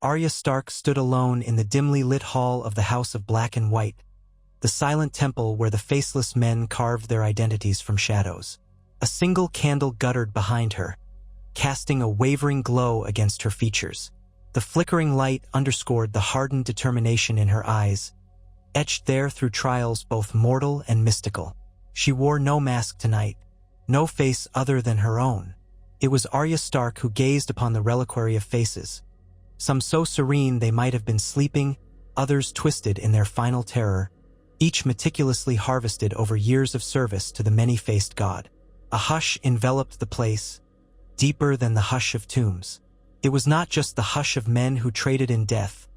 Arya Stark stood alone in the dimly lit hall of the House of Black and White, the silent temple where the faceless men carved their identities from shadows. A single candle guttered behind her, casting a wavering glow against her features. The flickering light underscored the hardened determination in her eyes, etched there through trials both mortal and mystical. She wore no mask tonight, no face other than her own. It was Arya Stark who gazed upon the reliquary of faces, some so serene they might have been sleeping, others twisted in their final terror, each meticulously harvested over years of service to the many-faced god. A hush enveloped the place, deeper than the hush of tombs. It was not just the hush of men who traded in death,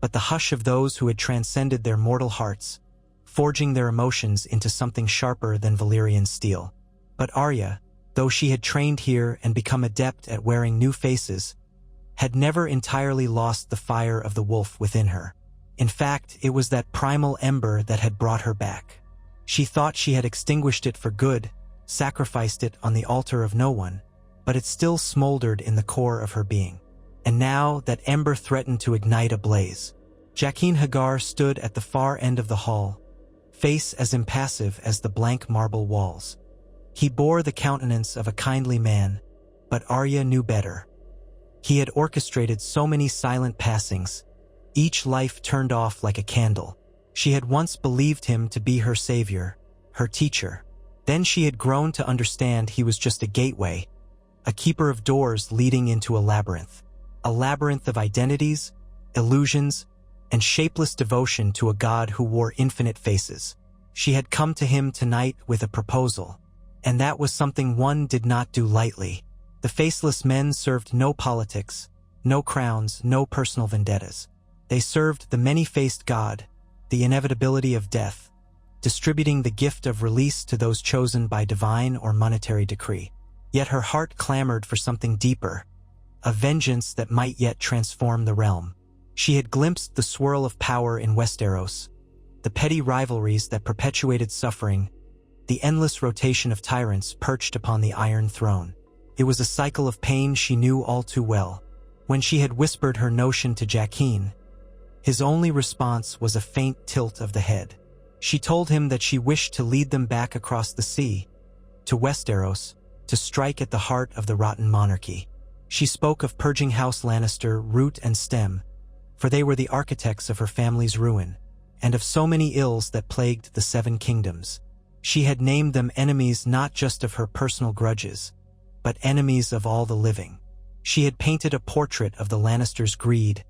but the hush of those who had transcended their mortal hearts, forging their emotions into something sharper than Valyrian steel. But Arya, though she had trained here and become adept at wearing new faces, had never entirely lost the fire of the wolf within her. In fact, it was that primal ember that had brought her back. She thought she had extinguished it for good, sacrificed it on the altar of no one, but it still smoldered in the core of her being. And now that ember threatened to ignite a blaze. Jaqen H'ghar stood at the far end of the hall, face as impassive as the blank marble walls. He bore the countenance of a kindly man, but Arya knew better. He had orchestrated so many silent passings, each life turned off like a candle. She had once believed him to be her savior, her teacher. Then she had grown to understand he was just a gateway, a keeper of doors leading into a labyrinth of identities, illusions, and shapeless devotion to a god who wore infinite faces. She had come to him tonight with a proposal, and that was something one did not do lightly. The faceless men served no politics, no crowns, no personal vendettas. They served the many-faced god, the inevitability of death, distributing the gift of release to those chosen by divine or monetary decree. Yet her heart clamored for something deeper, a vengeance that might yet transform the realm. She had glimpsed the swirl of power in Westeros, the petty rivalries that perpetuated suffering, the endless rotation of tyrants perched upon the Iron Throne. It was a cycle of pain she knew all too well. When she had whispered her notion to Jaqen, his only response was a faint tilt of the head. She told him that she wished to lead them back across the sea, to Westeros, to strike at the heart of the rotten monarchy. She spoke of purging House Lannister root and stem, for they were the architects of her family's ruin, and of so many ills that plagued the Seven Kingdoms. She had named them enemies not just of her personal grudges, but enemies of all the living. She had painted a portrait of the Lannisters' greed,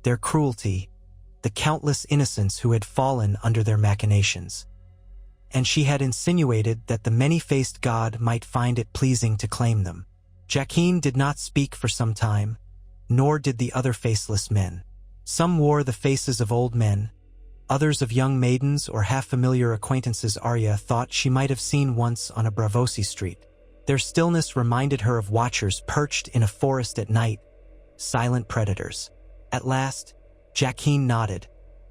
their cruelty, the countless innocents who had fallen under their machinations. And she had insinuated that the many-faced god might find it pleasing to claim them. Jaqen did not speak for some time, nor did the other faceless men. Some wore the faces of old men, others of young maidens or half-familiar acquaintances Arya thought she might have seen once on a Braavosi street. Their stillness reminded her of watchers perched in a forest at night, silent predators. At last, Jaqen nodded,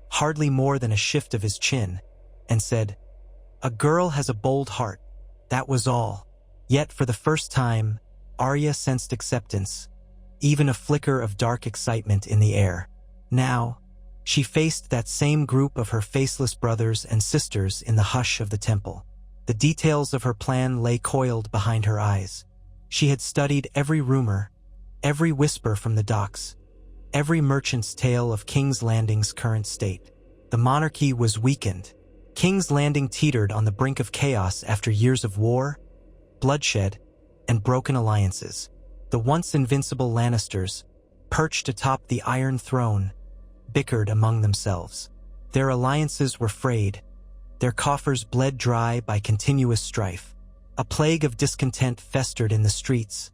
hardly more than a shift of his chin, and said, "A girl has a bold heart." That was all. Yet for the first time, Arya sensed acceptance, even a flicker of dark excitement in the air. Now, she faced that same group of her faceless brothers and sisters in the hush of the temple. The details of her plan lay coiled behind her eyes. She had studied every rumor, every whisper from the docks, every merchant's tale of King's Landing's current state. The monarchy was weakened. King's Landing teetered on the brink of chaos after years of war, bloodshed, and broken alliances. The once invincible Lannisters, perched atop the Iron Throne, bickered among themselves. Their alliances were frayed, their coffers bled dry by continuous strife. A plague of discontent festered in the streets,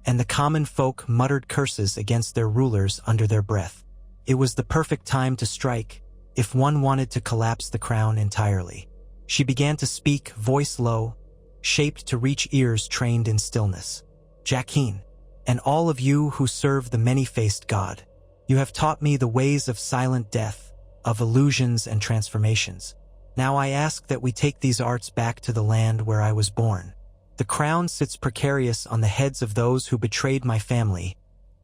and the common folk muttered curses against their rulers under their breath. It was the perfect time to strike, if one wanted to collapse the crown entirely. She began to speak, voice low, shaped to reach ears trained in stillness. "Jaqen, and all of you who serve the many-faced god, you have taught me the ways of silent death, of illusions and transformations. Now I ask that we take these arts back to the land where I was born. The crown sits precarious on the heads of those who betrayed my family,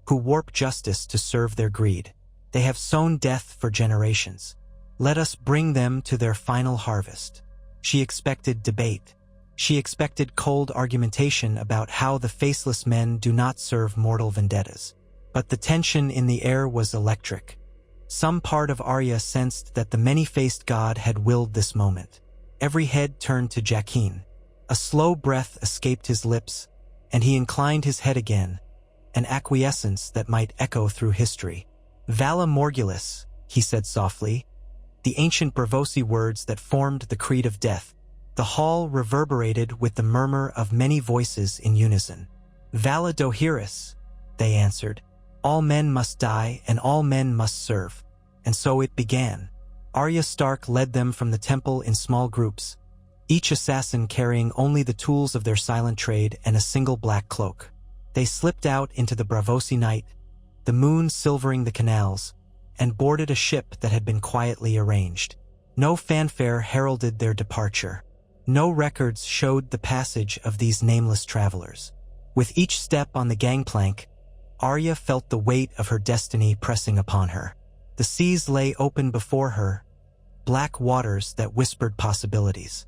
who warp justice to serve their greed. They have sown death for generations. Let us bring them to their final harvest. She expected debate. She expected cold argumentation about how the faceless men do not serve mortal vendettas. But the tension in the air was electric. Some part of Arya sensed that the many-faced god had willed this moment. Every head turned to Cailin. A slow breath escaped his lips, and he inclined his head again, an acquiescence that might echo through history. Vala Morgulis, he said softly, the ancient Bravosi words that formed the creed of death. The hall reverberated with the murmur of many voices in unison. Vala Dohiris, they answered. All men must die and all men must serve. And so it began. Arya Stark led them from the temple in small groups, each assassin carrying only the tools of their silent trade and a single black cloak. They slipped out into the Bravosi night, the moon silvering the canals, and boarded a ship that had been quietly arranged. No fanfare heralded their departure. No records showed the passage of these nameless travelers. With each step on the gangplank, Arya felt the weight of her destiny pressing upon her. The seas lay open before her, black waters that whispered possibilities.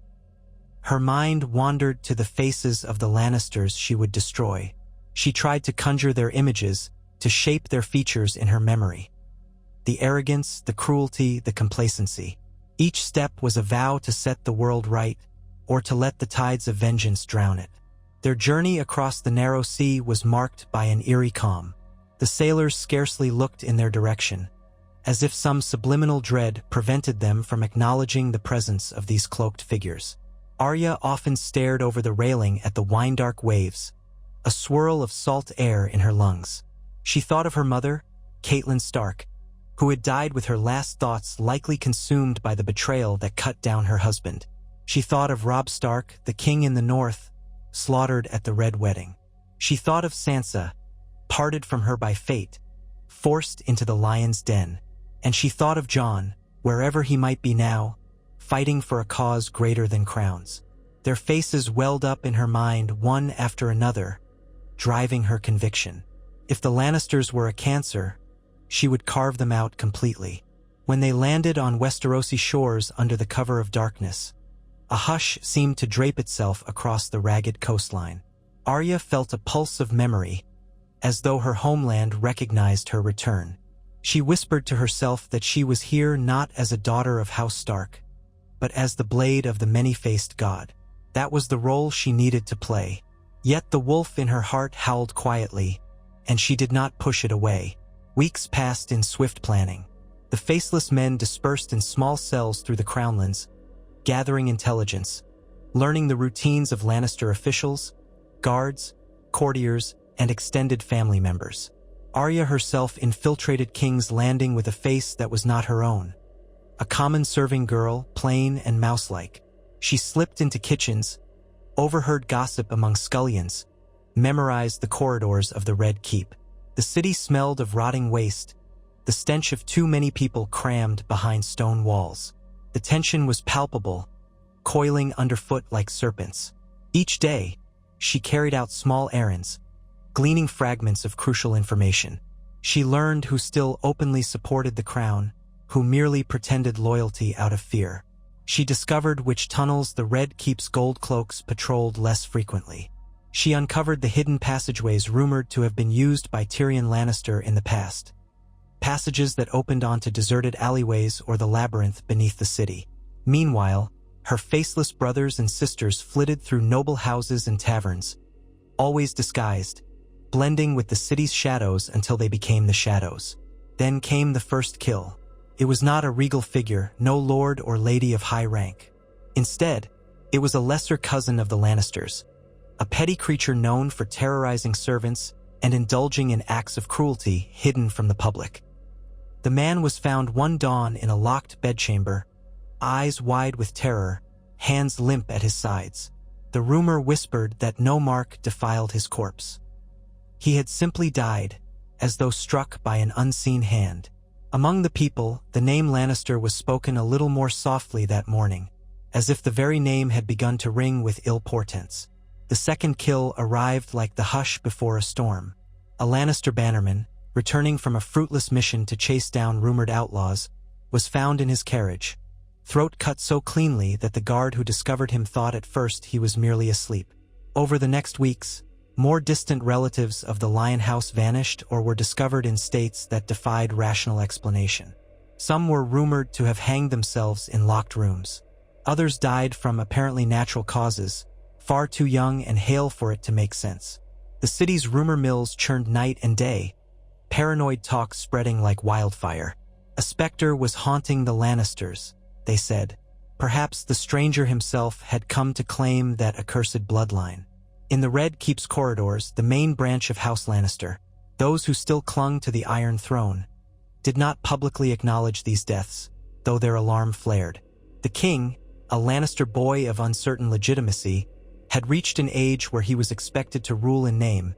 Her mind wandered to the faces of the Lannisters she would destroy. She tried to conjure their images, to shape their features in her memory. The arrogance, the cruelty, the complacency. Each step was a vow to set the world right, or to let the tides of vengeance drown it. Their journey across the narrow sea was marked by an eerie calm. The sailors scarcely looked in their direction, as if some subliminal dread prevented them from acknowledging the presence of these cloaked figures. Arya often stared over the railing at the wine-dark waves, a swirl of salt air in her lungs. She thought of her mother, Caitlin Stark, who had died with her last thoughts likely consumed by the betrayal that cut down her husband. She thought of Robb Stark, the king in the north, slaughtered at the Red Wedding. She thought of Sansa, parted from her by fate, forced into the lion's den. And she thought of Jon, wherever he might be now, fighting for a cause greater than crowns. Their faces welled up in her mind one after another, driving her conviction. If the Lannisters were a cancer, she would carve them out completely. When they landed on Westerosi shores under the cover of darkness, a hush seemed to drape itself across the ragged coastline. Arya felt a pulse of memory, as though her homeland recognized her return. She whispered to herself that she was here not as a daughter of House Stark, but as the blade of the many-faced god. That was the role she needed to play. Yet the wolf in her heart howled quietly, and she did not push it away. Weeks passed in swift planning. The faceless men dispersed in small cells through the Crownlands, gathering intelligence, learning the routines of Lannister officials, guards, courtiers, and extended family members. Arya herself infiltrated King's Landing with a face that was not her own. A common serving girl, plain and mouse-like. She slipped into kitchens, overheard gossip among scullions, memorized the corridors of the Red Keep. The city smelled of rotting waste, the stench of too many people crammed behind stone walls. The tension was palpable, coiling underfoot like serpents. Each day, she carried out small errands, gleaning fragments of crucial information. She learned who still openly supported the crown, who merely pretended loyalty out of fear. She discovered which tunnels the Red Keep's gold cloaks patrolled less frequently. She uncovered the hidden passageways rumored to have been used by Tyrion Lannister in the past. Passages that opened onto deserted alleyways or the labyrinth beneath the city. Meanwhile, her faceless brothers and sisters flitted through noble houses and taverns, always disguised, blending with the city's shadows until they became the shadows. Then came the first kill. It was not a regal figure, no lord or lady of high rank. Instead, it was a lesser cousin of the Lannisters, a petty creature known for terrorizing servants and indulging in acts of cruelty hidden from the public. The man was found one dawn in a locked bedchamber, eyes wide with terror, hands limp at his sides. The rumor whispered that no mark defiled his corpse. He had simply died, as though struck by an unseen hand. Among the people, the name Lannister was spoken a little more softly that morning, as if the very name had begun to ring with ill portents. The second kill arrived like the hush before a storm. A Lannister bannerman, returning from a fruitless mission to chase down rumored outlaws, was found in his carriage, throat cut so cleanly that the guard who discovered him thought at first he was merely asleep. Over the next weeks, more distant relatives of the Lion House vanished or were discovered in states that defied rational explanation. Some were rumored to have hanged themselves in locked rooms. Others died from apparently natural causes, far too young and hale for it to make sense. The city's rumor mills churned night and day, paranoid talk spreading like wildfire. A specter was haunting the Lannisters, they said. Perhaps the stranger himself had come to claim that accursed bloodline. In the Red Keep's corridors, the main branch of House Lannister, those who still clung to the Iron Throne, did not publicly acknowledge these deaths, though their alarm flared. The king, a Lannister boy of uncertain legitimacy, had reached an age where he was expected to rule in name,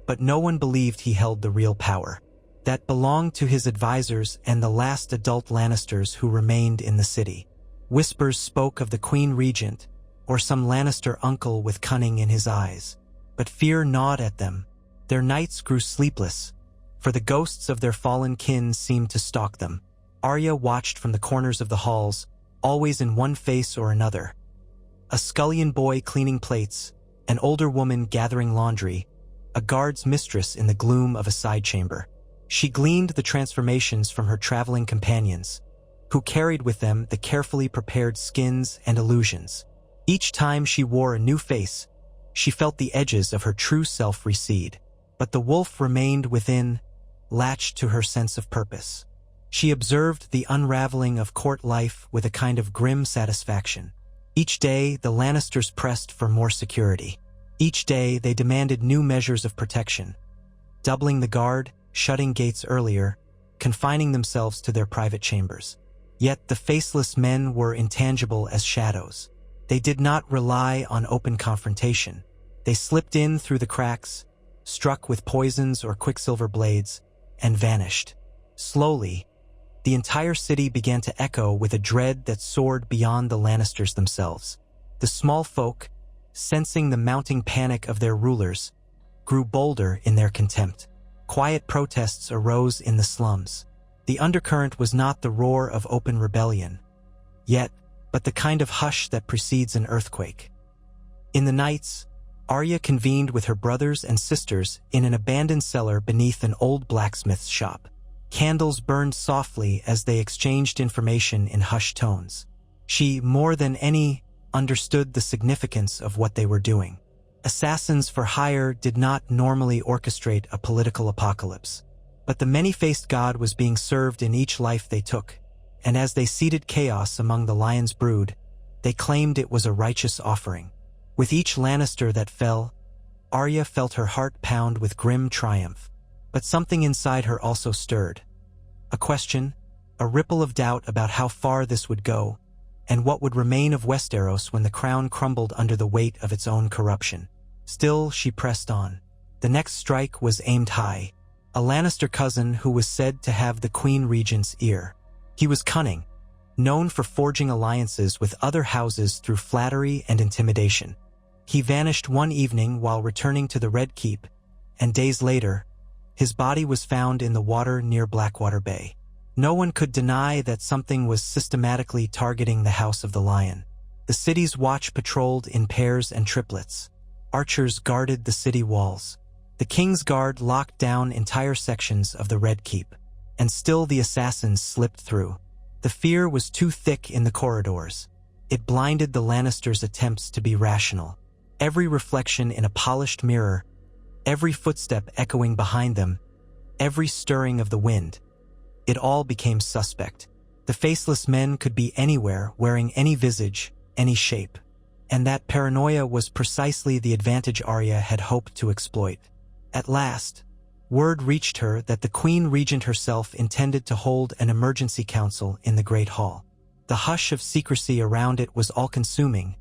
but no one believed he held the real power. That belonged to his advisors and the last adult Lannisters who remained in the city. Whispers spoke of the Queen Regent, or some Lannister uncle with cunning in his eyes. But fear gnawed at them. Their nights grew sleepless, for the ghosts of their fallen kin seemed to stalk them. Arya watched from the corners of the halls, always in one face or another. A scullion boy cleaning plates, an older woman gathering laundry, a guard's mistress in the gloom of a side chamber. She gleaned the transformations from her traveling companions, who carried with them the carefully prepared skins and illusions. Each time she wore a new face, she felt the edges of her true self recede. But the wolf remained within, latched to her sense of purpose. She observed the unraveling of court life with a kind of grim satisfaction. Each day, the Lannisters pressed for more security. Each day, they demanded new measures of protection, doubling the guard, shutting gates earlier, confining themselves to their private chambers. Yet the faceless men were intangible as shadows. They did not rely on open confrontation. They slipped in through the cracks, struck with poisons or quicksilver blades, and vanished. Slowly, the entire city began to echo with a dread that soared beyond the Lannisters themselves. The small folk, sensing the mounting panic of their rulers, grew bolder in their contempt. Quiet protests arose in the slums. The undercurrent was not the roar of open rebellion, but the kind of hush that precedes an earthquake. In the nights, Arya convened with her brothers and sisters in an abandoned cellar beneath an old blacksmith's shop. Candles burned softly as they exchanged information in hushed tones. She, more than any, understood the significance of what they were doing. Assassins for hire did not normally orchestrate a political apocalypse, but the many-faced god was being served in each life they took, and as they seeded chaos among the lion's brood, they claimed it was a righteous offering. With each Lannister that fell, Arya felt her heart pound with grim triumph. But something inside her also stirred. A question, a ripple of doubt about how far this would go, and what would remain of Westeros when the crown crumbled under the weight of its own corruption. Still, she pressed on. The next strike was aimed high. A Lannister cousin who was said to have the Queen Regent's ear. He was cunning, known for forging alliances with other houses through flattery and intimidation. He vanished one evening while returning to the Red Keep, and days later, his body was found in the water near Blackwater Bay. No one could deny that something was systematically targeting the House of the Lion. The city's watch patrolled in pairs and triplets. Archers guarded the city walls. The King's Guard locked down entire sections of the Red Keep, and still the assassins slipped through. The fear was too thick in the corridors. It blinded the Lannisters' attempts to be rational. Every reflection in a polished mirror, every footstep echoing behind them, every stirring of the wind, it all became suspect. The faceless men could be anywhere, wearing any visage, any shape. And that paranoia was precisely the advantage Arya had hoped to exploit. At last, word reached her that the Queen Regent herself intended to hold an emergency council in the Great Hall. The hush of secrecy around it was all-consuming,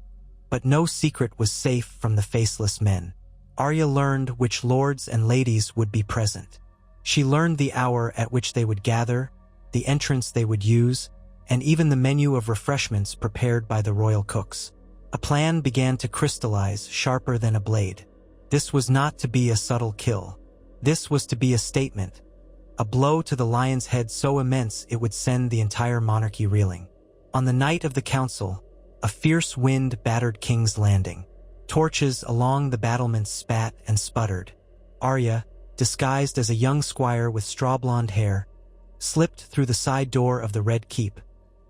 but no secret was safe from the faceless men. Arya learned which lords and ladies would be present. She learned the hour at which they would gather, the entrance they would use, and even the menu of refreshments prepared by the royal cooks. A plan began to crystallize, sharper than a blade. This was not to be a subtle kill. This was to be a statement, a blow to the lion's head so immense it would send the entire monarchy reeling. On the night of the council, a fierce wind battered King's Landing. Torches along the battlements spat and sputtered. Arya, disguised as a young squire with straw-blonde hair, slipped through the side door of the Red Keep,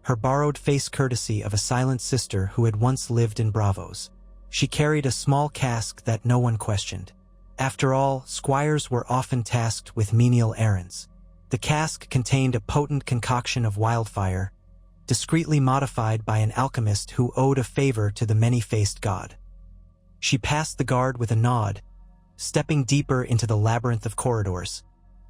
her borrowed face courtesy of a silent sister who had once lived in Bravos. She carried a small cask that no one questioned. After all, squires were often tasked with menial errands. The cask contained a potent concoction of wildfire, discreetly modified by an alchemist who owed a favor to the many-faced god. She passed the guard with a nod, stepping deeper into the labyrinth of corridors,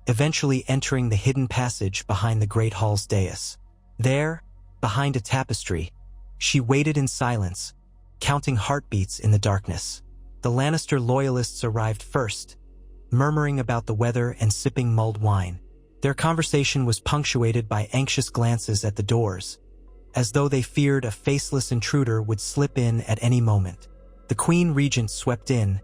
eventually entering the hidden passage behind the Great Hall's dais. There, behind a tapestry, she waited in silence, counting heartbeats in the darkness. The Lannister loyalists arrived first, murmuring about the weather and sipping mulled wine. Their conversation was punctuated by anxious glances at the doors, as though they feared a faceless intruder would slip in at any moment. The Queen Regent swept in,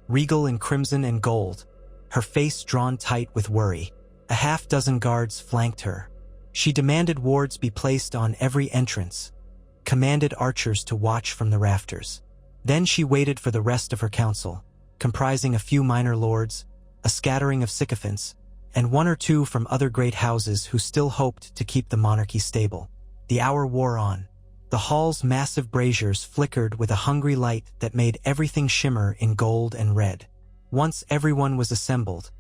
regal in crimson and gold, her face drawn tight with worry. A half-dozen guards flanked her. She demanded wards be placed on every entrance, commanded archers to watch from the rafters. Then she waited for the rest of her council, comprising a few minor lords, a scattering of sycophants, and one or two from other great houses who still hoped to keep the monarchy stable. The hour wore on. The hall's massive braziers flickered with a hungry light that made everything shimmer in gold and red. Once everyone was assembled,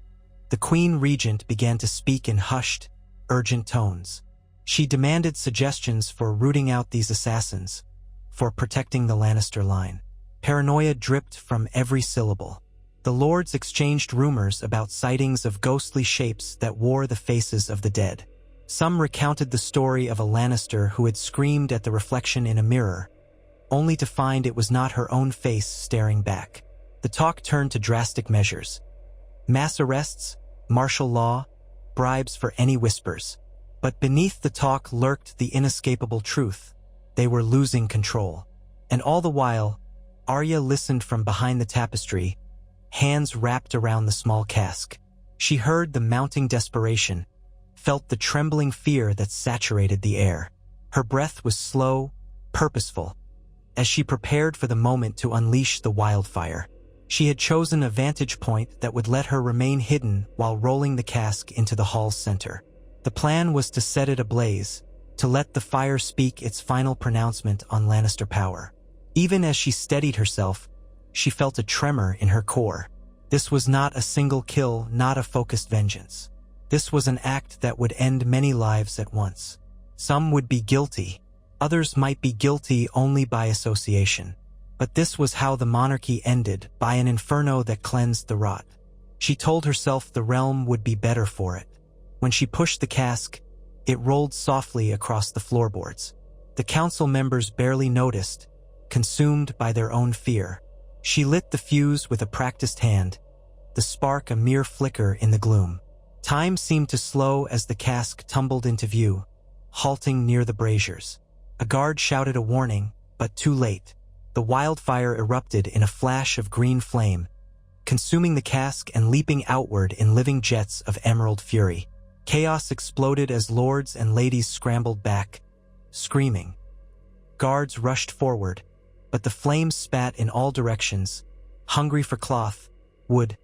the Queen Regent began to speak in hushed, urgent tones. She demanded suggestions for rooting out these assassins, for protecting the Lannister line. Paranoia dripped from every syllable. The lords exchanged rumors about sightings of ghostly shapes that wore the faces of the dead. Some recounted the story of a Lannister who had screamed at the reflection in a mirror, only to find it was not her own face staring back. The talk turned to drastic measures. Mass arrests, martial law, bribes for any whispers. But beneath the talk lurked the inescapable truth. They were losing control. And all the while, Arya listened from behind the tapestry, hands wrapped around the small cask. She heard the mounting desperation, felt the trembling fear that saturated the air. Her breath was slow, purposeful, as she prepared for the moment to unleash the wildfire. She had chosen a vantage point that would let her remain hidden while rolling the cask into the hall's center. The plan was to set it ablaze, to let the fire speak its final pronouncement on Lannister power. Even as she steadied herself, she felt a tremor in her core. This was not a single kill, not a focused vengeance. This was an act that would end many lives at once. Some would be guilty, others might be guilty only by association. But this was how the monarchy ended, by an inferno that cleansed the rot. She told herself the realm would be better for it. When she pushed the cask, it rolled softly across the floorboards. The council members barely noticed, consumed by their own fear. She lit the fuse with a practiced hand, the spark a mere flicker in the gloom. Time seemed to slow as the cask tumbled into view, halting near the braziers. A guard shouted a warning, but too late. The wildfire erupted in a flash of green flame, consuming the cask and leaping outward in living jets of emerald fury. Chaos exploded as lords and ladies scrambled back, screaming. Guards rushed forward, but the flames spat in all directions, hungry for cloth, wood,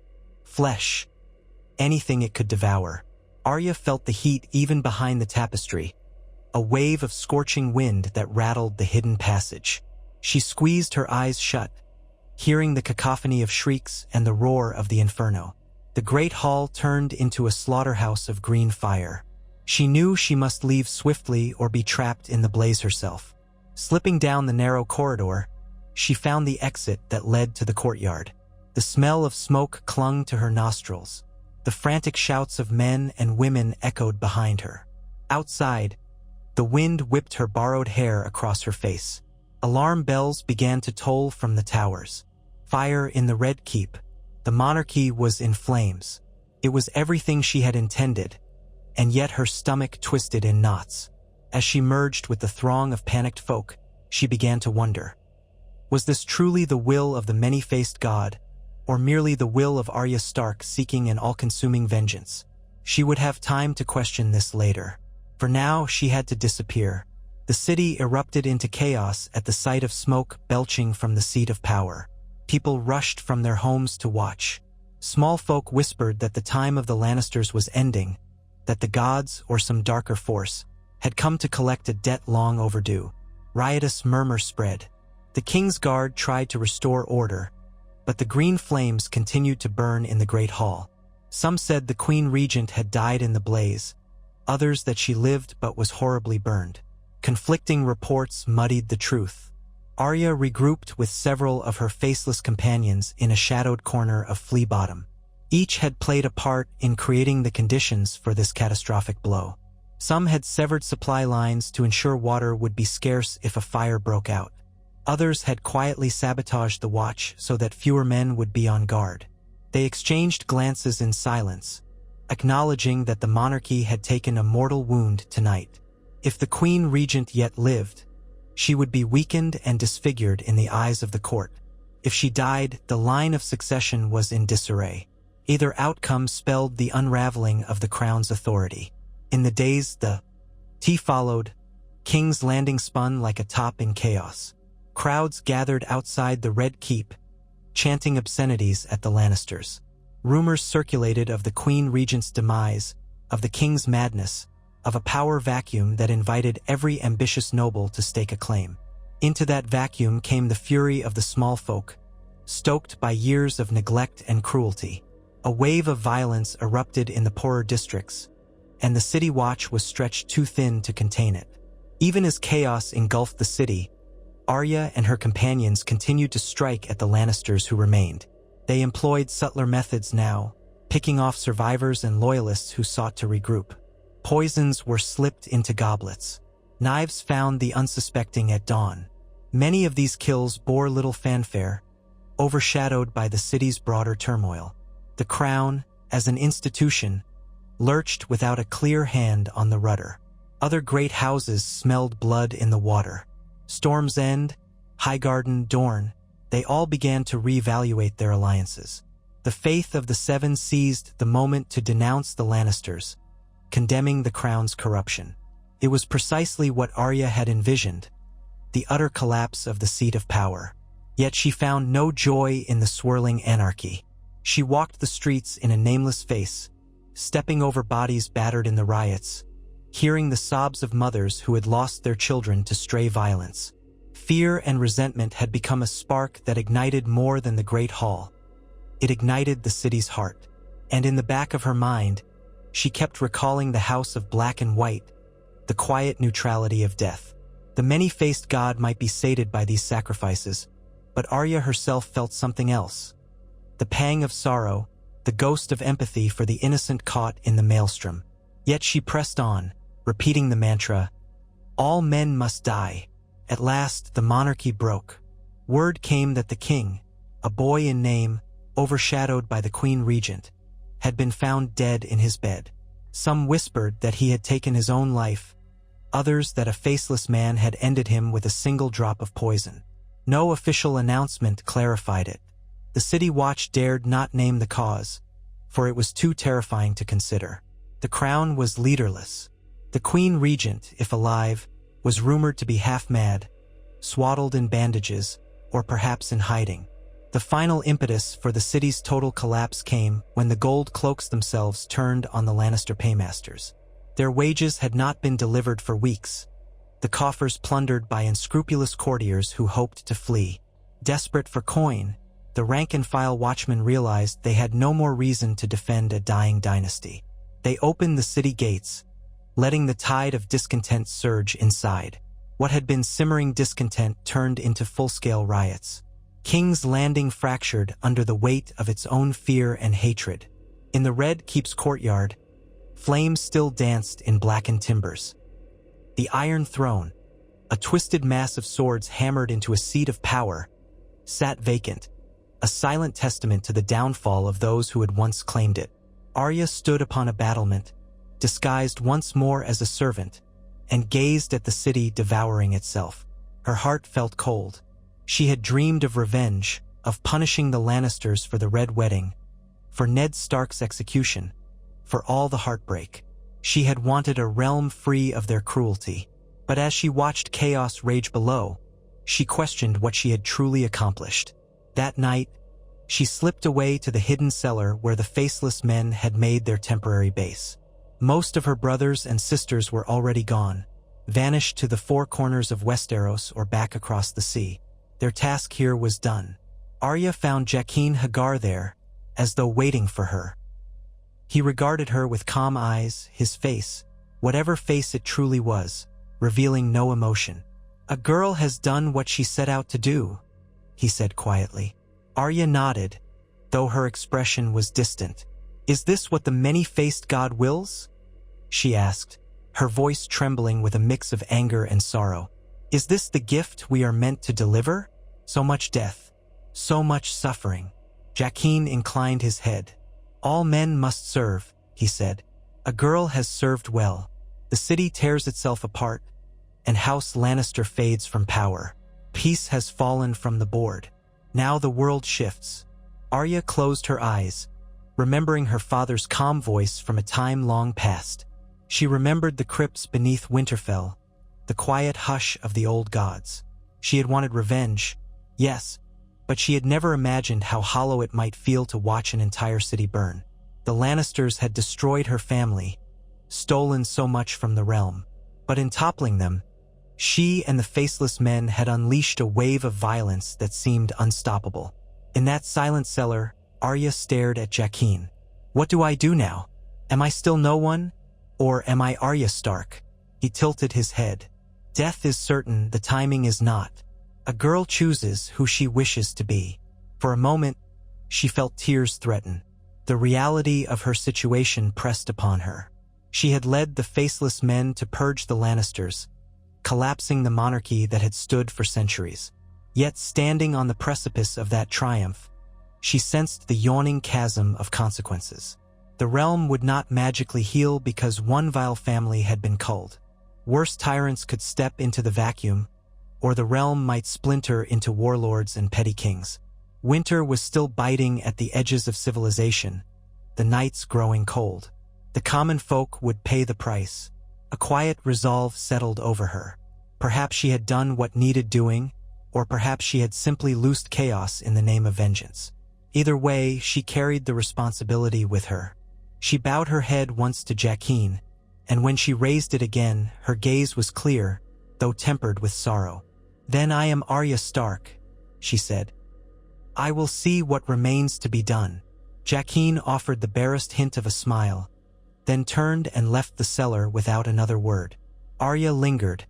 flesh, anything it could devour. Arya felt the heat even behind the tapestry, a wave of scorching wind that rattled the hidden passage. She squeezed her eyes shut, hearing the cacophony of shrieks and the roar of the inferno. The great hall turned into a slaughterhouse of green fire. She knew she must leave swiftly or be trapped in the blaze herself. Slipping down the narrow corridor, she found the exit that led to the courtyard. The smell of smoke clung to her nostrils. The frantic shouts of men and women echoed behind her. Outside, the wind whipped her borrowed hair across her face. Alarm bells began to toll from the towers. Fire in the Red Keep. The monarchy was in flames. It was everything she had intended, and yet her stomach twisted in knots. As she merged with the throng of panicked folk, she began to wonder. Was this truly the will of the many-faced god, or merely the will of Arya Stark seeking an all-consuming vengeance? She would have time to question this later. For now, she had to disappear. The city erupted into chaos at the sight of smoke belching from the seat of power. People rushed from their homes to watch. Small folk whispered that the time of the Lannisters was ending, that the gods, or some darker force, had come to collect a debt long overdue. Riotous murmurs spread. The king's guard tried to restore order, but the green flames continued to burn in the great hall. Some said the queen regent had died in the blaze, others that she lived but was horribly burned. Conflicting reports muddied the truth. Arya regrouped with several of her faceless companions in a shadowed corner of Flea Bottom. Each had played a part in creating the conditions for this catastrophic blow. Some had severed supply lines to ensure water would be scarce if a fire broke out. Others had quietly sabotaged the watch so that fewer men would be on guard. They exchanged glances in silence, acknowledging that the monarchy had taken a mortal wound tonight. If the queen regent yet lived, she would be weakened and disfigured in the eyes of the court. If she died, the line of succession was in disarray. Either outcome spelled the unraveling of the crown's authority. In the days that followed, King's Landing spun like a top in chaos. Crowds gathered outside the Red Keep, chanting obscenities at the Lannisters. Rumors circulated of the Queen Regent's demise, of the king's madness, of a power vacuum that invited every ambitious noble to stake a claim. Into that vacuum came the fury of the small folk, stoked by years of neglect and cruelty. A wave of violence erupted in the poorer districts, and the city watch was stretched too thin to contain it. Even as chaos engulfed the city, Arya and her companions continued to strike at the Lannisters who remained. They employed subtler methods now, picking off survivors and loyalists who sought to regroup. Poisons were slipped into goblets. Knives found the unsuspecting at dawn. Many of these kills bore little fanfare, overshadowed by the city's broader turmoil. The crown, as an institution, lurched without a clear hand on the rudder. Other great houses smelled blood in the water. Storm's End, Highgarden, Dorne, they all began to reevaluate their alliances. The faith of the Seven seized the moment to denounce the Lannisters, condemning the crown's corruption. It was precisely what Arya had envisioned, the utter collapse of the seat of power. Yet she found no joy in the swirling anarchy. She walked the streets in a nameless face, stepping over bodies battered in the riots, hearing the sobs of mothers who had lost their children to stray violence. Fear and resentment had become a spark that ignited more than the Great Hall. It ignited the city's heart. And in the back of her mind, she kept recalling the House of Black and White, the quiet neutrality of death. The many-faced god might be sated by these sacrifices, but Arya herself felt something else. The pang of sorrow, the ghost of empathy for the innocent caught in the maelstrom. Yet she pressed on, repeating the mantra, "All men must die." At last, the monarchy broke. Word came that the king, a boy in name, overshadowed by the queen regent, had been found dead in his bed. Some whispered that he had taken his own life, others that a faceless man had ended him with a single drop of poison. No official announcement clarified it. The city watch dared not name the cause, for it was too terrifying to consider. The crown was leaderless. The queen regent, if alive, was rumored to be half-mad, swaddled in bandages, or perhaps in hiding. The final impetus for the city's total collapse came when the gold cloaks themselves turned on the Lannister paymasters. Their wages had not been delivered for weeks, the coffers plundered by unscrupulous courtiers who hoped to flee. Desperate for coin, the rank-and-file watchmen realized they had no more reason to defend a dying dynasty. They opened the city gates, letting the tide of discontent surge inside. What had been simmering discontent turned into full-scale riots. King's Landing fractured under the weight of its own fear and hatred. In the Red Keep's courtyard, flames still danced in blackened timbers. The Iron Throne, a twisted mass of swords hammered into a seat of power, sat vacant, a silent testament to the downfall of those who had once claimed it. Arya stood upon a battlement, disguised once more as a servant, and gazed at the city devouring itself. Her heart felt cold. She had dreamed of revenge, of punishing the Lannisters for the Red Wedding, for Ned Stark's execution, for all the heartbreak. She had wanted a realm free of their cruelty. But as she watched chaos rage below, she questioned what she had truly accomplished. That night, she slipped away to the hidden cellar where the faceless men had made their temporary base. Most of her brothers and sisters were already gone, vanished to the four corners of Westeros or back across the sea. Their task here was done. Arya found Jaqen Hagar there, as though waiting for her. He regarded her with calm eyes, his face, whatever face it truly was, revealing no emotion. "A girl has done what she set out to do," he said quietly. Arya nodded, though her expression was distant. "Is this what the many-faced God wills?" she asked, her voice trembling with a mix of anger and sorrow. "Is this the gift we are meant to deliver? So much death, so much suffering." Jaqen inclined his head. "All men must serve," he said. "A girl has served well. The city tears itself apart, and House Lannister fades from power. Peace has fallen from the board. Now the world shifts." Arya closed her eyes, remembering her father's calm voice from a time long past. She remembered the crypts beneath Winterfell, the quiet hush of the old gods. She had wanted revenge, yes, but she had never imagined how hollow it might feel to watch an entire city burn. The Lannisters had destroyed her family, stolen so much from the realm. But in toppling them, she and the faceless men had unleashed a wave of violence that seemed unstoppable. In that silent cellar, Arya stared at Jaqen. "What do I do now? Am I still no one? Or am I Arya Stark?" He tilted his head. "Death is certain, the timing is not. A girl chooses who she wishes to be." For a moment, she felt tears threaten. The reality of her situation pressed upon her. She had led the faceless men to purge the Lannisters, collapsing the monarchy that had stood for centuries. Yet standing on the precipice of that triumph, she sensed the yawning chasm of consequences. The realm would not magically heal because one vile family had been culled. Worse tyrants could step into the vacuum, or the realm might splinter into warlords and petty kings. Winter was still biting at the edges of civilization, the nights growing cold. The common folk would pay the price. A quiet resolve settled over her. Perhaps she had done what needed doing, or perhaps she had simply loosed chaos in the name of vengeance. Either way, she carried the responsibility with her. She bowed her head once to Jaqen, and when she raised it again, her gaze was clear, though tempered with sorrow. "Then I am Arya Stark," she said. "I will see what remains to be done." Jaqen offered the barest hint of a smile, then turned and left the cellar without another word. Arya lingered,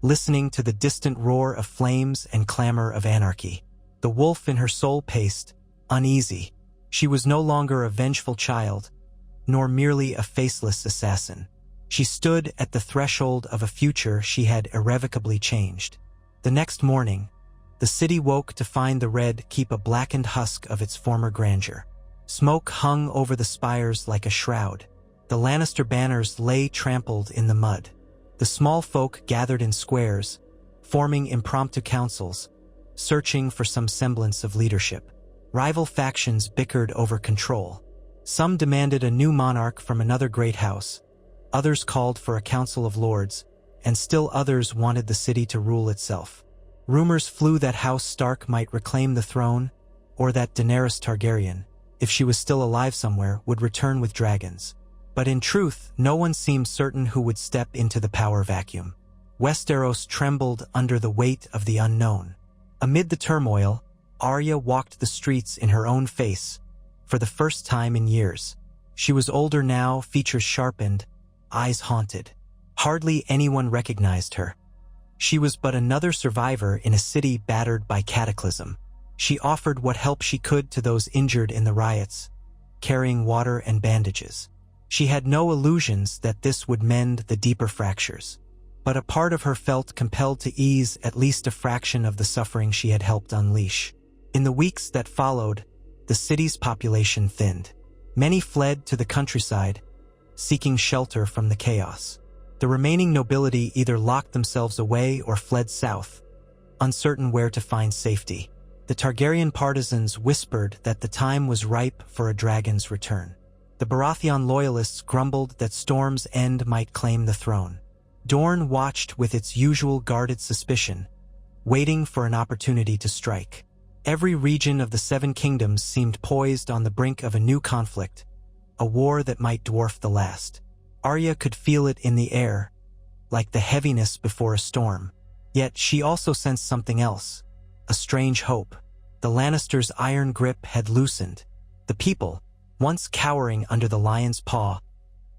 listening to the distant roar of flames and clamor of anarchy. The wolf in her soul paced, uneasy. She was no longer a vengeful child, nor merely a faceless assassin. She stood at the threshold of a future she had irrevocably changed. The next morning, the city woke to find the red keep a blackened husk of its former grandeur. Smoke hung over the spires like a shroud. The Lannister banners lay trampled in the mud. The small folk gathered in squares, forming impromptu councils, searching for some semblance of leadership. Rival factions bickered over control. Some demanded a new monarch from another great house, others called for a council of lords, and still others wanted the city to rule itself. Rumors flew that House Stark might reclaim the throne, or that Daenerys Targaryen, if she was still alive somewhere, would return with dragons. But in truth, no one seemed certain who would step into the power vacuum. Westeros trembled under the weight of the unknown. Amid the turmoil, Arya walked the streets in her own face, for the first time in years. She was older now, features sharpened, eyes haunted. Hardly anyone recognized her. She was but another survivor in a city battered by cataclysm. She offered what help she could to those injured in the riots, carrying water and bandages. She had no illusions that this would mend the deeper fractures, but a part of her felt compelled to ease at least a fraction of the suffering she had helped unleash. In the weeks that followed, the city's population thinned. Many fled to the countryside, seeking shelter from the chaos. The remaining nobility either locked themselves away or fled south, uncertain where to find safety. The Targaryen partisans whispered that the time was ripe for a dragon's return. The Baratheon loyalists grumbled that Storm's End might claim the throne. Dorne watched with its usual guarded suspicion, waiting for an opportunity to strike. Every region of the Seven Kingdoms seemed poised on the brink of a new conflict, a war that might dwarf the last. Arya could feel it in the air, like the heaviness before a storm. Yet she also sensed something else, a strange hope. The Lannisters' iron grip had loosened. The people, once cowering under the lion's paw,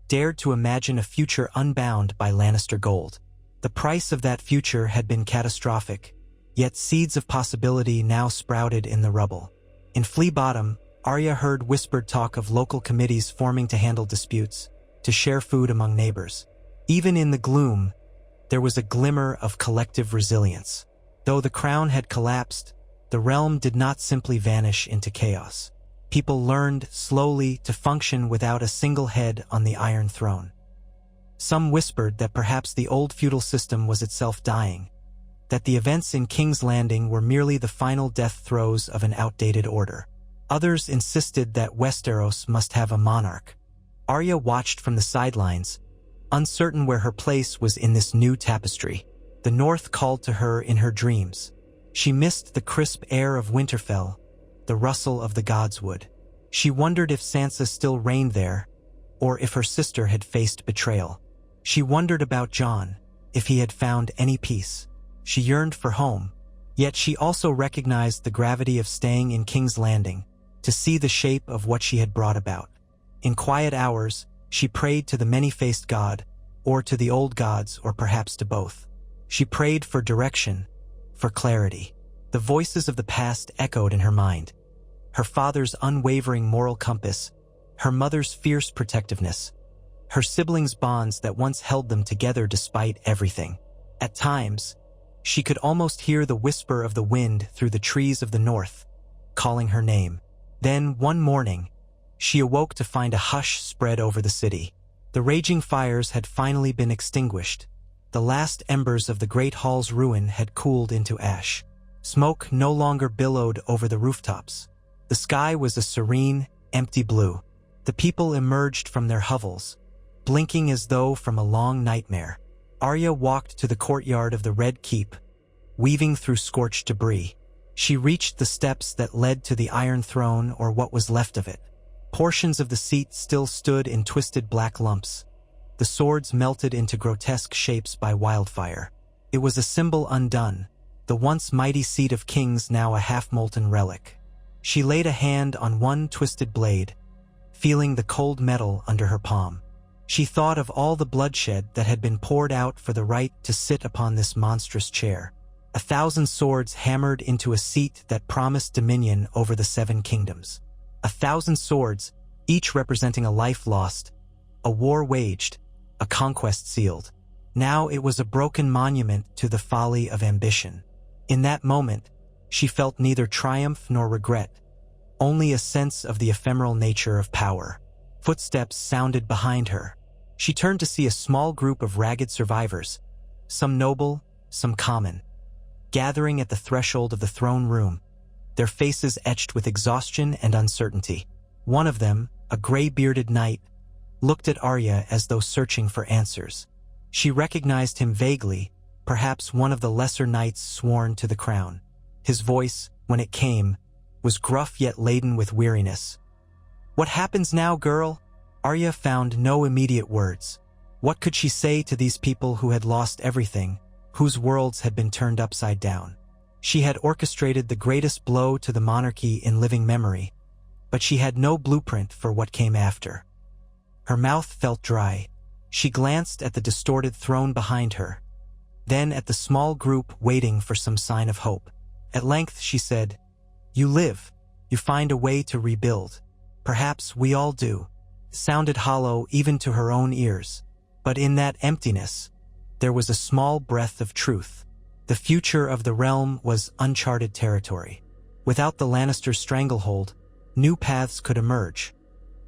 dared to imagine a future unbound by Lannister gold. The price of that future had been catastrophic, yet seeds of possibility now sprouted in the rubble. In Flea Bottom, Arya heard whispered talk of local committees forming to handle disputes, to share food among neighbors. Even in the gloom, there was a glimmer of collective resilience. Though the crown had collapsed, the realm did not simply vanish into chaos. People learned slowly to function without a single head on the Iron Throne. Some whispered that perhaps the old feudal system was itself dying, that the events in King's Landing were merely the final death throes of an outdated order. Others insisted that Westeros must have a monarch. Arya watched from the sidelines, uncertain where her place was in this new tapestry. The North called to her in her dreams. She missed the crisp air of Winterfell, the rustle of the godswood. She wondered if Sansa still reigned there, or if her sister had faced betrayal. She wondered about Jon, if he had found any peace. She yearned for home, yet she also recognized the gravity of staying in King's Landing, to see the shape of what she had brought about. In quiet hours, she prayed to the many-faced god, or to the old gods, or perhaps to both. She prayed for direction, for clarity. The voices of the past echoed in her mind. Her father's unwavering moral compass, her mother's fierce protectiveness, her siblings' bonds that once held them together despite everything. At times, she could almost hear the whisper of the wind through the trees of the north, calling her name. Then, one morning, she awoke to find a hush spread over the city. The raging fires had finally been extinguished. The last embers of the great hall's ruin had cooled into ash. Smoke no longer billowed over the rooftops. The sky was a serene, empty blue. The people emerged from their hovels, blinking as though from a long nightmare. Arya walked to the courtyard of the Red Keep, weaving through scorched debris. She reached the steps that led to the Iron Throne, or what was left of it. Portions of the seat still stood in twisted black lumps. The swords melted into grotesque shapes by wildfire. It was a symbol undone, the once mighty seat of kings now a half-molten relic. She laid a hand on one twisted blade, feeling the cold metal under her palm. She thought of all the bloodshed that had been poured out for the right to sit upon this monstrous chair. 1,000 swords hammered into a seat that promised dominion over the Seven Kingdoms. 1,000 swords, each representing a life lost, a war waged, a conquest sealed. Now it was a broken monument to the folly of ambition. In that moment, she felt neither triumph nor regret, only a sense of the ephemeral nature of power. Footsteps sounded behind her. She turned to see a small group of ragged survivors, some noble, some common, gathering at the threshold of the throne room, their faces etched with exhaustion and uncertainty. One of them, a gray-bearded knight, looked at Arya as though searching for answers. She recognized him vaguely, perhaps one of the lesser knights sworn to the crown. His voice, when it came, was gruff yet laden with weariness. "What happens now, girl?" Arya found no immediate words. What could she say to these people who had lost everything, whose worlds had been turned upside down? She had orchestrated the greatest blow to the monarchy in living memory, but she had no blueprint for what came after. Her mouth felt dry. She glanced at the distorted throne behind her, then at the small group waiting for some sign of hope. At length she said, "You live. You find a way to rebuild. Perhaps we all do." It sounded hollow even to her own ears. But in that emptiness, there was a small breath of truth. The future of the realm was uncharted territory. Without the Lannisters' stranglehold, new paths could emerge.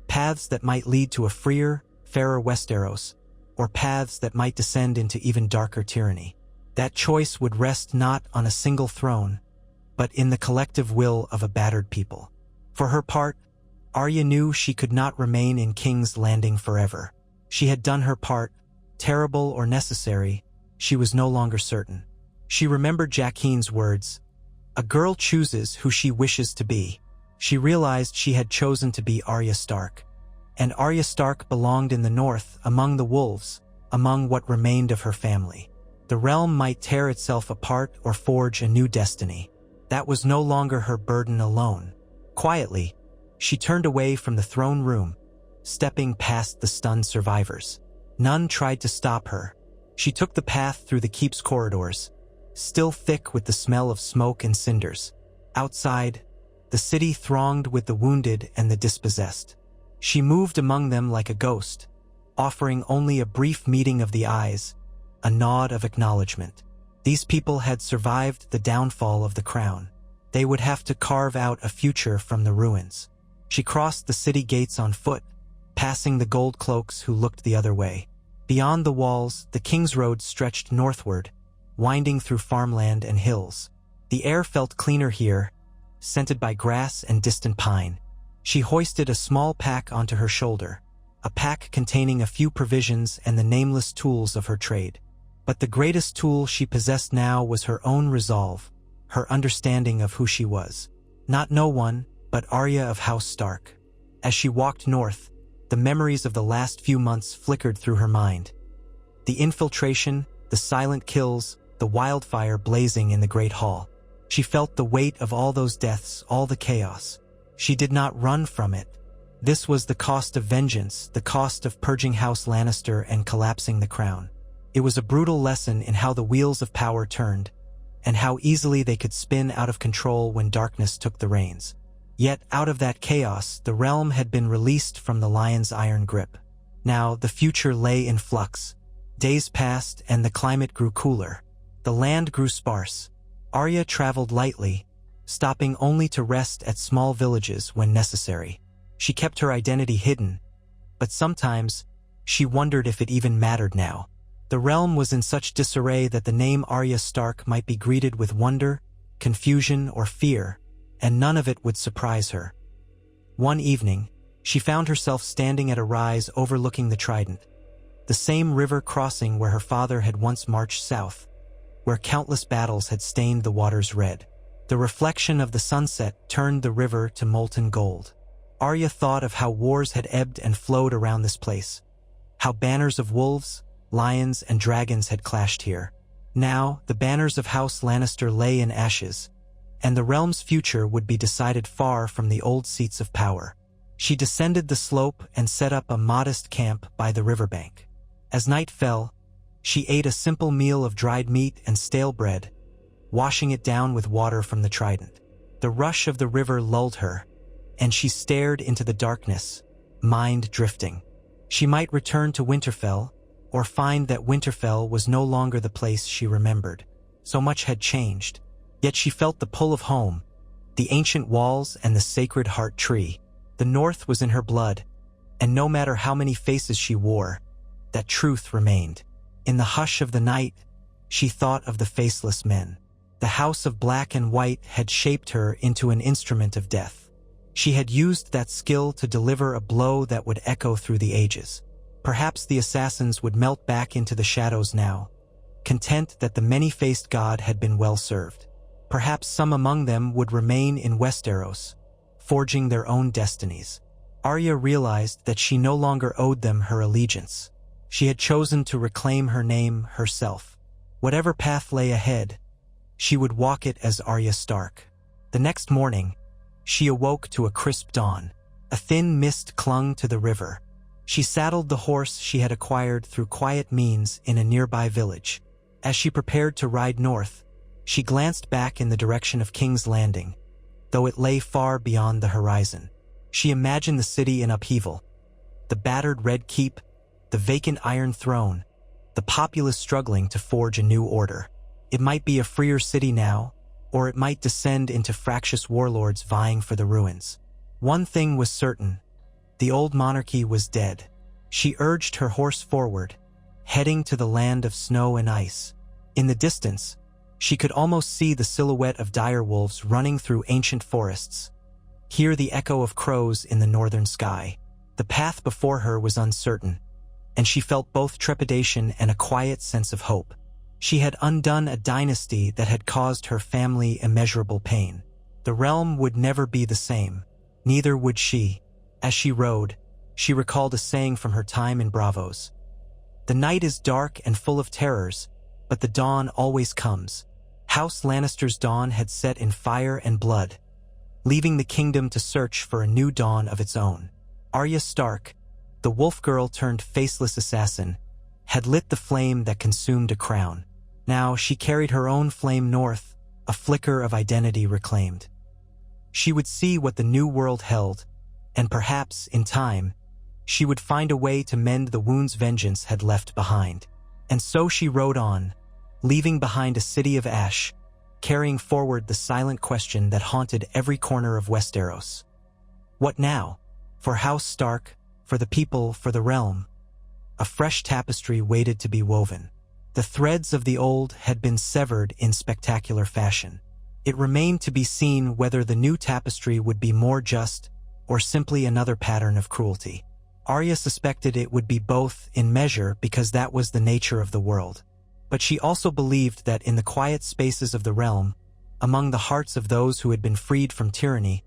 Paths that might lead to a freer, fairer Westeros, or paths that might descend into even darker tyranny. That choice would rest not on a single throne, but in the collective will of a battered people. For her part, Arya knew she could not remain in King's Landing forever. She had done her part, terrible or necessary, she was no longer certain. She remembered Jaqen's words, "A girl chooses who she wishes to be." She realized she had chosen to be Arya Stark. And Arya Stark belonged in the north, among the wolves, among what remained of her family. The realm might tear itself apart or forge a new destiny. That was no longer her burden alone. Quietly, she turned away from the throne room, stepping past the stunned survivors. None tried to stop her. She took the path through the keep's corridors, still thick with the smell of smoke and cinders. Outside, the city thronged with the wounded and the dispossessed. She moved among them like a ghost, offering only a brief meeting of the eyes, a nod of acknowledgement. These people had survived the downfall of the crown. They would have to carve out a future from the ruins. She crossed the city gates on foot, passing the gold cloaks who looked the other way. Beyond the walls, the King's Road stretched northward, winding through farmland and hills. The air felt cleaner here, scented by grass and distant pine. She hoisted a small pack onto her shoulder, a pack containing a few provisions and the nameless tools of her trade. But the greatest tool she possessed now was her own resolve, her understanding of who she was. Not no one, but Arya of House Stark. As she walked north, the memories of the last few months flickered through her mind. The infiltration, the silent kills, the wildfire blazing in the Great Hall. She felt the weight of all those deaths, all the chaos. She did not run from it. This was the cost of vengeance, the cost of purging House Lannister and collapsing the crown. It was a brutal lesson in how the wheels of power turned, and how easily they could spin out of control when darkness took the reins. Yet out of that chaos, the realm had been released from the lion's iron grip. Now the future lay in flux. Days passed and the climate grew cooler. The land grew sparse. Arya traveled lightly, stopping only to rest at small villages when necessary. She kept her identity hidden, but sometimes she wondered if it even mattered now. The realm was in such disarray that the name Arya Stark might be greeted with wonder, confusion, or fear, and none of it would surprise her. One evening, she found herself standing at a rise overlooking the Trident, the same river crossing where her father had once marched south, where countless battles had stained the waters red. The reflection of the sunset turned the river to molten gold. Arya thought of how wars had ebbed and flowed around this place, how banners of wolves, lions, and dragons had clashed here. Now, the banners of House Lannister lay in ashes, and the realm's future would be decided far from the old seats of power. She descended the slope and set up a modest camp by the riverbank. As night fell, she ate a simple meal of dried meat and stale bread, washing it down with water from the Trident. The rush of the river lulled her, and she stared into the darkness, mind drifting. She might return to Winterfell, or find that Winterfell was no longer the place she remembered. So much had changed, yet she felt the pull of home, the ancient walls and the sacred heart tree. The North was in her blood, and no matter how many faces she wore, that truth remained. In the hush of the night, she thought of the faceless men. The House of Black and White had shaped her into an instrument of death. She had used that skill to deliver a blow that would echo through the ages. Perhaps the assassins would melt back into the shadows now, content that the many-faced god had been well served. Perhaps some among them would remain in Westeros, forging their own destinies. Arya realized that she no longer owed them her allegiance. She had chosen to reclaim her name herself. Whatever path lay ahead, she would walk it as Arya Stark. The next morning, she awoke to a crisp dawn. A thin mist clung to the river. She saddled the horse she had acquired through quiet means in a nearby village. As she prepared to ride north, she glanced back in the direction of King's Landing, though it lay far beyond the horizon. She imagined the city in upheaval, the battered red keep, the vacant Iron Throne, the populace struggling to forge a new order. It might be a freer city now, or it might descend into fractious warlords vying for the ruins. One thing was certain: the old monarchy was dead. She urged her horse forward, heading to the land of snow and ice. In the distance, she could almost see the silhouette of direwolves running through ancient forests, hear the echo of crows in the northern sky. The path before her was uncertain, and she felt both trepidation and a quiet sense of hope. She had undone a dynasty that had caused her family immeasurable pain. The realm would never be the same. Neither would she. As she rode, she recalled a saying from her time in Bravos. The night is dark and full of terrors, but the dawn always comes. House Lannister's dawn had set in fire and blood, leaving the kingdom to search for a new dawn of its own. Arya Stark, the wolf girl turned faceless assassin, had lit the flame that consumed a crown. Now she carried her own flame north, a flicker of identity reclaimed. She would see what the new world held, and perhaps, in time, she would find a way to mend the wounds vengeance had left behind. And so she rode on, leaving behind a city of ash, carrying forward the silent question that haunted every corner of Westeros. What now? For House Stark, for the people, for the realm. A fresh tapestry waited to be woven. The threads of the old had been severed in spectacular fashion. It remained to be seen whether the new tapestry would be more just or simply another pattern of cruelty. Arya suspected it would be both in measure because that was the nature of the world. But she also believed that in the quiet spaces of the realm, among the hearts of those who had been freed from tyranny,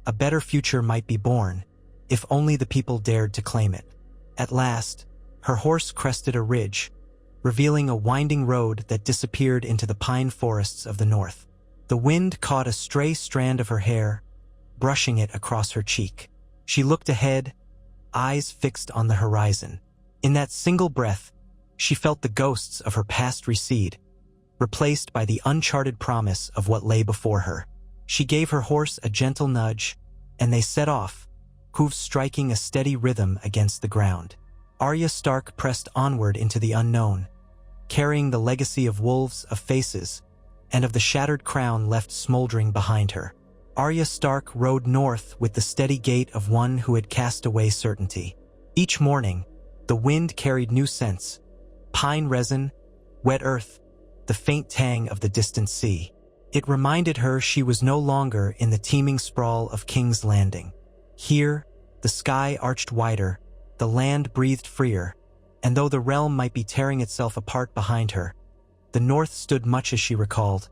a better future might be born, if only the people dared to claim it. At last, her horse crested a ridge, revealing a winding road that disappeared into the pine forests of the north. The wind caught a stray strand of her hair, brushing it across her cheek. She looked ahead, eyes fixed on the horizon. In that single breath, she felt the ghosts of her past recede, replaced by the uncharted promise of what lay before her. She gave her horse a gentle nudge, and they set off, hooves striking a steady rhythm against the ground. Arya Stark pressed onward into the unknown, carrying the legacy of wolves, of faces, and of the shattered crown left smoldering behind her. Arya Stark rode north with the steady gait of one who had cast away certainty. Each morning, the wind carried new scents: pine resin, wet earth, the faint tang of the distant sea. It reminded her she was no longer in the teeming sprawl of King's Landing. Here, the sky arched wider, the land breathed freer, and though the realm might be tearing itself apart behind her, the north stood much as she recalled,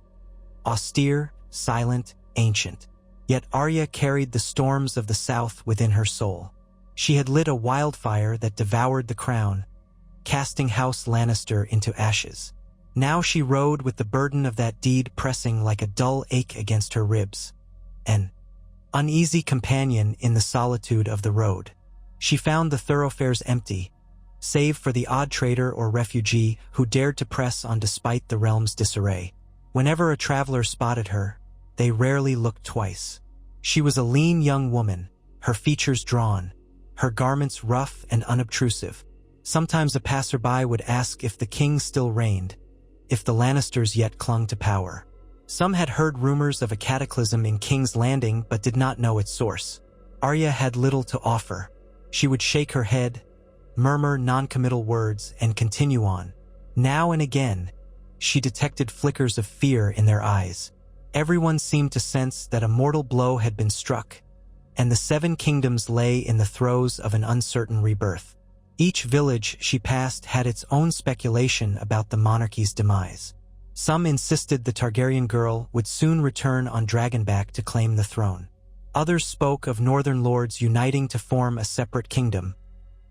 austere, silent, ancient. Yet Arya carried the storms of the south within her soul. She had lit a wildfire that devoured the crown, casting House Lannister into ashes. Now she rode with the burden of that deed pressing like a dull ache against her ribs, an uneasy companion in the solitude of the road. She found the thoroughfares empty, save for the odd trader or refugee who dared to press on despite the realm's disarray. Whenever a traveler spotted her, they rarely looked twice. She was a lean young woman, her features drawn, her garments rough and unobtrusive. Sometimes a passerby would ask if the king still reigned, if the Lannisters yet clung to power. Some had heard rumors of a cataclysm in King's Landing but did not know its source. Arya had little to offer. She would shake her head, murmur non-committal words, and continue on. Now and again, she detected flickers of fear in their eyes. Everyone seemed to sense that a mortal blow had been struck, and the Seven Kingdoms lay in the throes of an uncertain rebirth. Each village she passed had its own speculation about the monarchy's demise. Some insisted the Targaryen girl would soon return on Dragonback to claim the throne. Others spoke of northern lords uniting to form a separate kingdom,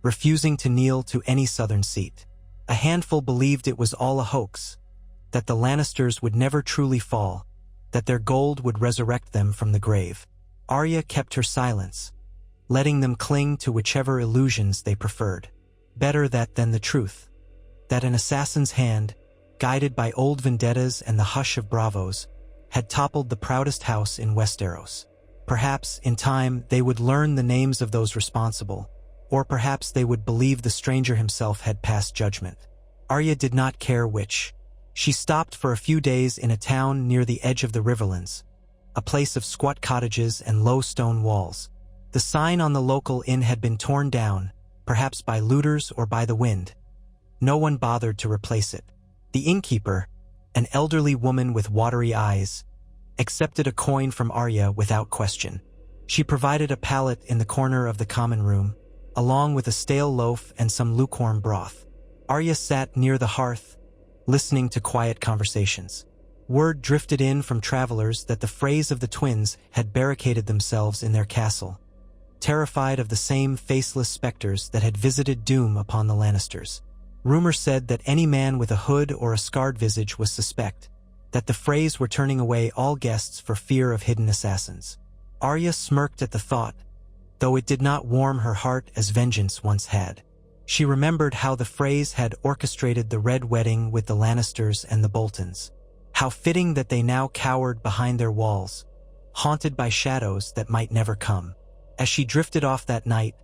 refusing to kneel to any southern seat. A handful believed it was all a hoax, that the Lannisters would never truly fall, that their gold would resurrect them from the grave. Arya kept her silence, letting them cling to whichever illusions they preferred. Better that than the truth, that an assassin's hand, guided by old vendettas and the hush of bravos, had toppled the proudest house in Westeros. Perhaps, in time, they would learn the names of those responsible, or perhaps they would believe the stranger himself had passed judgment. Arya did not care which. She stopped for a few days in a town near the edge of the Riverlands, a place of squat cottages and low stone walls. The sign on the local inn had been torn down, perhaps by looters or by the wind. No one bothered to replace it. The innkeeper, an elderly woman with watery eyes, accepted a coin from Arya without question. She provided a pallet in the corner of the common room, along with a stale loaf and some lukewarm broth. Arya sat near the hearth, listening to quiet conversations. Word drifted in from travelers that the Freys of the twins had barricaded themselves in their castle, terrified of the same faceless specters that had visited doom upon the Lannisters. Rumor said that any man with a hood or a scarred visage was suspect, that the Freys were turning away all guests for fear of hidden assassins. Arya smirked at the thought, though it did not warm her heart as vengeance once had. She remembered how the Freys had orchestrated the Red Wedding with the Lannisters and the Boltons. How fitting that they now cowered behind their walls, haunted by shadows that might never come. As she drifted off that night,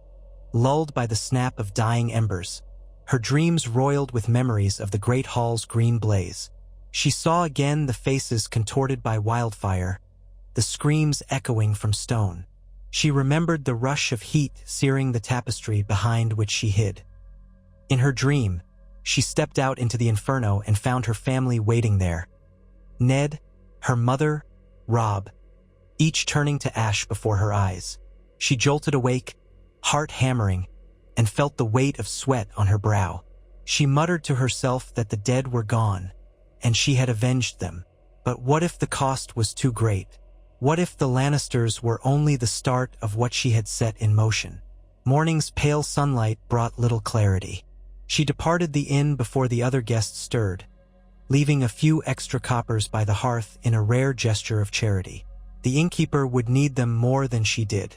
lulled by the snap of dying embers, her dreams roiled with memories of the great hall's green blaze. She saw again the faces contorted by wildfire, the screams echoing from stone. She remembered the rush of heat searing the tapestry behind which she hid. In her dream, she stepped out into the inferno and found her family waiting there. Ned, her mother, Robb, each turning to ash before her eyes. She jolted awake, heart hammering, and felt the weight of sweat on her brow. She muttered to herself that the dead were gone, and she had avenged them. But what if the cost was too great? What if the Lannisters were only the start of what she had set in motion? Morning's pale sunlight brought little clarity. She departed the inn before the other guests stirred, leaving a few extra coppers by the hearth in a rare gesture of charity. The innkeeper would need them more than she did.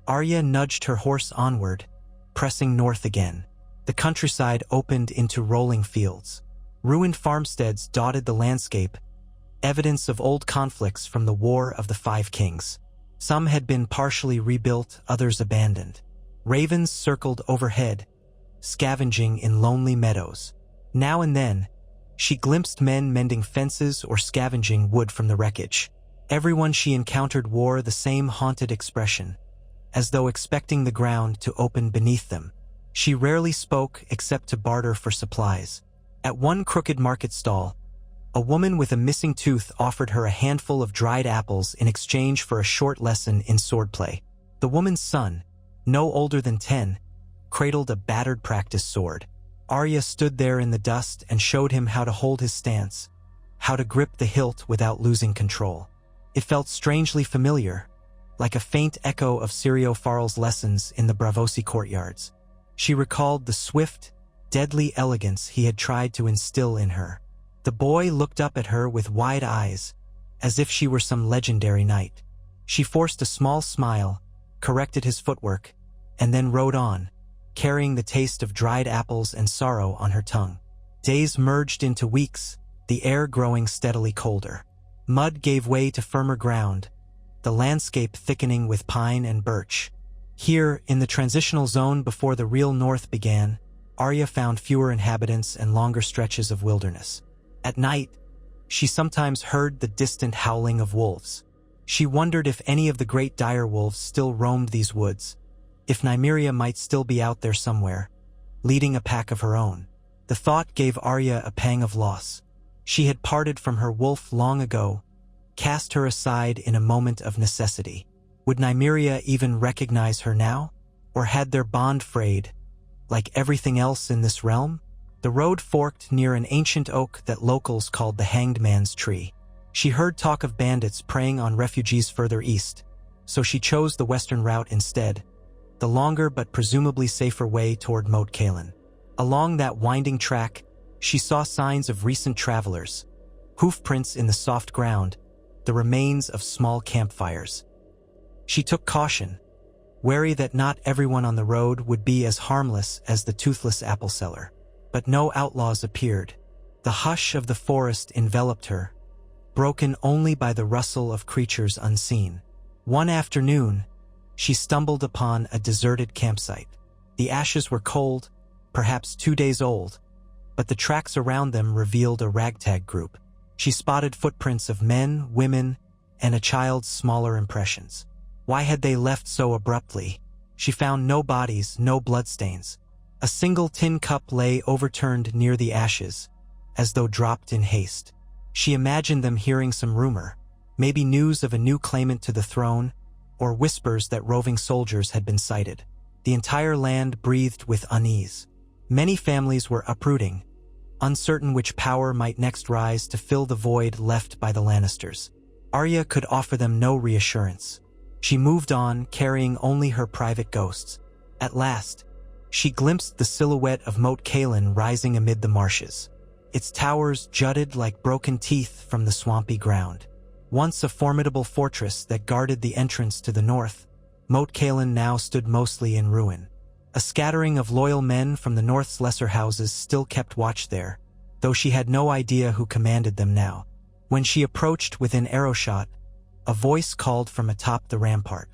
Arya nudged her horse onward, pressing north again. The countryside opened into rolling fields. Ruined farmsteads dotted the landscape, evidence of old conflicts from the War of the Five Kings. Some had been partially rebuilt, others abandoned. Ravens circled overhead, scavenging in lonely meadows. Now and then, she glimpsed men mending fences or scavenging wood from the wreckage. Everyone she encountered wore the same haunted expression, as though expecting the ground to open beneath them. She rarely spoke except to barter for supplies. At one crooked market stall, a woman with a missing tooth offered her a handful of dried apples in exchange for a short lesson in swordplay. The woman's son, no older than 10, cradled a battered practice sword. Arya stood there in the dust and showed him how to hold his stance, how to grip the hilt without losing control. It felt strangely familiar, like a faint echo of Sirio Farrell's lessons in the Bravosi courtyards. She recalled the swift, deadly elegance he had tried to instill in her. The boy looked up at her with wide eyes, as if she were some legendary knight. She forced a small smile, corrected his footwork, and then rode on, carrying the taste of dried apples and sorrow on her tongue. Days merged into weeks, the air growing steadily colder. Mud gave way to firmer ground, the landscape thickening with pine and birch. Here, in the transitional zone before the real north began, Arya found fewer inhabitants and longer stretches of wilderness. At night, she sometimes heard the distant howling of wolves. She wondered if any of the great dire wolves still roamed these woods, if Nymeria might still be out there somewhere, leading a pack of her own. The thought gave Arya a pang of loss. She had parted from her wolf long ago, cast her aside in a moment of necessity. Would Nymeria even recognize her now? Or had their bond frayed, like everything else in this realm? The road forked near an ancient oak that locals called the Hanged Man's Tree. She heard talk of bandits preying on refugees further east, so she chose the western route instead, the longer but presumably safer way toward Moat Cailin. Along that winding track, she saw signs of recent travelers, hoofprints in the soft ground, the remains of small campfires. She took caution, wary that not everyone on the road would be as harmless as the toothless apple seller. But no outlaws appeared. The hush of the forest enveloped her, broken only by the rustle of creatures unseen. One afternoon, she stumbled upon a deserted campsite. The ashes were cold, perhaps 2 days old, but the tracks around them revealed a ragtag group. She spotted footprints of men, women, and a child's smaller impressions. Why had they left so abruptly? She found no bodies, no bloodstains. A single tin cup lay overturned near the ashes, as though dropped in haste. She imagined them hearing some rumor, maybe news of a new claimant to the throne, or whispers that roving soldiers had been sighted. The entire land breathed with unease. Many families were uprooting, uncertain which power might next rise to fill the void left by the Lannisters. Arya could offer them no reassurance. She moved on, carrying only her private ghosts. At last, she glimpsed the silhouette of Moat Cailin rising amid the marshes. Its towers jutted like broken teeth from the swampy ground. Once a formidable fortress that guarded the entrance to the north, Moat Cailin now stood mostly in ruin. A scattering of loyal men from the north's lesser houses still kept watch there, though she had no idea who commanded them now. When she approached within arrowshot, a voice called from atop the rampart.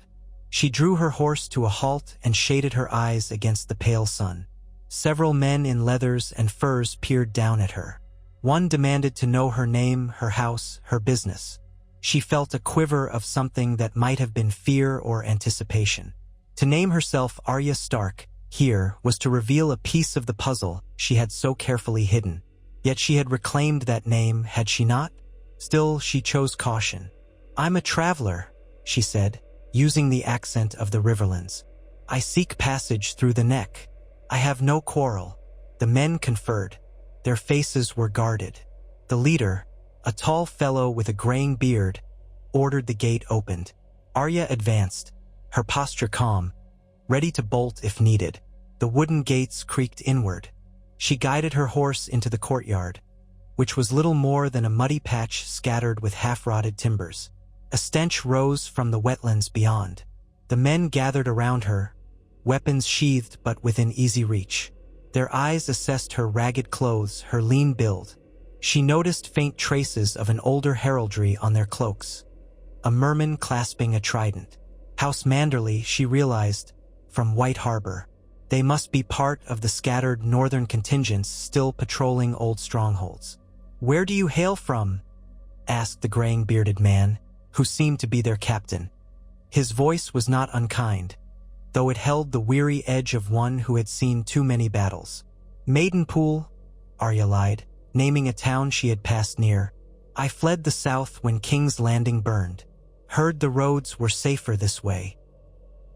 She drew her horse to a halt and shaded her eyes against the pale sun. Several men in leathers and furs peered down at her. One demanded to know her name, her house, her business. She felt a quiver of something that might have been fear or anticipation. To name herself Arya Stark here was to reveal a piece of the puzzle she had so carefully hidden. Yet she had reclaimed that name, had she not? Still, she chose caution. "I'm a traveler," she said, using the accent of the Riverlands. "I seek passage through the neck. I have no quarrel." The men conferred. Their faces were guarded. The leader, a tall fellow with a graying beard, ordered the gate opened. Arya advanced, her posture calm, ready to bolt if needed. The wooden gates creaked inward. She guided her horse into the courtyard, which was little more than a muddy patch scattered with half-rotted timbers. A stench rose from the wetlands beyond. The men gathered around her, weapons sheathed but within easy reach. Their eyes assessed her ragged clothes, her lean build. She noticed faint traces of an older heraldry on their cloaks. A merman clasping a trident. House Manderly, she realized, from White Harbor. They must be part of the scattered northern contingents still patrolling old strongholds. "Where do you hail from?" asked the graying bearded man, who seemed to be their captain. His voice was not unkind, though it held the weary edge of one who had seen too many battles. "Maidenpool," Arya lied, naming a town she had passed near. "I fled the south when King's Landing burned. Heard the roads were safer this way."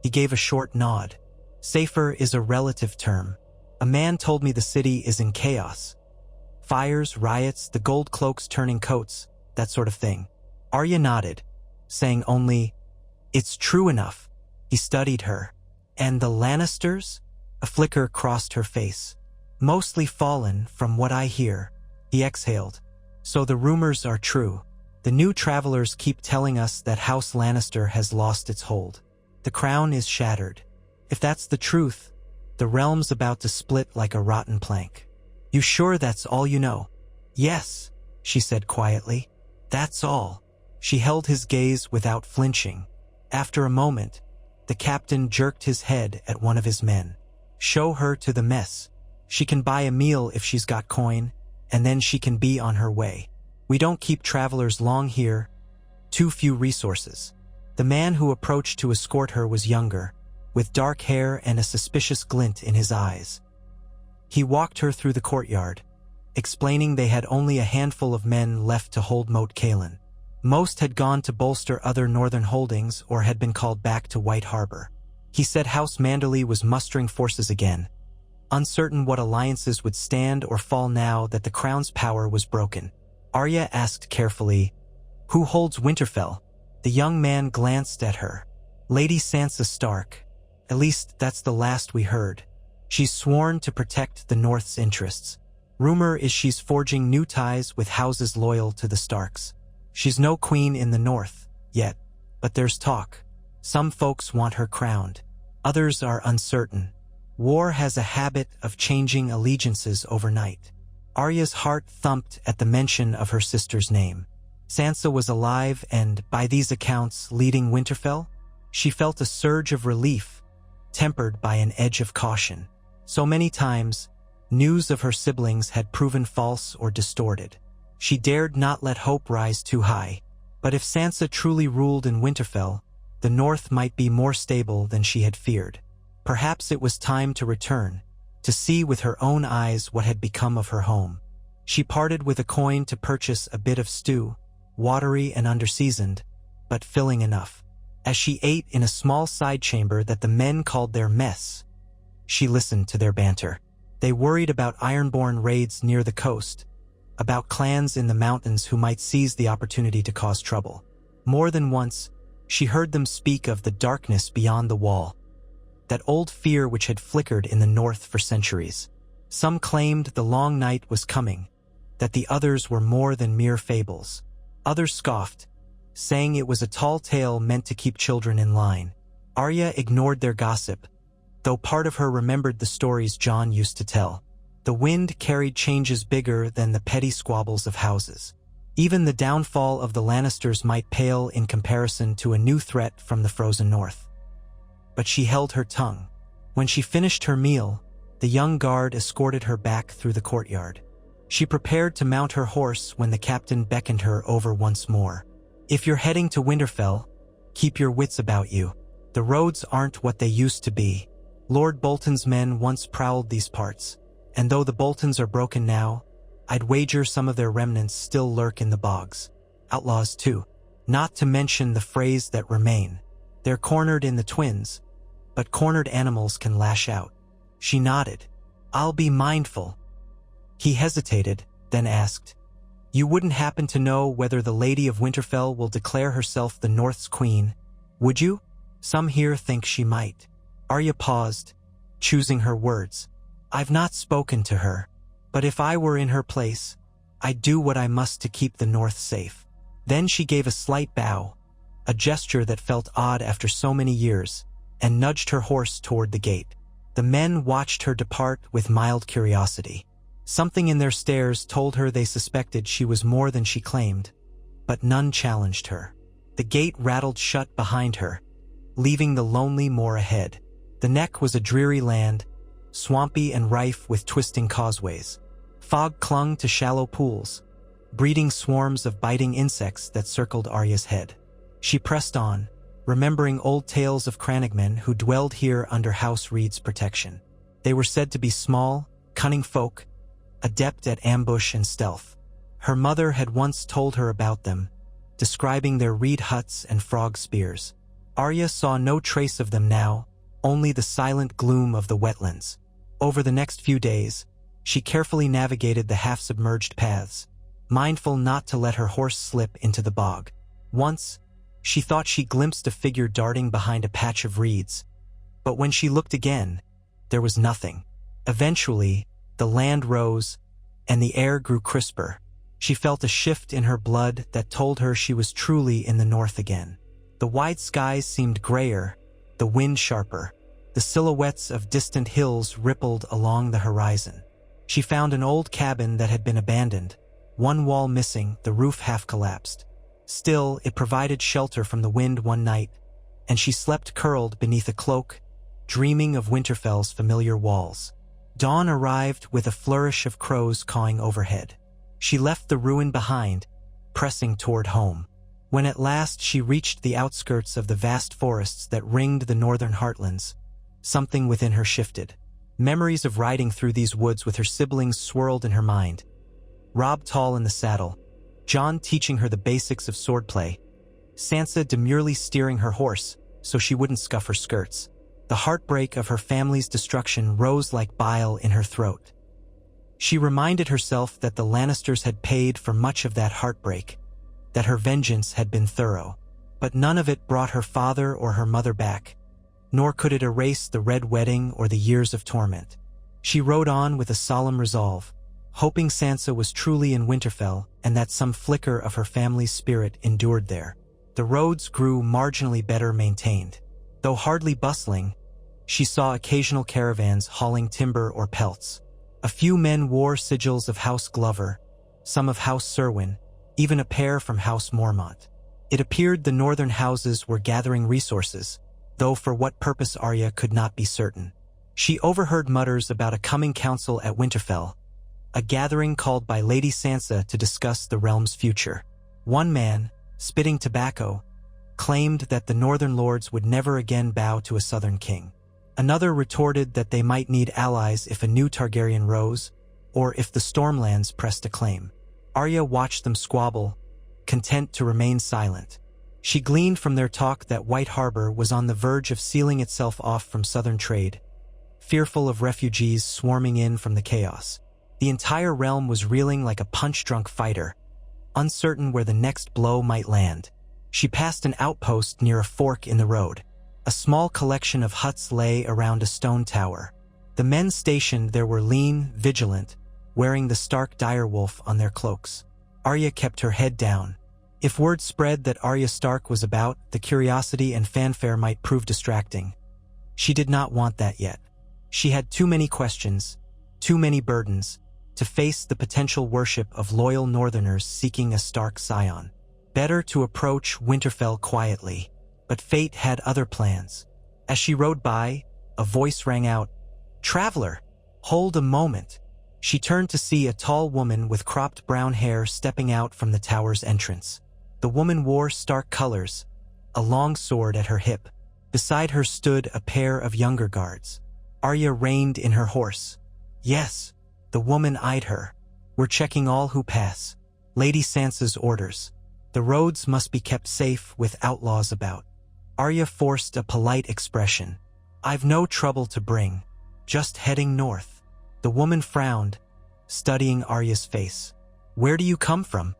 He gave a short nod. "Safer is a relative term. A man told me the city is in chaos. Fires, riots, the gold cloaks turning coats, that sort of thing." Arya nodded, saying only, "It's true enough." He studied her. "And the Lannisters?" A flicker crossed her face. "Mostly fallen, from what I hear." He exhaled. "So the rumors are true. The new travelers keep telling us that House Lannister has lost its hold. The crown is shattered. If that's the truth, the realm's about to split like a rotten plank." "You sure that's all you know?" "Yes," she said quietly. "That's all." She held his gaze without flinching. After a moment, the captain jerked his head at one of his men. "Show her to the mess. She can buy a meal if she's got coin, and then she can be on her way. We don't keep travelers long here. Too few resources." The man who approached to escort her was younger, with dark hair and a suspicious glint in his eyes. He walked her through the courtyard, explaining they had only a handful of men left to hold Moat Cailin. Most had gone to bolster other northern holdings or had been called back to White Harbor. He said House Manderly was mustering forces again, uncertain what alliances would stand or fall now that the crown's power was broken. Arya asked carefully, "Who holds Winterfell?" The young man glanced at her. "Lady Sansa Stark. At least that's the last we heard. She's sworn to protect the North's interests. Rumor is she's forging new ties with houses loyal to the Starks. She's no queen in the North, yet, but there's talk. Some folks want her crowned. Others are uncertain. War has a habit of changing allegiances overnight." Arya's heart thumped at the mention of her sister's name. Sansa was alive and, by these accounts, leading Winterfell? She felt a surge of relief, tempered by an edge of caution. So many times, news of her siblings had proven false or distorted. She dared not let hope rise too high. But if Sansa truly ruled in Winterfell, the North might be more stable than she had feared. Perhaps it was time to return, to see with her own eyes what had become of her home. She parted with a coin to purchase a bit of stew, watery and underseasoned, but filling enough. As she ate in a small side chamber that the men called their mess, she listened to their banter. They worried about Ironborn raids near the coast, about clans in the mountains who might seize the opportunity to cause trouble. More than once, she heard them speak of the darkness beyond the wall, that old fear which had flickered in the north for centuries. Some claimed the long night was coming, that the others were more than mere fables. Others scoffed, saying it was a tall tale meant to keep children in line. Arya ignored their gossip, though part of her remembered the stories Jon used to tell. The wind carried changes bigger than the petty squabbles of houses. Even the downfall of the Lannisters might pale in comparison to a new threat from the frozen north. But she held her tongue. When she finished her meal, the young guard escorted her back through the courtyard. She prepared to mount her horse when the captain beckoned her over once more. "If you're heading to Winterfell, keep your wits about you. The roads aren't what they used to be. Lord Bolton's men once prowled these parts, and though the Boltons are broken now, I'd wager some of their remnants still lurk in the bogs. Outlaws too, not to mention the phrase that remain. They're cornered in the twins, but cornered animals can lash out." She nodded. "I'll be mindful." He hesitated, then asked, "You wouldn't happen to know whether the Lady of Winterfell will declare herself the North's queen, would you? Some here think she might." Arya paused, choosing her words. "I've not spoken to her, but if I were in her place, I'd do what I must to keep the North safe." Then she gave a slight bow, a gesture that felt odd after so many years, and nudged her horse toward the gate. The men watched her depart with mild curiosity. Something in their stares told her they suspected she was more than she claimed, but none challenged her. The gate rattled shut behind her, leaving the lonely moor ahead. The neck was a dreary land, swampy and rife with twisting causeways. Fog clung to shallow pools, breeding swarms of biting insects that circled Arya's head. She pressed on, remembering old tales of crannogmen who dwelled here under House Reed's protection. They were said to be small, cunning folk, adept at ambush and stealth. Her mother had once told her about them, describing their reed huts and frog spears. Arya saw no trace of them now, only the silent gloom of the wetlands. Over the next few days, she carefully navigated the half-submerged paths, mindful not to let her horse slip into the bog. Once, she thought she glimpsed a figure darting behind a patch of reeds, but when she looked again, there was nothing. Eventually, the land rose, and the air grew crisper. She felt a shift in her blood that told her she was truly in the north again. The wide skies seemed grayer, the wind sharper. The silhouettes of distant hills rippled along the horizon. She found an old cabin that had been abandoned, one wall missing, the roof half collapsed. Still, it provided shelter from the wind one night, and she slept curled beneath a cloak, dreaming of Winterfell's familiar walls. Dawn arrived with a flourish of crows cawing overhead. She left the ruin behind, pressing toward home. When at last she reached the outskirts of the vast forests that ringed the northern heartlands, something within her shifted. Memories of riding through these woods with her siblings swirled in her mind. Robb tall in the saddle, Jon teaching her the basics of swordplay, Sansa demurely steering her horse so she wouldn't scuff her skirts. The heartbreak of her family's destruction rose like bile in her throat. She reminded herself that the Lannisters had paid for much of that heartbreak, that her vengeance had been thorough. But none of it brought her father or her mother back, nor could it erase the red wedding or the years of torment. She rode on with a solemn resolve, hoping Sansa was truly in Winterfell and that some flicker of her family's spirit endured there. The roads grew marginally better maintained. Though hardly bustling, she saw occasional caravans hauling timber or pelts. A few men wore sigils of House Glover, some of House Serwyn, even a pair from House Mormont. It appeared the northern houses were gathering resources, though for what purpose Arya could not be certain. She overheard mutters about a coming council at Winterfell, a gathering called by Lady Sansa to discuss the realm's future. One man, spitting tobacco, claimed that the northern lords would never again bow to a southern king. Another retorted that they might need allies if a new Targaryen rose, or if the Stormlands pressed a claim. Arya watched them squabble, content to remain silent. She gleaned from their talk that White Harbor was on the verge of sealing itself off from southern trade, fearful of refugees swarming in from the chaos. The entire realm was reeling like a punch-drunk fighter, uncertain where the next blow might land. She passed an outpost near a fork in the road. A small collection of huts lay around a stone tower. The men stationed there were lean, vigilant, wearing the Stark direwolf on their cloaks. Arya kept her head down. If word spread that Arya Stark was about, the curiosity and fanfare might prove distracting. She did not want that yet. She had too many questions, too many burdens, to face the potential worship of loyal northerners seeking a Stark scion. Better to approach Winterfell quietly, but fate had other plans. As she rode by, a voice rang out, "Traveler, hold a moment." She turned to see a tall woman with cropped brown hair stepping out from the tower's entrance. The woman wore Stark colors, a long sword at her hip. Beside her stood a pair of younger guards. Arya reined in her horse. "Yes." The woman eyed her. "We're checking all who pass. Lady Sansa's orders. The roads must be kept safe with outlaws about." Arya forced a polite expression. "I've no trouble to bring. Just heading north." The woman frowned, studying Arya's face. "Where do you come from?"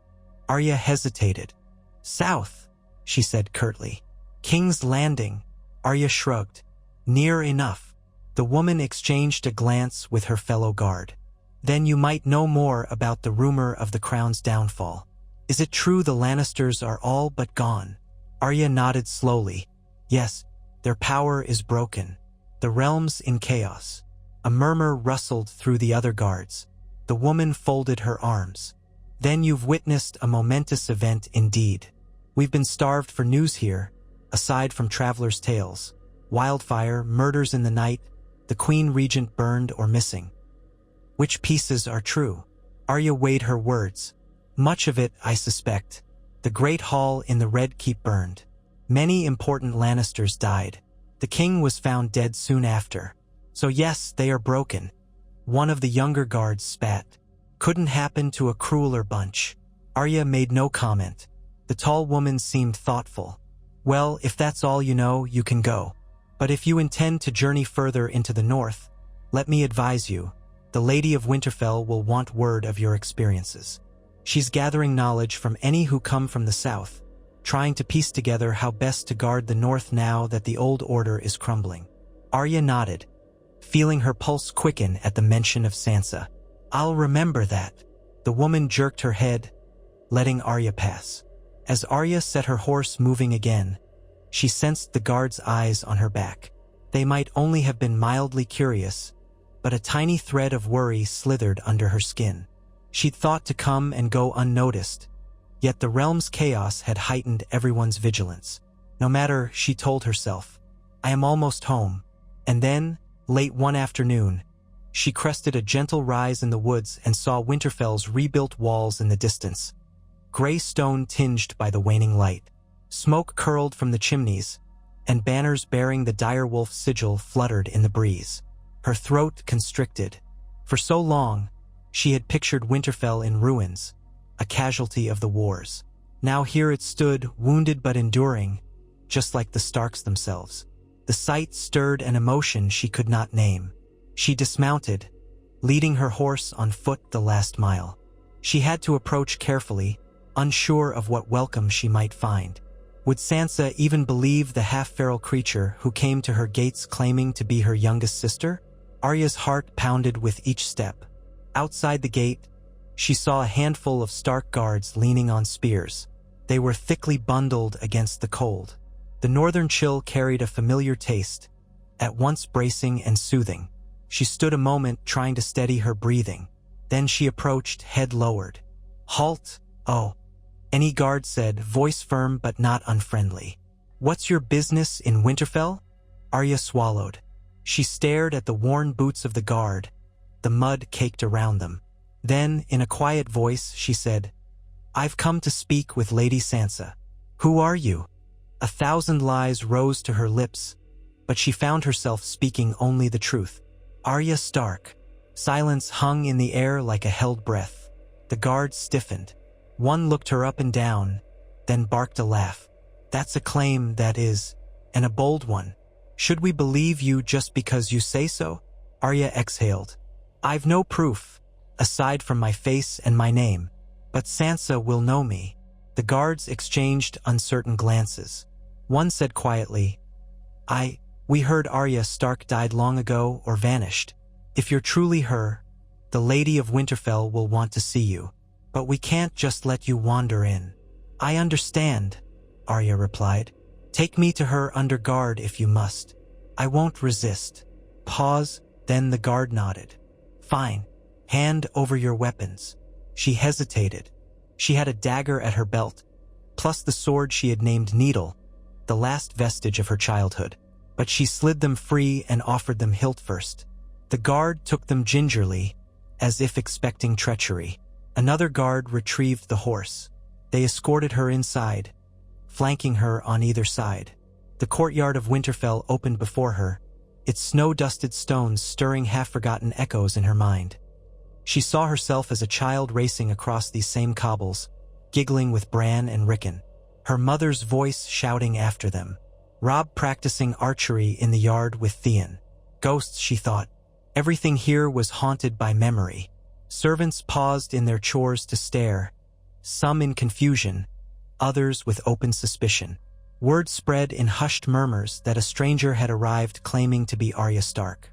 Arya hesitated. "South," she said curtly. "King's Landing." Arya shrugged. "Near enough." The woman exchanged a glance with her fellow guard. "Then you might know more about the rumor of the crown's downfall. Is it true the Lannisters are all but gone?" Arya nodded slowly. "Yes, their power is broken. The realm's in chaos." A murmur rustled through the other guards. The woman folded her arms. "Then you've witnessed a momentous event indeed. We've been starved for news here, aside from travelers' tales. Wildfire, murders in the night, the Queen Regent burned or missing. Which pieces are true?" Arya weighed her words. "Much of it, I suspect. The Great Hall in the Red Keep burned. Many important Lannisters died. The king was found dead soon after. So yes, they are broken." One of the younger guards spat. "Couldn't happen to a crueler bunch." Arya made no comment. The tall woman seemed thoughtful. "Well, if that's all you know, you can go. But if you intend to journey further into the north, let me advise you, the Lady of Winterfell will want word of your experiences. She's gathering knowledge from any who come from the south, trying to piece together how best to guard the north now that the old order is crumbling." Arya nodded, feeling her pulse quicken at the mention of Sansa. "I'll remember that." The woman jerked her head, letting Arya pass. As Arya set her horse moving again, she sensed the guards' eyes on her back. They might only have been mildly curious, but a tiny thread of worry slithered under her skin. She'd thought to come and go unnoticed, yet the realm's chaos had heightened everyone's vigilance. No matter, she told herself, "I am almost home." And then, late one afternoon, she crested a gentle rise in the woods and saw Winterfell's rebuilt walls in the distance, gray stone tinged by the waning light. Smoke curled from the chimneys, and banners bearing the direwolf sigil fluttered in the breeze. Her throat constricted. For so long, she had pictured Winterfell in ruins, a casualty of the wars. Now here it stood, wounded but enduring, just like the Starks themselves. The sight stirred an emotion she could not name. She dismounted, leading her horse on foot the last mile. She had to approach carefully, unsure of what welcome she might find. Would Sansa even believe the half-feral creature who came to her gates claiming to be her youngest sister? Arya's heart pounded with each step. Outside the gate, she saw a handful of Stark guards leaning on spears. They were thickly bundled against the cold. The northern chill carried a familiar taste, at once bracing and soothing. She stood a moment trying to steady her breathing. Then she approached, head lowered. "Halt!" "Oh." Any guard said, voice firm but not unfriendly. "What's your business in Winterfell?" Arya swallowed. She stared at the worn boots of the guard, the mud caked around them. Then, in a quiet voice, she said, "I've come to speak with Lady Sansa." "Who are you?" 1,000 lies rose to her lips, but she found herself speaking only the truth. "Arya Stark." Silence hung in the air like a held breath. The guards stiffened. One looked her up and down, then barked a laugh. That's a claim, that is, and a bold one. Should we believe you just because you say so? Arya exhaled. I've no proof, aside from my face and my name, but Sansa will know me. The guards exchanged uncertain glances. One said quietly, We heard Arya Stark died long ago or vanished. If you're truly her, the Lady of Winterfell will want to see you. But we can't just let you wander in. I understand, Arya replied. Take me to her under guard if you must. I won't resist. Pause, then the guard nodded. Fine. Hand over your weapons. She hesitated. She had a dagger at her belt, plus the sword she had named Needle, the last vestige of her childhood. But she slid them free and offered them hilt first. The guard took them gingerly, as if expecting treachery. Another guard retrieved the horse. They escorted her inside, flanking her on either side. The courtyard of Winterfell opened before her, its snow-dusted stones stirring half-forgotten echoes in her mind. She saw herself as a child racing across these same cobbles, giggling with Bran and Rickon, her mother's voice shouting after them. Robb practicing archery in the yard with Theon. Ghosts, she thought. Everything here was haunted by memory. Servants paused in their chores to stare, some in confusion, others with open suspicion. Word spread in hushed murmurs that a stranger had arrived claiming to be Arya Stark.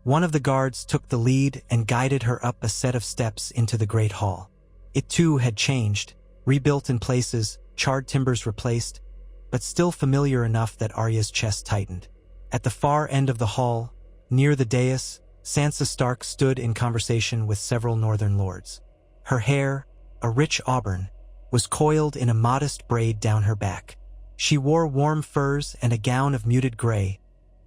One of the guards took the lead and guided her up a set of steps into the great hall. It too had changed, rebuilt in places, charred timbers replaced, but still familiar enough that Arya's chest tightened. At the far end of the hall, near the dais, Sansa Stark stood in conversation with several northern lords. Her hair, a rich auburn, was coiled in a modest braid down her back. She wore warm furs and a gown of muted gray,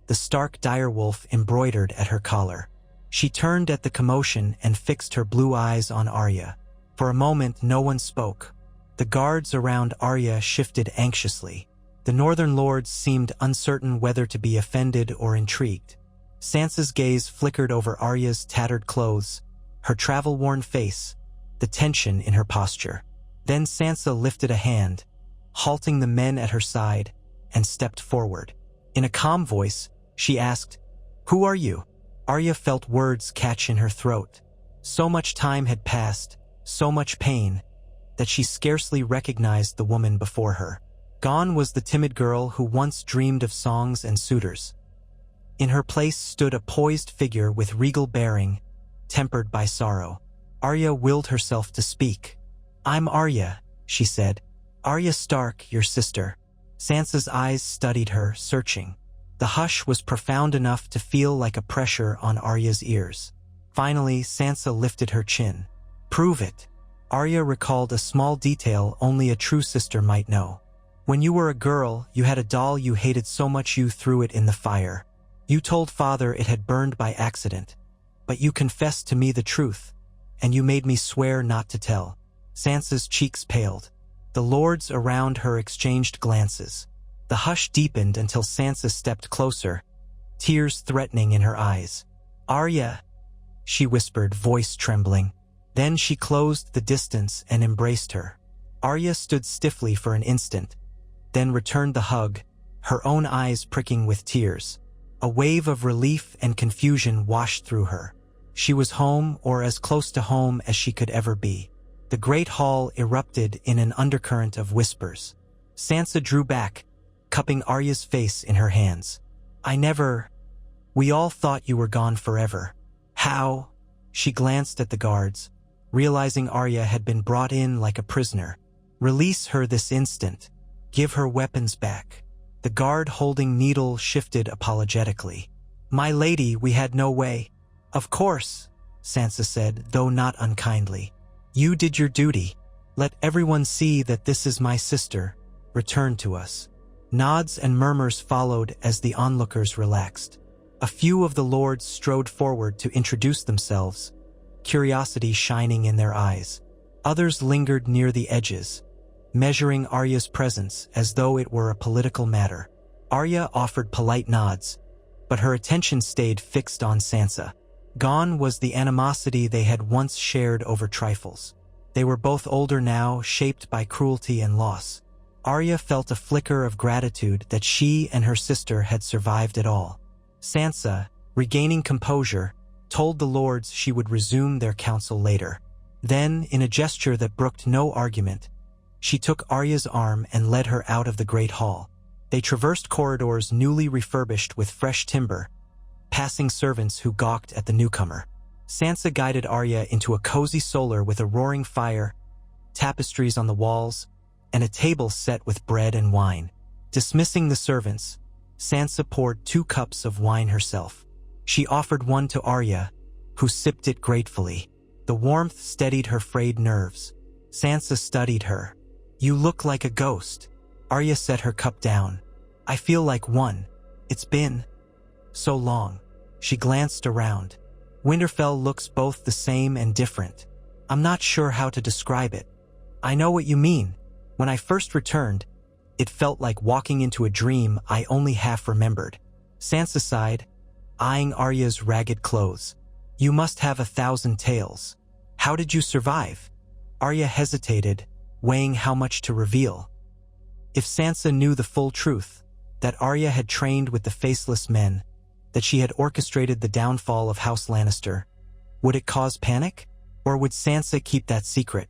the Stark direwolf embroidered at her collar. She turned at the commotion and fixed her blue eyes on Arya. For a moment no one spoke. The guards around Arya shifted anxiously. The northern lords seemed uncertain whether to be offended or intrigued. Sansa's gaze flickered over Arya's tattered clothes, her travel-worn face, the tension in her posture. Then Sansa lifted a hand, halting the men at her side, and stepped forward. In a calm voice, she asked, "Who are you?" Arya felt words catch in her throat. So much time had passed, so much pain, that she scarcely recognized the woman before her. Gone was the timid girl who once dreamed of songs and suitors. In her place stood a poised figure with regal bearing, tempered by sorrow. Arya willed herself to speak. "I'm Arya," she said. "Arya Stark, your sister." Sansa's eyes studied her, searching. The hush was profound enough to feel like a pressure on Arya's ears. Finally, Sansa lifted her chin. "Prove it." Arya recalled a small detail only a true sister might know. "When you were a girl, you had a doll you hated so much you threw it in the fire. You told father it had burned by accident, but you confessed to me the truth, and you made me swear not to tell." Sansa's cheeks paled. The lords around her exchanged glances. The hush deepened until Sansa stepped closer, tears threatening in her eyes. "Arya," she whispered, voice trembling. Then she closed the distance and embraced her. Arya stood stiffly for an instant, then returned the hug, her own eyes pricking with tears. A wave of relief and confusion washed through her. She was home, or as close to home as she could ever be. The great hall erupted in an undercurrent of whispers. Sansa drew back, cupping Arya's face in her hands. We all thought you were gone forever." "How?" She glanced at the guards, realizing Arya had been brought in like a prisoner. "Release her this instant. Give her weapons back." The guard holding Needle shifted apologetically. "My lady, we had no way." "Of course," Sansa said, though not unkindly. "You did your duty. Let everyone see that this is my sister. Return to us." Nods and murmurs followed as the onlookers relaxed. A few of the lords strode forward to introduce themselves, curiosity shining in their eyes. Others lingered near the edges, measuring Arya's presence as though it were a political matter. Arya offered polite nods, but her attention stayed fixed on Sansa. Gone was the animosity they had once shared over trifles. They were both older now, shaped by cruelty and loss. Arya felt a flicker of gratitude that she and her sister had survived it all. Sansa, regaining composure, told the lords she would resume their council later. Then, in a gesture that brooked no argument, she took Arya's arm and led her out of the great hall. They traversed corridors newly refurbished with fresh timber, passing servants who gawked at the newcomer. Sansa guided Arya into a cozy solar with a roaring fire, tapestries on the walls, and a table set with bread and wine. Dismissing the servants, Sansa poured 2 cups of wine herself. She offered one to Arya, who sipped it gratefully. The warmth steadied her frayed nerves. Sansa studied her. "You look like a ghost." Arya set her cup down. "I feel like one. It's been so long." She glanced around. "Winterfell looks both the same and different. I'm not sure how to describe it." "I know what you mean. When I first returned, it felt like walking into a dream I only half remembered." Sansa sighed, eyeing Arya's ragged clothes. "You must have 1,000 tales. How did you survive?" Arya hesitated, weighing how much to reveal. If Sansa knew the full truth, that Arya had trained with the faceless men, that she had orchestrated the downfall of House Lannister, would it cause panic? Or would Sansa keep that secret?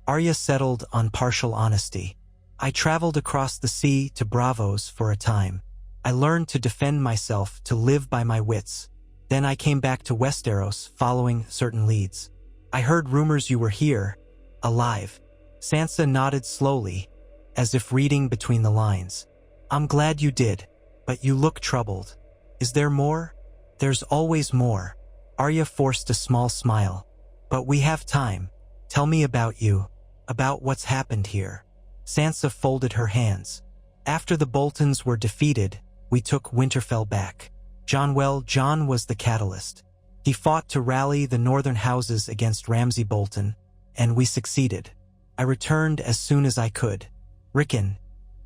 Arya settled on partial honesty. "I traveled across the sea to Bravos for a time. I learned to defend myself, to live by my wits. Then I came back to Westeros following certain leads. I heard rumors you were here, alive." Sansa nodded slowly, as if reading between the lines. "I'm glad you did, but you look troubled. Is there more?" "There's always more." Arya forced a small smile. "But we have time. Tell me about you, about what's happened here." Sansa folded her hands. "After the Boltons were defeated, we took Winterfell back. John was the catalyst. He fought to rally the northern houses against Ramsay Bolton, and we succeeded. I returned as soon as I could. Rickon."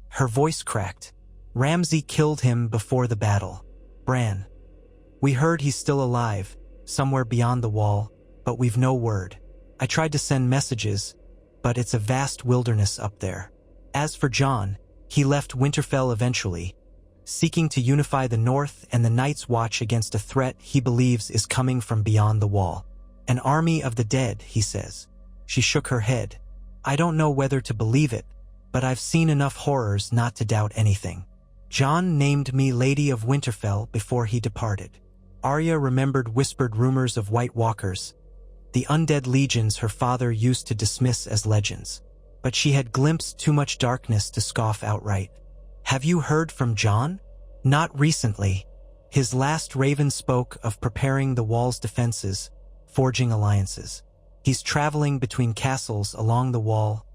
Her voice cracked. "Ramsay killed him before the battle. Bran. We heard he's still alive, somewhere beyond the wall, but we've no word. I tried to send messages, but it's a vast wilderness up there. As for John, he left Winterfell eventually, seeking to unify the North and the Night's Watch against a threat he believes is coming from beyond the wall. An army of the dead, he says." She shook her head. "I don't know whether to believe it, but I've seen enough horrors not to doubt anything. John named me Lady of Winterfell before he departed." Arya remembered whispered rumors of White Walkers, the undead legions her father used to dismiss as legends. But she had glimpsed too much darkness to scoff outright. "Have you heard from John?" "Not recently. His last raven spoke of preparing the wall's defenses, forging alliances. He's traveling between castles along the wall,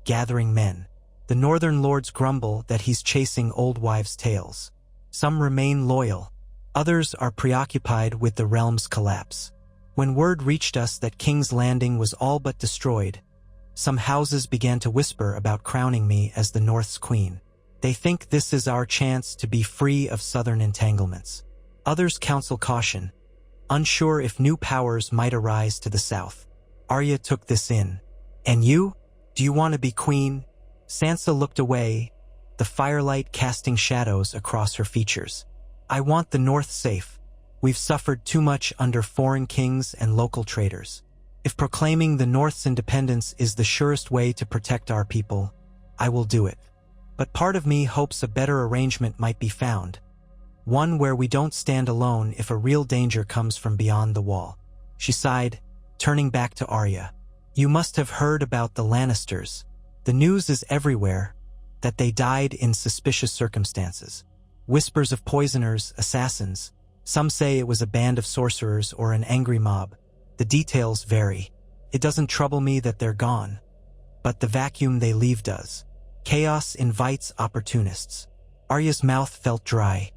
gathering men. The northern lords grumble that he's chasing old wives' tales. Some remain loyal. Others are preoccupied with the realm's collapse. When word reached us that King's Landing was all but destroyed, some houses began to whisper about crowning me as the North's queen. They think this is our chance to be free of southern entanglements. Others counsel caution, unsure if new powers might arise to the south." Arya took this in. "And you? Do you want to be queen?" Sansa looked away, the firelight casting shadows across her features. "I want the North safe. We've suffered too much under foreign kings and local traders. If proclaiming the North's independence is the surest way to protect our people, I will do it. But part of me hopes a better arrangement might be found. One where we don't stand alone if a real danger comes from beyond the wall." She sighed, turning back to Arya. "You must have heard about the Lannisters. The news is everywhere, that they died in suspicious circumstances. Whispers of poisoners, assassins. Some say it was a band of sorcerers or an angry mob. The details vary. It doesn't trouble me that they're gone, but the vacuum they leave does. Chaos invites opportunists." Arya's mouth felt dry.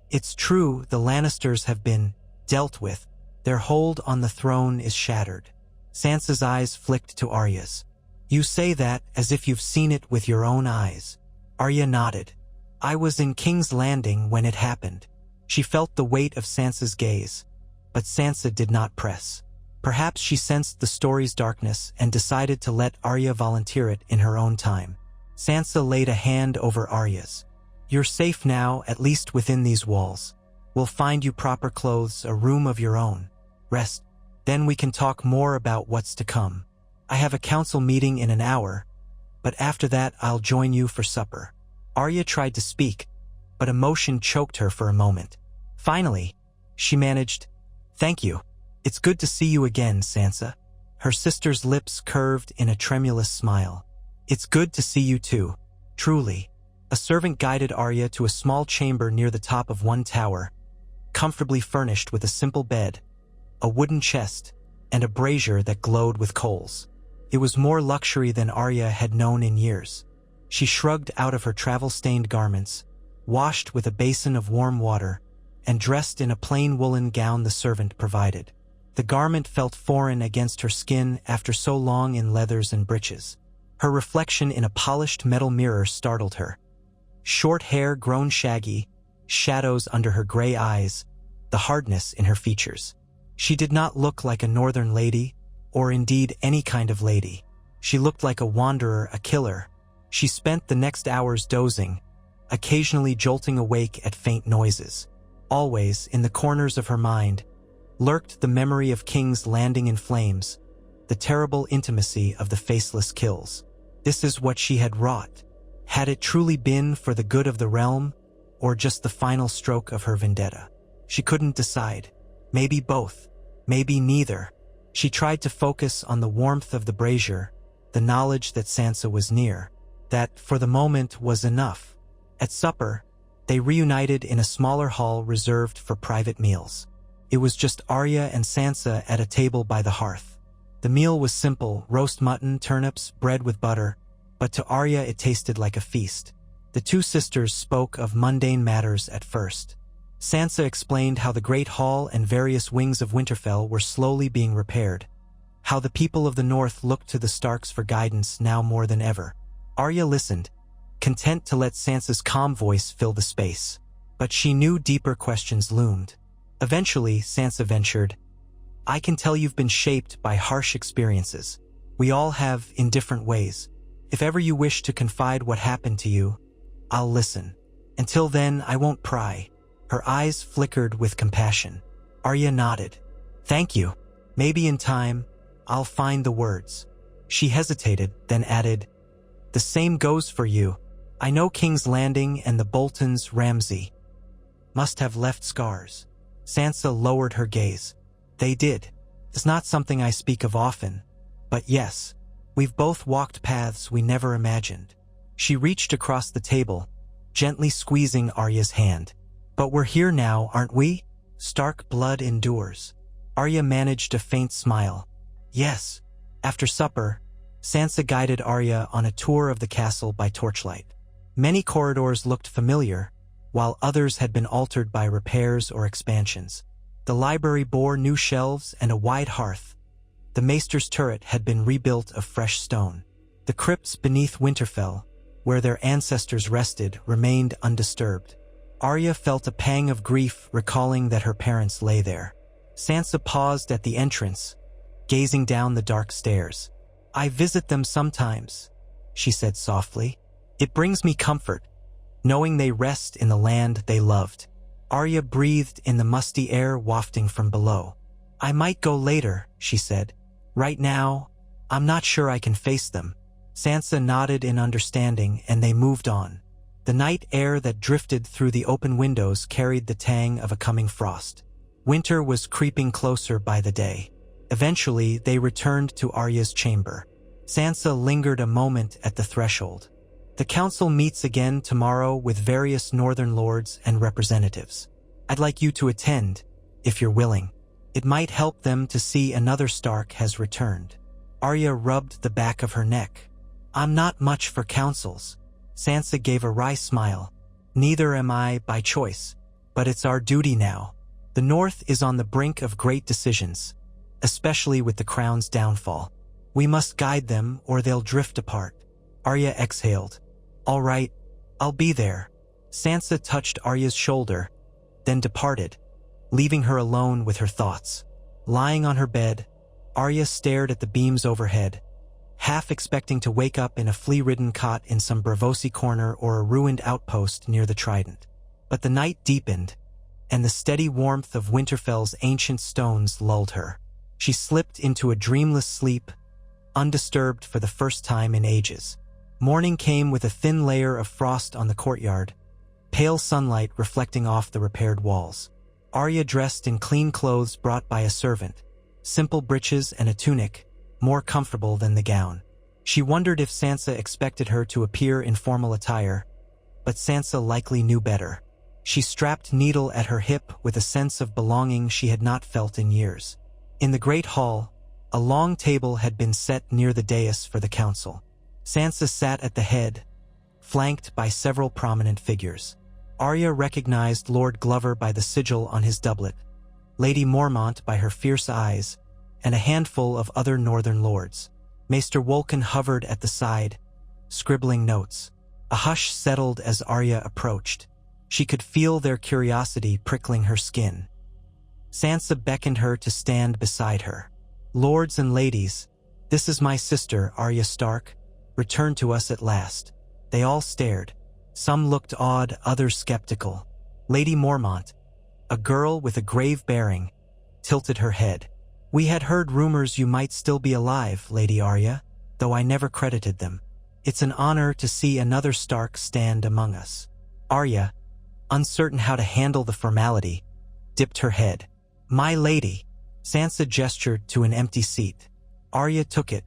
"It's true the Lannisters have been dealt with. Their hold on the throne is shattered." Sansa's eyes flicked to Arya's. "You say that as if you've seen it with your own eyes." Arya nodded. "I was in King's Landing when it happened." She felt the weight of Sansa's gaze, but Sansa did not press. Perhaps she sensed the story's darkness and decided to let Arya volunteer it in her own time. Sansa laid a hand over Arya's. You're safe now, at least within these walls. We'll find you proper clothes, a room of your own. Rest. Then we can talk more about what's to come. I have a council meeting in an hour, but after that I'll join you for supper. Arya tried to speak, but emotion choked her for a moment. Finally, she managed, "Thank you. It's good to see you again, Sansa." Her sister's lips curved in a tremulous smile. "It's good to see you too, truly." A servant guided Arya to a small chamber near the top of one tower, comfortably furnished with a simple bed, a wooden chest, and a brazier that glowed with coals. It was more luxury than Arya had known in years. She shrugged out of her travel-stained garments, washed with a basin of warm water, and dressed in a plain woolen gown the servant provided. The garment felt foreign against her skin after so long in leathers and breeches. Her reflection in a polished metal mirror startled her. Short hair grown shaggy, shadows under her gray eyes, the hardness in her features. She did not look like a northern lady, or indeed any kind of lady. She looked like a wanderer, a killer. She spent the next hours dozing, occasionally jolting awake at faint noises. Always, in the corners of her mind, lurked the memory of King's Landing in flames, the terrible intimacy of the faceless kills. This is what she had wrought. Had it truly been for the good of the realm, or just the final stroke of her vendetta? She couldn't decide. Maybe both. Maybe neither. She tried to focus on the warmth of the brazier, the knowledge that Sansa was near. That, for the moment, was enough. At supper, they reunited in a smaller hall reserved for private meals. It was just Arya and Sansa at a table by the hearth. The meal was simple: roast mutton, turnips, bread with butter, but to Arya it tasted like a feast. The two sisters spoke of mundane matters at first. Sansa explained how the Great Hall and various wings of Winterfell were slowly being repaired, how the people of the North looked to the Starks for guidance now more than ever. Arya listened, content to let Sansa's calm voice fill the space. But she knew deeper questions loomed. Eventually, Sansa ventured, "I can tell you've been shaped by harsh experiences. We all have in different ways. If ever you wish to confide what happened to you, I'll listen. Until then, I won't pry." Her eyes flickered with compassion. Arya nodded. "Thank you. Maybe in time, I'll find the words." She hesitated, then added, "The same goes for you. I know King's Landing and the Boltons' Ramsay must have left scars." Sansa lowered her gaze. "They did. It's not something I speak of often, but yes, we've both walked paths we never imagined." She reached across the table, gently squeezing Arya's hand. "But we're here now, aren't we? Stark blood endures." Arya managed a faint smile. "Yes." After supper, Sansa guided Arya on a tour of the castle by torchlight. Many corridors looked familiar, while others had been altered by repairs or expansions. The library bore new shelves and a wide hearth. The maester's turret had been rebuilt of fresh stone. The crypts beneath Winterfell, where their ancestors rested, remained undisturbed. Arya felt a pang of grief recalling that her parents lay there. Sansa paused at the entrance, gazing down the dark stairs. "I visit them sometimes," she said softly. "It brings me comfort, knowing they rest in the land they loved." Arya breathed in the musty air wafting from below. "I might go later," she said. "Right now, I'm not sure I can face them." Sansa nodded in understanding, and they moved on. The night air that drifted through the open windows carried the tang of a coming frost. Winter was creeping closer by the day. Eventually, they returned to Arya's chamber. Sansa lingered a moment at the threshold. "The council meets again tomorrow with various northern lords and representatives. I'd like you to attend, if you're willing. It might help them to see another Stark has returned." Arya rubbed the back of her neck. "I'm not much for councils." Sansa gave a wry smile. "Neither am I by choice, but it's our duty now. The North is on the brink of great decisions, especially with the Crown's downfall. We must guide them or they'll drift apart." Arya exhaled. "All right, I'll be there." Sansa touched Arya's shoulder, then departed, leaving her alone with her thoughts. Lying on her bed, Arya stared at the beams overhead, half expecting to wake up in a flea-ridden cot in some Bravosi corner or a ruined outpost near the Trident. But the night deepened, and the steady warmth of Winterfell's ancient stones lulled her. She slipped into a dreamless sleep, undisturbed for the first time in ages. Morning came with a thin layer of frost on the courtyard, pale sunlight reflecting off the repaired walls. Arya dressed in clean clothes brought by a servant, simple breeches and a tunic, more comfortable than the gown. She wondered if Sansa expected her to appear in formal attire, but Sansa likely knew better. She strapped Needle at her hip with a sense of belonging she had not felt in years. In the great hall, a long table had been set near the dais for the council. Sansa sat at the head, flanked by several prominent figures. Arya recognized Lord Glover by the sigil on his doublet, Lady Mormont by her fierce eyes, and a handful of other northern lords. Maester Wolkan hovered at the side, scribbling notes. A hush settled as Arya approached. She could feel their curiosity prickling her skin. Sansa beckoned her to stand beside her. "Lords and ladies, this is my sister, Arya Stark, returned to us at last." They all stared. Some looked awed, others skeptical. Lady Mormont, a girl with a grave bearing, tilted her head. "We had heard rumors you might still be alive, Lady Arya, though I never credited them. It's an honor to see another Stark stand among us." Arya, uncertain how to handle the formality, dipped her head. "My lady." Sansa gestured to an empty seat. Arya took it,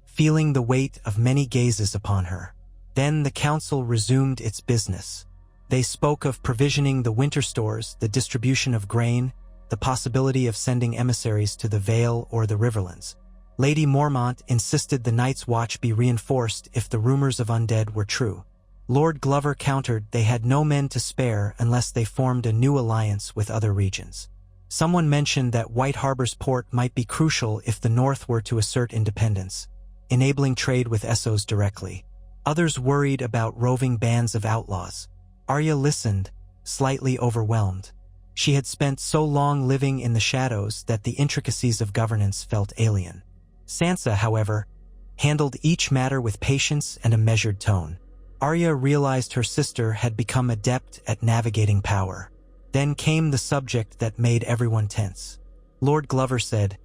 feeling the weight of many gazes upon her. Then the council resumed its business. They spoke of provisioning the winter stores, the distribution of grain, the possibility of sending emissaries to the Vale or the Riverlands. Lady Mormont insisted the Night's Watch be reinforced if the rumors of undead were true. Lord Glover countered they had no men to spare unless they formed a new alliance with other regions. Someone mentioned that White Harbor's port might be crucial if the North were to assert independence, enabling trade with Essos directly. Others worried about roving bands of outlaws. Arya listened, slightly overwhelmed. She had spent so long living in the shadows that the intricacies of governance felt alien. Sansa, however, handled each matter with patience and a measured tone. Arya realized her sister had become adept at navigating power. Then came the subject that made everyone tense. Lord Glover said,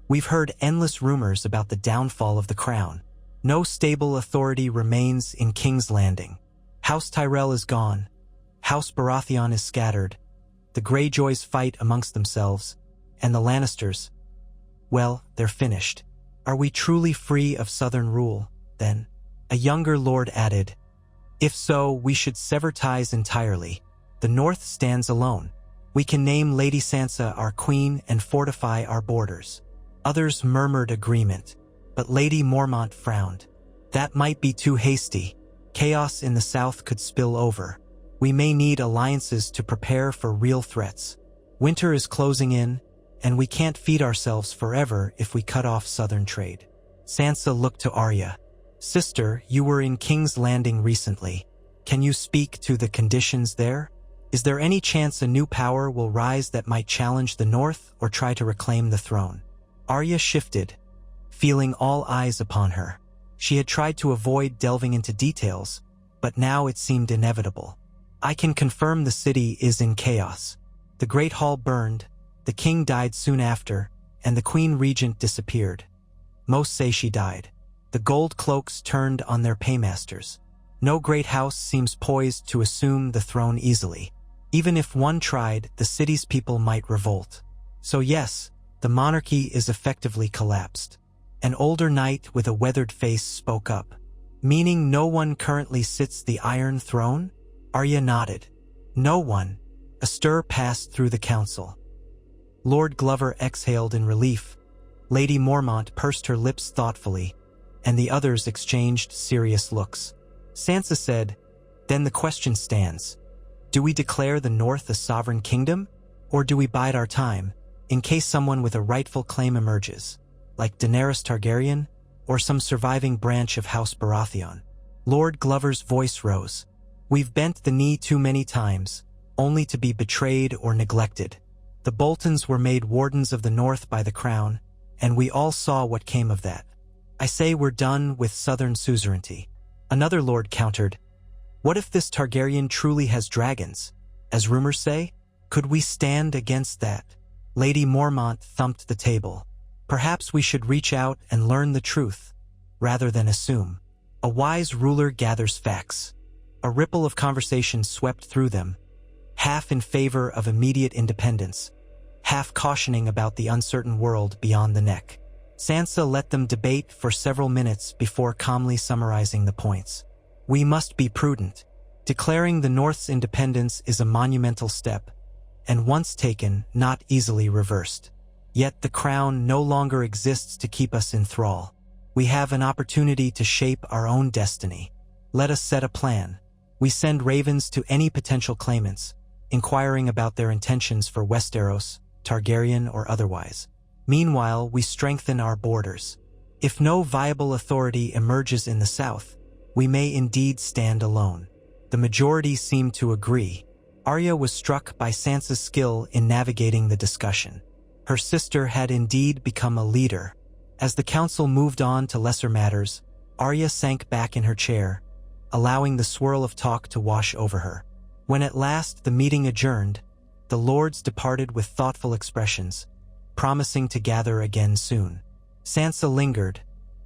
"We've heard endless rumors about the downfall of the crown. No stable authority remains in King's Landing. House Tyrell is gone. House Baratheon is scattered. The Greyjoys fight amongst themselves. And the Lannisters, well, they're finished. Are we truly free of southern rule, then?" A younger lord added, "If so, we should sever ties entirely. The North stands alone. We can name Lady Sansa our queen and fortify our borders." Others murmured agreement, but Lady Mormont frowned. "That might be too hasty. Chaos in the south could spill over. We may need alliances to prepare for real threats. Winter is closing in, and we can't feed ourselves forever if we cut off southern trade." Sansa looked to Arya. "Sister, you were in King's Landing recently. Can you speak to the conditions there? Is there any chance a new power will rise that might challenge the North or try to reclaim the throne?" Arya shifted, feeling all eyes upon her. She had tried to avoid delving into details, but now it seemed inevitable. "I can confirm the city is in chaos. The Great Hall burned, the king died soon after, and the Queen Regent disappeared. Most say she died. The gold cloaks turned on their paymasters. No great house seems poised to assume the throne easily. Even if one tried, the city's people might revolt. So yes, the monarchy is effectively collapsed." An older knight with a weathered face spoke up. "Meaning no one currently sits the Iron Throne?" Arya nodded. "No one." A stir passed through the council. Lord Glover exhaled in relief. Lady Mormont pursed her lips thoughtfully, and the others exchanged serious looks. Sansa said, "Then the question stands. Do we declare the North a sovereign kingdom, or do we bide our time, in case someone with a rightful claim emerges, like Daenerys Targaryen, or some surviving branch of House Baratheon?" Lord Glover's voice rose. "We've bent the knee too many times, only to be betrayed or neglected. The Boltons were made wardens of the North by the crown, and we all saw what came of that. I say we're done with southern suzerainty. Another lord countered, what if this Targaryen truly has dragons, as rumors say? Could we stand against that? Lady Mormont thumped the table. Perhaps we should reach out and learn the truth, rather than assume. A wise ruler gathers facts. A ripple of conversation swept through them, half in favor of immediate independence, half cautioning about the uncertain world beyond the neck. Sansa let them debate for several minutes before calmly summarizing the points. We must be prudent. Declaring the North's independence is a monumental step, and once taken, not easily reversed. Yet the crown no longer exists to keep us in thrall. We have an opportunity to shape our own destiny. Let us set a plan. We send ravens to any potential claimants, inquiring about their intentions for Westeros, Targaryen or otherwise. Meanwhile, we strengthen our borders. If no viable authority emerges in the south, we may indeed stand alone. The majority seemed to agree. Arya was struck by Sansa's skill in navigating the discussion. Her sister had indeed become a leader. As the council moved on to lesser matters, Arya sank back in her chair, allowing the swirl of talk to wash over her. When at last the meeting adjourned, the lords departed with thoughtful expressions, promising to gather again soon. Sansa lingered,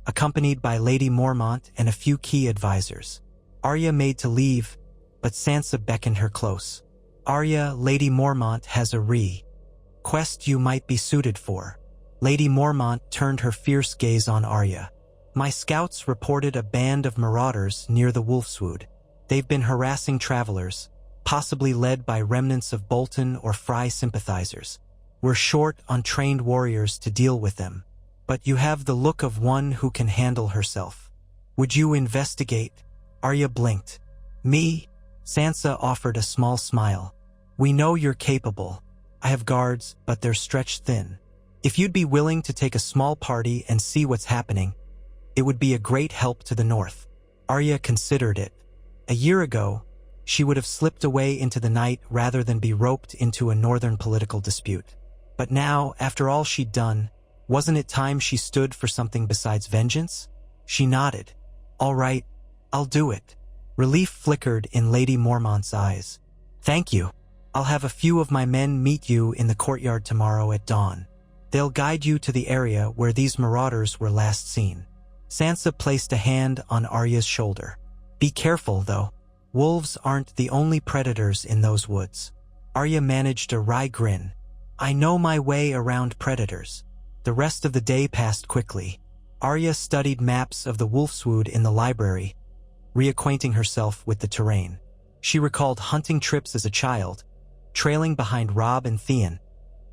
accompanied by Lady Mormont and a few key advisors. Arya made to leave, but Sansa beckoned her close. Arya, Lady Mormont has a quest you might be suited for. Lady Mormont turned her fierce gaze on Arya. My scouts reported a band of marauders near the wolfswood. They've been harassing travelers, possibly led by remnants of Bolton or Frey sympathizers. We're short on trained warriors to deal with them, but you have the look of one who can handle herself. Would you investigate? Arya blinked. Me? Sansa offered a small smile. We know you're capable. I have guards, but they're stretched thin. If you'd be willing to take a small party and see what's happening, it would be a great help to the north. Arya considered it. A year ago, she would have slipped away into the night rather than be roped into a northern political dispute. But now, after all she'd done, wasn't it time she stood for something besides vengeance? She nodded. All right, I'll do it. Relief flickered in Lady Mormont's eyes. Thank you. I'll have a few of my men meet you in the courtyard tomorrow at dawn. They'll guide you to the area where these marauders were last seen. Sansa placed a hand on Arya's shoulder. Be careful, though. Wolves aren't the only predators in those woods. Arya managed a wry grin. I know my way around predators. The rest of the day passed quickly. Arya studied maps of the wolfswood in the library, reacquainting herself with the terrain. She recalled hunting trips as a child, trailing behind Robb and Theon,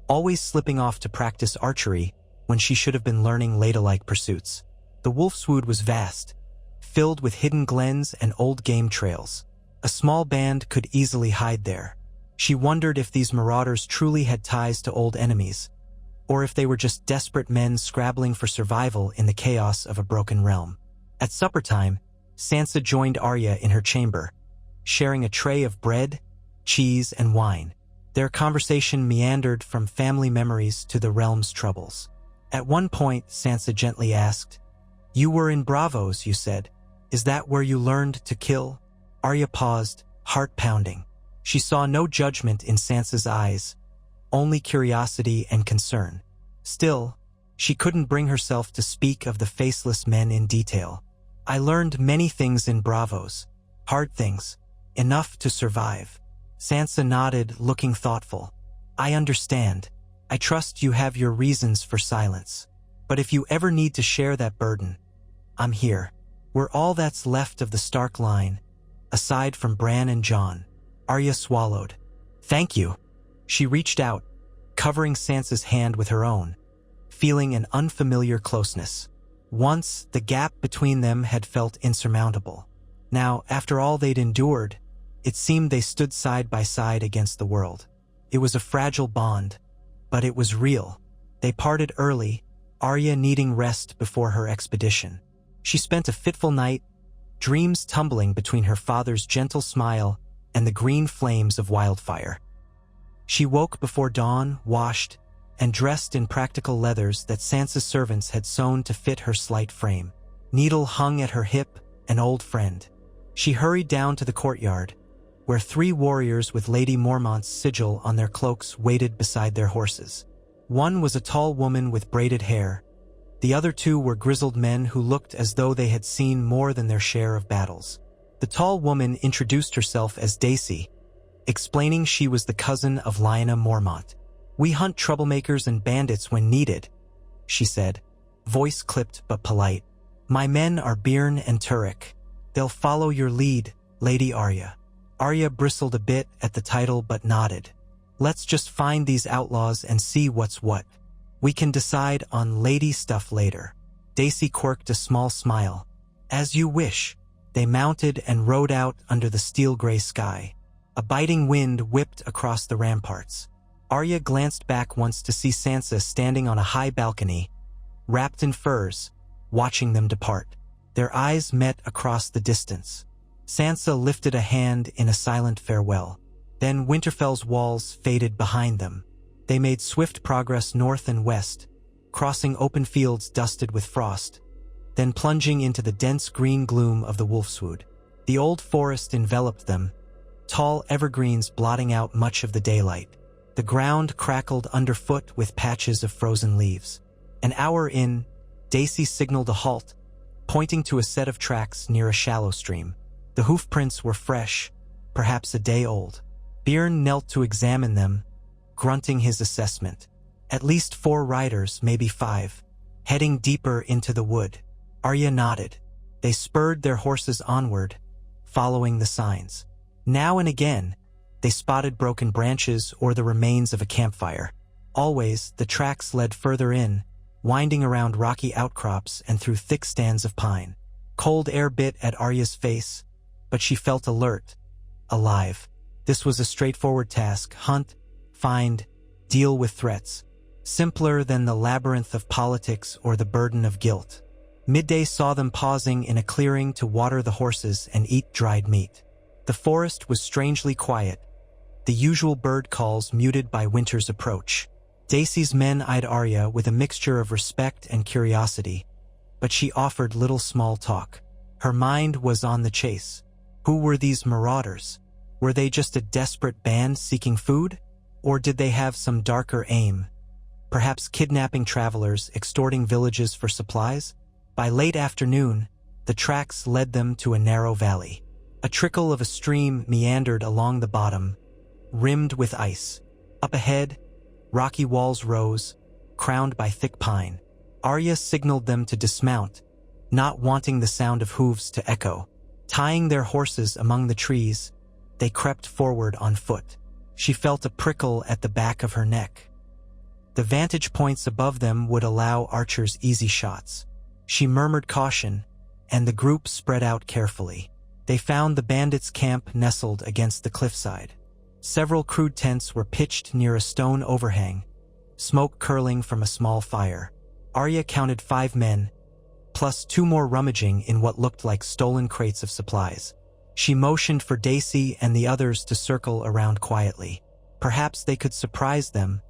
always slipping off to practice archery when she should have been learning ladylike pursuits. The wolfswood was vast, filled with hidden glens and old game trails. A small band could easily hide there. She wondered if these marauders truly had ties to old enemies, or if they were just desperate men scrabbling for survival in the chaos of a broken realm. At supper time, Sansa joined Arya in her chamber, sharing a tray of bread, cheese, and wine. Their conversation meandered from family memories to the realm's troubles. At one point, Sansa gently asked, You were in Bravos, you said. Is that where you learned to kill? Arya paused, heart pounding. She saw no judgment in Sansa's eyes, only curiosity and concern. Still, she couldn't bring herself to speak of the faceless men in detail. I learned many things in Bravos. Hard things. Enough to survive. Sansa nodded, looking thoughtful. I understand. I trust you have your reasons for silence. But if you ever need to share that burden, I'm here. We're all that's left of the Stark line, aside from Bran and Jon. Arya swallowed. Thank you. She reached out, covering Sansa's hand with her own, feeling an unfamiliar closeness. Once, the gap between them had felt insurmountable. Now, after all they'd endured, it seemed they stood side by side against the world. It was a fragile bond, but it was real. They parted early, Arya needing rest before her expedition. She spent a fitful night, dreams tumbling between her father's gentle smile and the green flames of wildfire. She woke before dawn, washed, and dressed in practical leathers that Sansa's servants had sewn to fit her slight frame. Needle hung at her hip, an old friend. She hurried down to the courtyard, where 3 warriors with Lady Mormont's sigil on their cloaks waited beside their horses. One was a tall woman with braided hair. The other 2 were grizzled men who looked as though they had seen more than their share of battles. The tall woman introduced herself as Daisy, explaining she was the cousin of Lyanna Mormont. "We hunt troublemakers and bandits when needed," she said, voice clipped but polite. "My men are Byrne and Turek. They'll follow your lead, Lady Arya." Arya bristled a bit at the title but nodded. "Let's just find these outlaws and see what's what. We can decide on lady stuff later." Daisy quirked a small smile. "As you wish." They mounted and rode out under the steel-gray sky. A biting wind whipped across the ramparts. Arya glanced back once to see Sansa standing on a high balcony, wrapped in furs, watching them depart. Their eyes met across the distance. Sansa lifted a hand in a silent farewell. Then Winterfell's walls faded behind them. They made swift progress north and west, crossing open fields dusted with frost, then plunging into the dense green gloom of the wolfswood. The old forest enveloped them, tall evergreens blotting out much of the daylight. The ground crackled underfoot with patches of frozen leaves. An hour in, Daisy signaled a halt, pointing to a set of tracks near a shallow stream. The hoofprints were fresh, perhaps a day old. Byrne knelt to examine them, grunting his assessment. At least 4 riders, maybe 5, heading deeper into the wood. Arya nodded. They spurred their horses onward, following the signs. Now and again, they spotted broken branches or the remains of a campfire. Always, the tracks led further in, winding around rocky outcrops and through thick stands of pine. Cold air bit at Arya's face, but she felt alert, alive. This was a straightforward task: hunt, find, deal with threats. Simpler than the labyrinth of politics or the burden of guilt. Midday saw them pausing in a clearing to water the horses and eat dried meat. The forest was strangely quiet, the usual bird calls muted by winter's approach. Daisy's men eyed Arya with a mixture of respect and curiosity, but she offered little small talk. Her mind was on the chase. Who were these marauders? Were they just a desperate band seeking food? Or did they have some darker aim? Perhaps kidnapping travelers, extorting villages for supplies? By late afternoon, the tracks led them to a narrow valley. A trickle of a stream meandered along the bottom, rimmed with ice. Up ahead, rocky walls rose, crowned by thick pine. Arya signaled them to dismount, not wanting the sound of hooves to echo. Tying their horses among the trees, they crept forward on foot. She felt a prickle at the back of her neck. The vantage points above them would allow archers easy shots. She murmured caution, and the group spread out carefully. They found the bandits' camp nestled against the cliffside. Several crude tents were pitched near a stone overhang, smoke curling from a small fire. Arya counted 5 men, plus 2 more rummaging in what looked like stolen crates of supplies. She motioned for Daisy and the others to circle around quietly. Perhaps they could surprise them,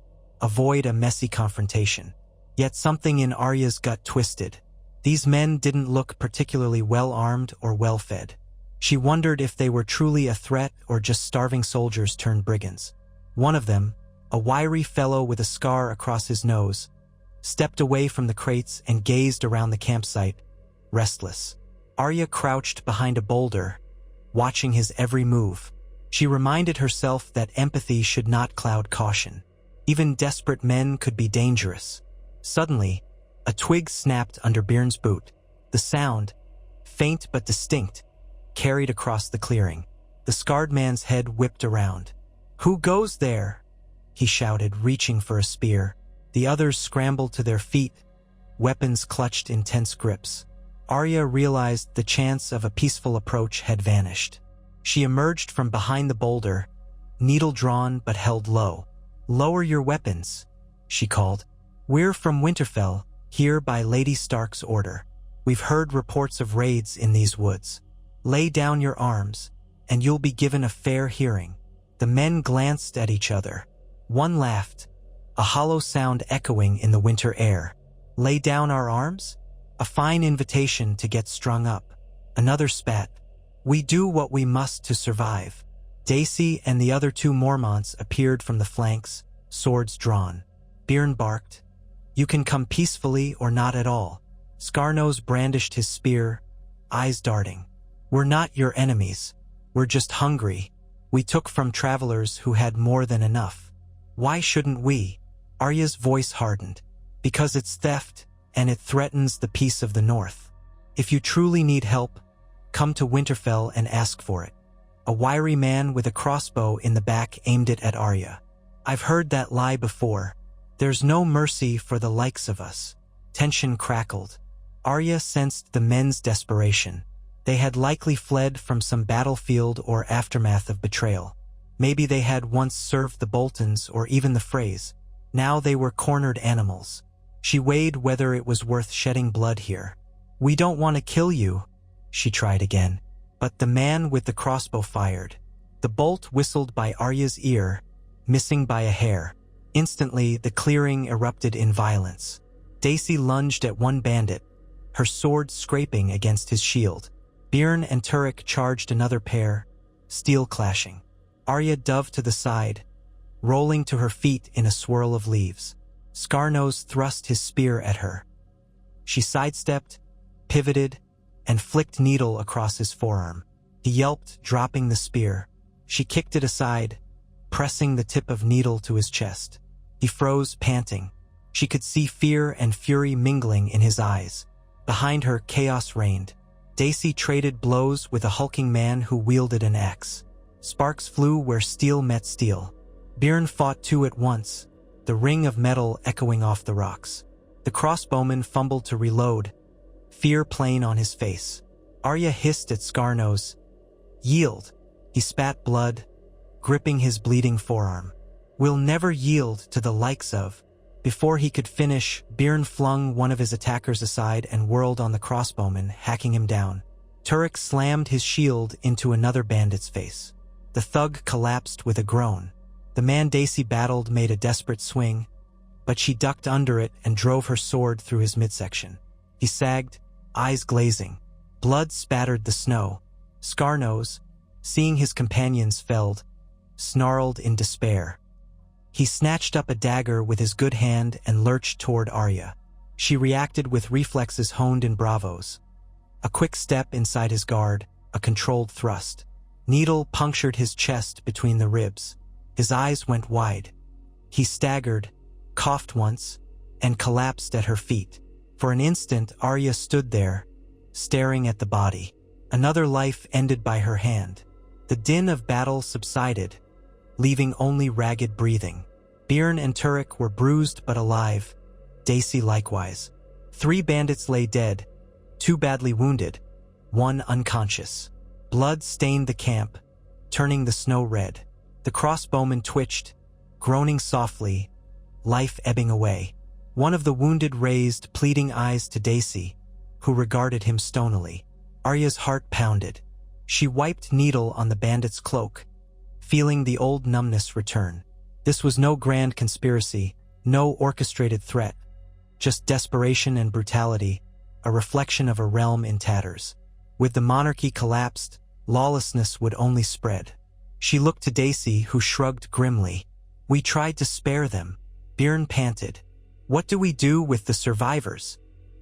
avoid a messy confrontation. Yet something in Arya's gut twisted. These men didn't look particularly well-armed or well-fed. She wondered if they were truly a threat or just starving soldiers turned brigands. One of them, a wiry fellow with a scar across his nose, stepped away from the crates and gazed around the campsite, restless. Arya crouched behind a boulder, watching his every move. She reminded herself that empathy should not cloud caution. Even desperate men could be dangerous. Suddenly, a twig snapped under Byrne's boot. The sound, faint but distinct, carried across the clearing. The scarred man's head whipped around. "Who goes there?" he shouted, reaching for a spear. The others scrambled to their feet, weapons clutched in tense grips. Arya realized the chance of a peaceful approach had vanished. She emerged from behind the boulder, needle drawn but held low. "Lower your weapons," she called. "We're from Winterfell, here by Lady Stark's order. We've heard reports of raids in these woods. Lay down your arms, and you'll be given a fair hearing." The men glanced at each other. One laughed, a hollow sound echoing in the winter air. Lay down our arms? A fine invitation to get strung up. Another spat. We do what we must to survive. Daisy and the other two Mormonts appeared from the flanks, swords drawn. Byrne barked, "You can come peacefully or not at all." Scarnose brandished his spear, eyes darting. "We're not your enemies. We're just hungry. We took from travelers who had more than enough. Why shouldn't we?" Arya's voice hardened. "Because it's theft, and it threatens the peace of the North. If you truly need help, come to Winterfell and ask for it." A wiry man with a crossbow in the back aimed it at Arya. "I've heard that lie before. There's no mercy for the likes of us." Tension crackled. Arya sensed the men's desperation. They had likely fled from some battlefield or aftermath of betrayal. Maybe they had once served the Boltons or even the Freys. Now they were cornered animals. She weighed whether it was worth shedding blood here. "We don't want to kill you," she tried again. But the man with the crossbow fired. The bolt whistled by Arya's ear, missing by a hair. Instantly, the clearing erupted in violence. Daisy lunged at one bandit, her sword scraping against his shield. Byrne and Turek charged another pair, steel clashing. Arya dove to the side, rolling to her feet in a swirl of leaves. Scarnose thrust his spear at her. She sidestepped, pivoted, and flicked needle across his forearm. He yelped, dropping the spear. She kicked it aside, pressing the tip of needle to his chest. He froze, panting. She could see fear and fury mingling in his eyes. Behind her, chaos reigned. Daisy traded blows with a hulking man who wielded an axe. Sparks flew where steel met steel. Byrne fought two at once, the ring of metal echoing off the rocks. The crossbowman fumbled to reload, fear plain on his face. Arya hissed at Scarnose. "Yield." He spat blood, gripping his bleeding forearm. "We'll never yield to the likes of." Before he could finish, Byrne flung one of his attackers aside and whirled on the crossbowman, hacking him down. Turek slammed his shield into another bandit's face. The thug collapsed with a groan. The man Daisy battled made a desperate swing, but she ducked under it and drove her sword through his midsection. He sagged, eyes glazing. Blood spattered the snow. Scarnose, seeing his companions felled, snarled in despair. He snatched up a dagger with his good hand and lurched toward Arya. She reacted with reflexes honed in bravos. A quick step inside his guard, a controlled thrust. Needle punctured his chest between the ribs. His eyes went wide. He staggered, coughed once, and collapsed at her feet. For an instant, Arya stood there, staring at the body. Another life ended by her hand. The din of battle subsided, leaving only ragged breathing. Byrne and Turek were bruised but alive, Daisy likewise. 3 bandits lay dead, 2 badly wounded, 1 unconscious. Blood stained the camp, turning the snow red. The crossbowman twitched, groaning softly, life ebbing away. One of the wounded raised pleading eyes to Daisy, who regarded him stonily. Arya's heart pounded. She wiped needle on the bandit's cloak, feeling the old numbness return. This was no grand conspiracy, no orchestrated threat, just desperation and brutality, a reflection of a realm in tatters. With the monarchy collapsed, lawlessness would only spread. She looked to Daisy, who shrugged grimly. "We tried to spare them," Byrne panted. "What do we do with the survivors?"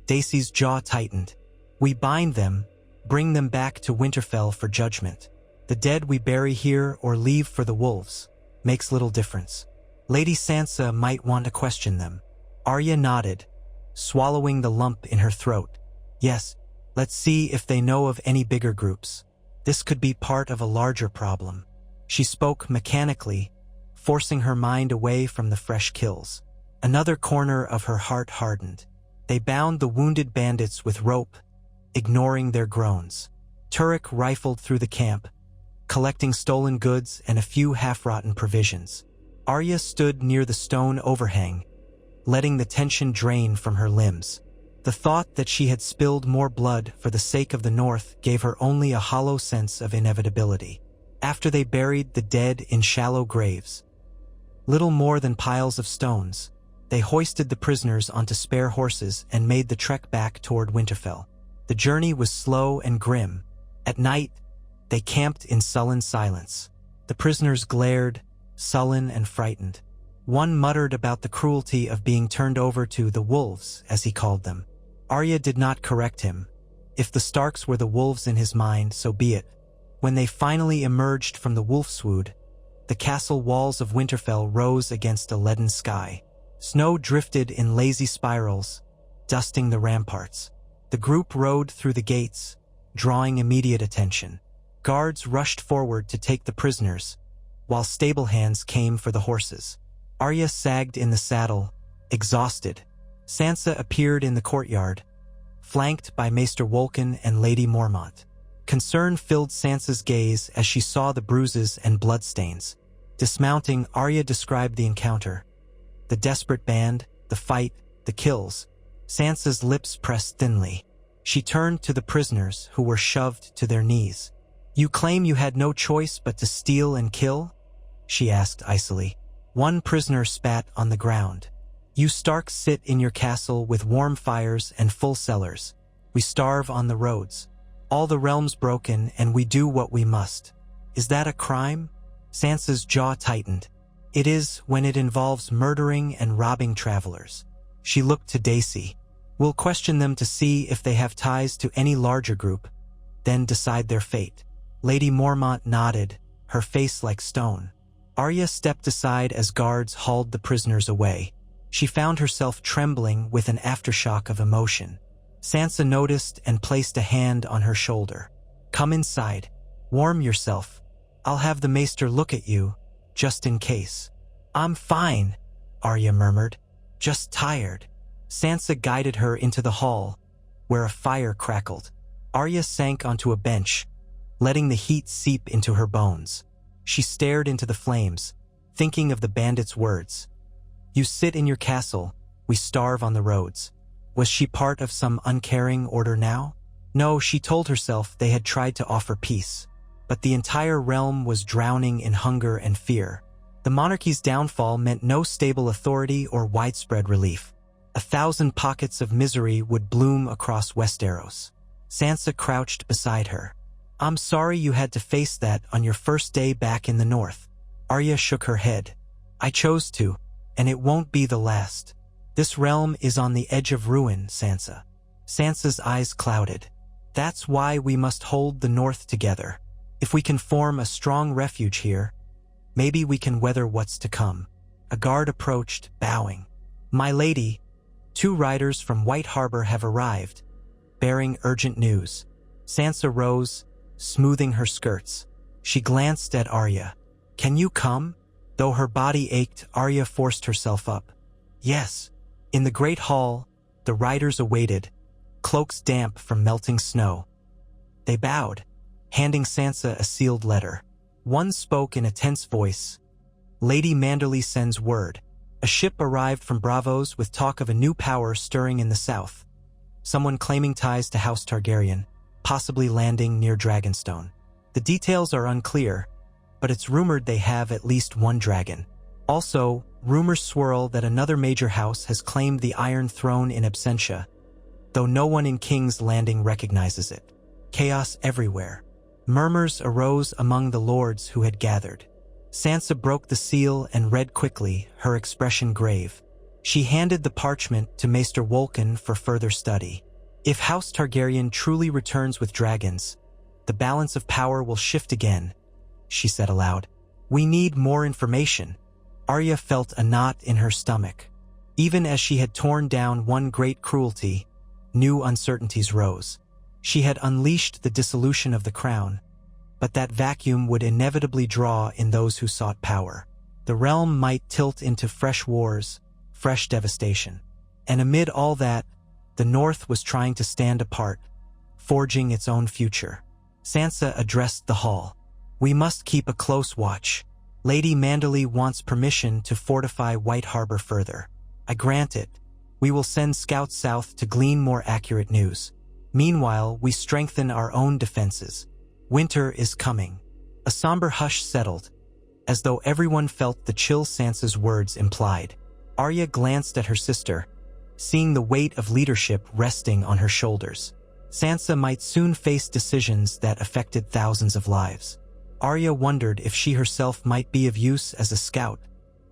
Daisy's jaw tightened. "We bind them, bring them back to Winterfell for judgment. The dead we bury here or leave for the wolves. Makes little difference. Lady Sansa might want to question them." Arya nodded, swallowing the lump in her throat. "Yes, let's see if they know of any bigger groups. This could be part of a larger problem." She spoke mechanically, forcing her mind away from the fresh kills. Another corner of her heart hardened. They bound the wounded bandits with rope, ignoring their groans. Turek rifled through the camp, collecting stolen goods and a few half-rotten provisions. Arya stood near the stone overhang, letting the tension drain from her limbs. The thought that she had spilled more blood for the sake of the North gave her only a hollow sense of inevitability. After they buried the dead in shallow graves, little more than piles of stones. They hoisted the prisoners onto spare horses and made the trek back toward Winterfell. The journey was slow and grim. At night, they camped in sullen silence. The prisoners glared, sullen and frightened. One muttered about the cruelty of being turned over to the wolves, as he called them. Arya did not correct him. If the Starks were the wolves in his mind, so be it. When they finally emerged from the wolfswood, the castle walls of Winterfell rose against a leaden sky. Snow drifted in lazy spirals, dusting the ramparts. The group rode through the gates, drawing immediate attention. Guards rushed forward to take the prisoners, while stable hands came for the horses. Arya sagged in the saddle, exhausted. Sansa appeared in the courtyard, flanked by Maester Wolkan and Lady Mormont. Concern filled Sansa's gaze as she saw the bruises and bloodstains. Dismounting, Arya described the encounter. The desperate band, the fight, the kills. Sansa's lips pressed thinly. She turned to the prisoners, who were shoved to their knees. "You claim you had no choice but to steal and kill?" she asked icily. One prisoner spat on the ground. "You Starks sit in your castle with warm fires and full cellars. We starve on the roads. All the realm's broken and we do what we must. Is that a crime?" Sansa's jaw tightened. "It is when it involves murdering and robbing travelers." She looked to Dacey. "We'll question them to see if they have ties to any larger group, then decide their fate." Lady Mormont nodded, her face like stone. Arya stepped aside as guards hauled the prisoners away. She found herself trembling with an aftershock of emotion. Sansa noticed and placed a hand on her shoulder. "Come inside. Warm yourself. I'll have the maester look at you, just in case." "I'm fine," Arya murmured. "Just tired." Sansa guided her into the hall, where a fire crackled. Arya sank onto a bench, letting the heat seep into her bones. She stared into the flames, thinking of the bandits' words. "You sit in your castle, we starve on the roads." Was she part of some uncaring order now? No, she told herself they had tried to offer peace. But the entire realm was drowning in hunger and fear. The monarchy's downfall meant no stable authority or widespread relief. 1,000 pockets of misery would bloom across Westeros. Sansa crouched beside her. "I'm sorry you had to face that on your first day back in the north." Arya shook her head. "I chose to, and it won't be the last. This realm is on the edge of ruin, Sansa." Sansa's eyes clouded. "That's why we must hold the north together. If we can form a strong refuge here, maybe we can weather what's to come." A guard approached, bowing. "My lady, 2 riders from White Harbor have arrived, bearing urgent news." Sansa rose, smoothing her skirts. She glanced at Arya. "Can you come?" Though her body ached, Arya forced herself up. "Yes." In the great hall, the riders awaited, cloaks damp from melting snow. They bowed, handing Sansa a sealed letter. One spoke in a tense voice. "Lady Manderly sends word. A ship arrived from Bravos with talk of a new power stirring in the south. Someone claiming ties to House Targaryen, possibly landing near Dragonstone. The details are unclear, but it's rumored they have at least 1 dragon. Also, rumors swirl that another major house has claimed the Iron Throne in absentia, though no one in King's Landing recognizes it. Chaos everywhere. Murmurs arose among the lords who had gathered. Sansa broke the seal and read quickly, her expression grave. She handed the parchment to Maester Wolkan for further study. "If House Targaryen truly returns with dragons, the balance of power will shift again," she said aloud. "We need more information." Arya felt a knot in her stomach. Even as she had torn down one great cruelty, new uncertainties rose. She had unleashed the dissolution of the crown, but that vacuum would inevitably draw in those who sought power. The realm might tilt into fresh wars, fresh devastation. And amid all that, the North was trying to stand apart, forging its own future. Sansa addressed the hall. "We must keep a close watch. Lady Manderly wants permission to fortify White Harbor further. I grant it. We will send scouts south to glean more accurate news. Meanwhile, we strengthen our own defenses. Winter is coming." A somber hush settled, as though everyone felt the chill Sansa's words implied. Arya glanced at her sister, seeing the weight of leadership resting on her shoulders. Sansa might soon face decisions that affected thousands of lives. Arya wondered if she herself might be of use as a scout,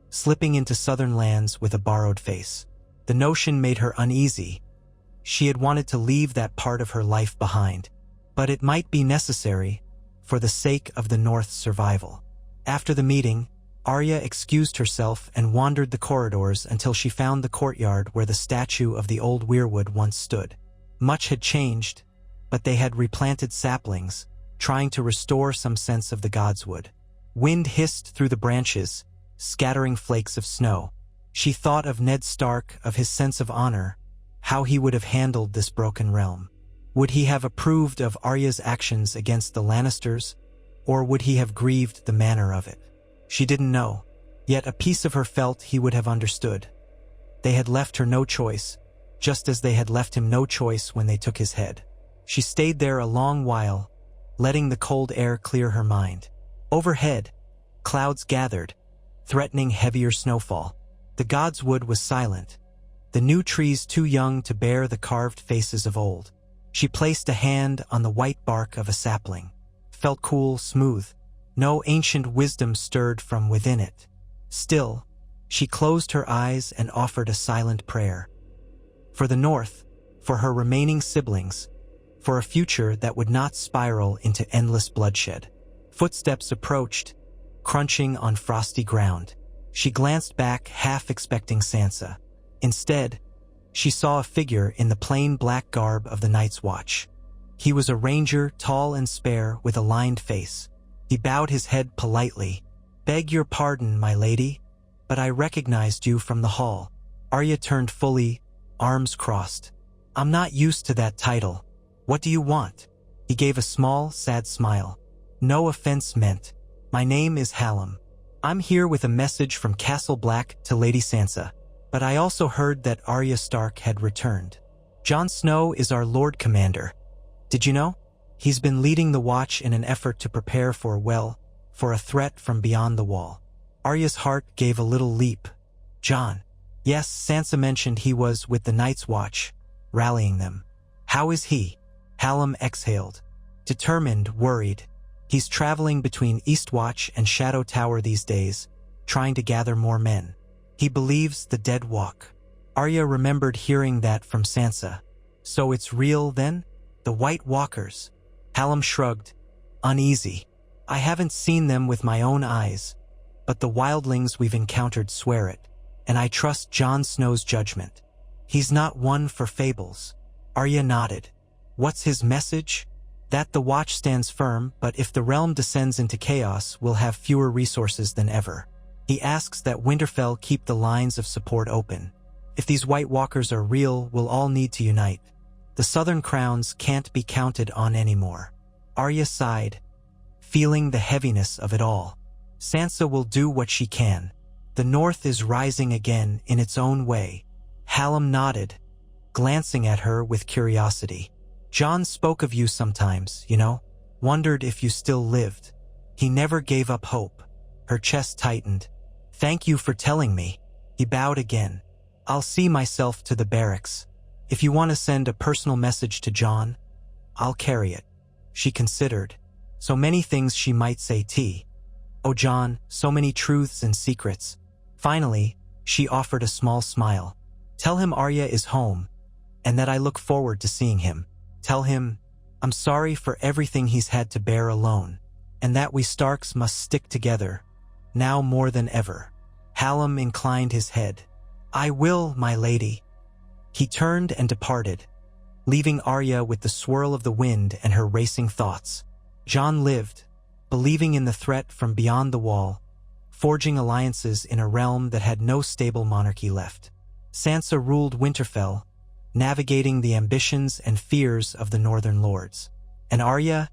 slipping into southern lands with a borrowed face. The notion made her uneasy. She had wanted to leave that part of her life behind, but it might be necessary for the sake of the North's survival. After the meeting, Arya excused herself and wandered the corridors until she found the courtyard where the statue of the old weirwood once stood. Much had changed, but they had replanted saplings, trying to restore some sense of the godswood. Wind hissed through the branches, scattering flakes of snow. She thought of Ned Stark, of his sense of honor, how he would have handled this broken realm. Would he have approved of Arya's actions against the Lannisters, or would he have grieved the manner of it? She didn't know, yet a piece of her felt he would have understood. They had left her no choice, just as they had left him no choice when they took his head. She stayed there a long while, letting the cold air clear her mind. Overhead, clouds gathered, threatening heavier snowfall. The godswood was silent, the new trees too young to bear the carved faces of old. She placed a hand on the white bark of a sapling. Felt cool, smooth. No ancient wisdom stirred from within it. Still, she closed her eyes and offered a silent prayer. For the North, for her remaining siblings, for a future that would not spiral into endless bloodshed. Footsteps approached, crunching on frosty ground. She glanced back, half expecting Sansa. Instead, she saw a figure in the plain black garb of the Night's Watch. He was a ranger, tall and spare, with a lined face. He bowed his head politely. "Beg your pardon, my lady, but I recognized you from the hall." Arya turned fully, arms crossed. "I'm not used to that title. What do you want?" He gave a small, sad smile. "No offense meant. My name is Hallam. I'm here with a message from Castle Black to Lady Sansa. But I also heard that Arya Stark had returned. Jon Snow is our Lord Commander. Did you know? He's been leading the Watch in an effort to prepare for a threat from beyond the wall." Arya's heart gave a little leap. "Jon." "Yes, Sansa mentioned he was with the Night's Watch, rallying them." "How is he?" Hallam exhaled. "Determined, worried. He's traveling between Eastwatch and Shadow Tower these days, trying to gather more men. He believes the dead walk." Arya remembered hearing that from Sansa. "So it's real then? The White Walkers?" Hallam shrugged, uneasy. "I haven't seen them with my own eyes, but the wildlings we've encountered swear it, and I trust Jon Snow's judgment. He's not one for fables." Arya nodded. "What's his message?" "That the Watch stands firm, but if the realm descends into chaos, we'll have fewer resources than ever. He asks that Winterfell keep the lines of support open. If these White Walkers are real, we'll all need to unite. The Southern Crowns can't be counted on anymore." Arya sighed, feeling the heaviness of it all. Sansa will do what she can. The North is rising again in its own way. Hallam nodded, glancing at her with curiosity. "Jon spoke of you sometimes, you know. Wondered if you still lived. He never gave up hope." Her chest tightened. "Thank you for telling me." He bowed again. "I'll see myself to the barracks. If you want to send a personal message to Jon, I'll carry it." She considered. So many things she might say. Oh Jon, so many truths and secrets. Finally, she offered a small smile. "Tell him Arya is home, and that I look forward to seeing him. Tell him I'm sorry for everything he's had to bear alone, and that we Starks must stick together, now more than ever." Hallam inclined his head. "I will, my lady." He turned and departed, leaving Arya with the swirl of the wind and her racing thoughts. Jon lived, believing in the threat from beyond the wall, forging alliances in a realm that had no stable monarchy left. Sansa ruled Winterfell, navigating the ambitions and fears of the Northern Lords. And Arya,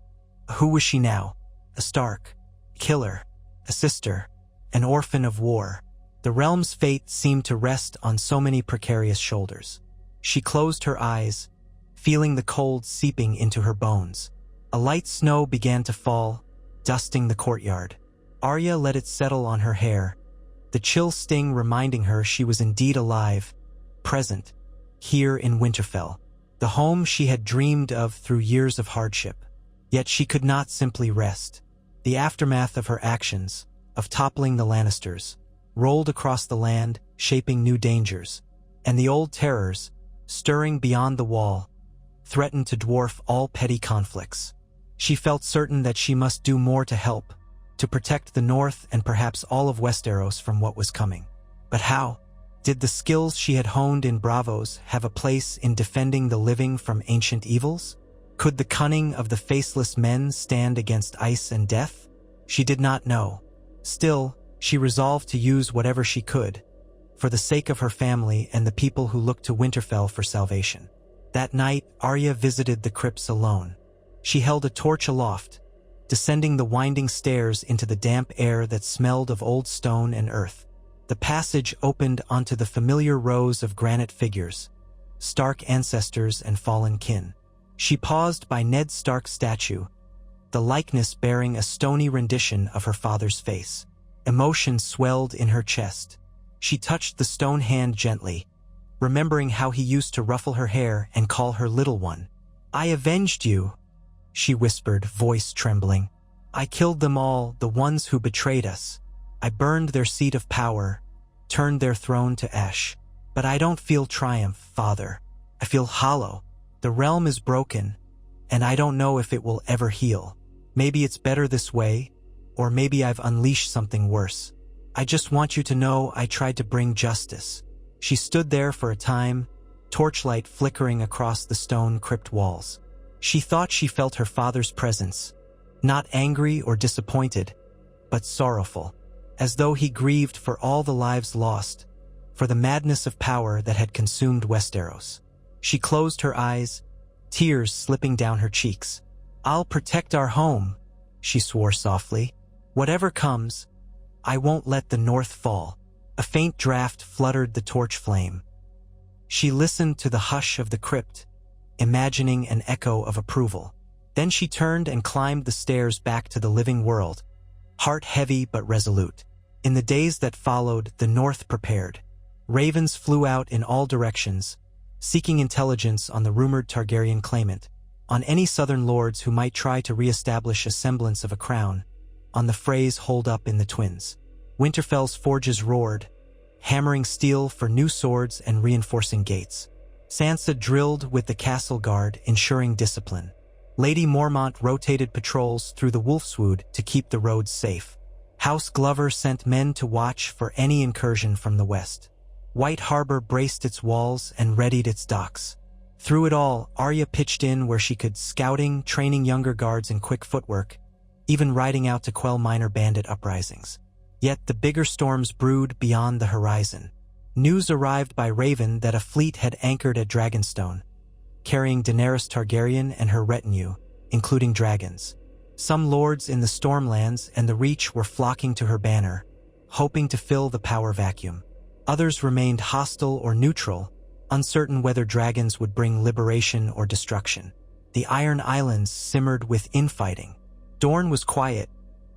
who was she now? A Stark, a killer, a sister, an orphan of war. The realm's fate seemed to rest on so many precarious shoulders. She closed her eyes, feeling the cold seeping into her bones. A light snow began to fall, dusting the courtyard. Arya let it settle on her hair, the chill sting reminding her she was indeed alive, present, here in Winterfell, the home she had dreamed of through years of hardship. Yet she could not simply rest. The aftermath of her actions, of toppling the Lannisters, rolled across the land, shaping new dangers, and the old terrors, stirring beyond the wall, threatened to dwarf all petty conflicts. She felt certain that she must do more to help, to protect the North and perhaps all of Westeros from what was coming. But how? Did the skills she had honed in Bravos have a place in defending the living from ancient evils? Could the cunning of the faceless men stand against ice and death? She did not know. Still, she resolved to use whatever she could, for the sake of her family and the people who looked to Winterfell for salvation. That night, Arya visited the crypts alone. She held a torch aloft, descending the winding stairs into the damp air that smelled of old stone and earth. The passage opened onto the familiar rows of granite figures, Stark ancestors and fallen kin. She paused by Ned Stark's statue, the likeness bearing a stony rendition of her father's face. Emotion swelled in her chest. She touched the stone hand gently, remembering how he used to ruffle her hair and call her little one. "I avenged you," she whispered, voice trembling. "I killed them all, the ones who betrayed us. I burned their seat of power, turned their throne to ash. But I don't feel triumph, Father. I feel hollow. The realm is broken, and I don't know if it will ever heal. Maybe it's better this way, or maybe I've unleashed something worse. I just want you to know I tried to bring justice." She stood there for a time, torchlight flickering across the stone crypt walls. She thought she felt her father's presence, not angry or disappointed, but sorrowful, as though he grieved for all the lives lost, for the madness of power that had consumed Westeros. She closed her eyes, tears slipping down her cheeks. "I'll protect our home," she swore softly. "Whatever comes, I won't let the North fall." A faint draft fluttered the torch flame. She listened to the hush of the crypt, imagining an echo of approval. Then she turned and climbed the stairs back to the living world, heart heavy but resolute. In the days that followed, the North prepared. Ravens flew out in all directions, seeking intelligence on the rumored Targaryen claimant, on any southern lords who might try to re-establish a semblance of a crown, on the phrase holed up in the twins. Winterfell's forges roared, hammering steel for new swords and reinforcing gates. Sansa drilled with the castle guard, ensuring discipline. Lady Mormont rotated patrols through the wolfswood to keep the roads safe. House Glover sent men to watch for any incursion from the west. White Harbor braced its walls and readied its docks. Through it all, Arya pitched in where she could, scouting, training younger guards in quick footwork, even riding out to quell minor bandit uprisings. Yet the bigger storms brewed beyond the horizon. News arrived by Raven that a fleet had anchored at Dragonstone, carrying Daenerys Targaryen and her retinue, including dragons. Some lords in the Stormlands and the Reach were flocking to her banner, hoping to fill the power vacuum. Others remained hostile or neutral, uncertain whether dragons would bring liberation or destruction. The Iron Islands simmered with infighting. Dorne was quiet,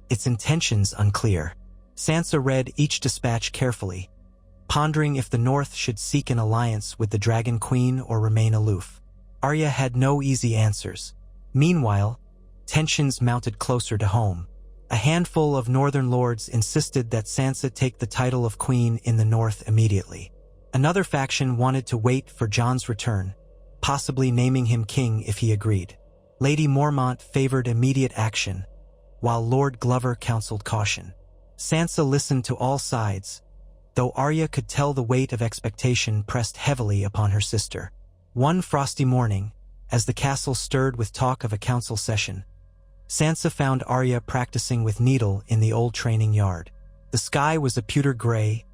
its intentions unclear. Sansa read each dispatch carefully, pondering if the North should seek an alliance with the Dragon Queen or remain aloof. Arya had no easy answers. Meanwhile, tensions mounted closer to home. A handful of northern lords insisted that Sansa take the title of queen in the North immediately. Another faction wanted to wait for Jon's return, possibly naming him king if he agreed. Lady Mormont favored immediate action, while Lord Glover counseled caution. Sansa listened to all sides, though Arya could tell the weight of expectation pressed heavily upon her sister. One frosty morning, as the castle stirred with talk of a council session, Sansa found Arya practicing with needle in the old training yard. The sky was a pewter gray,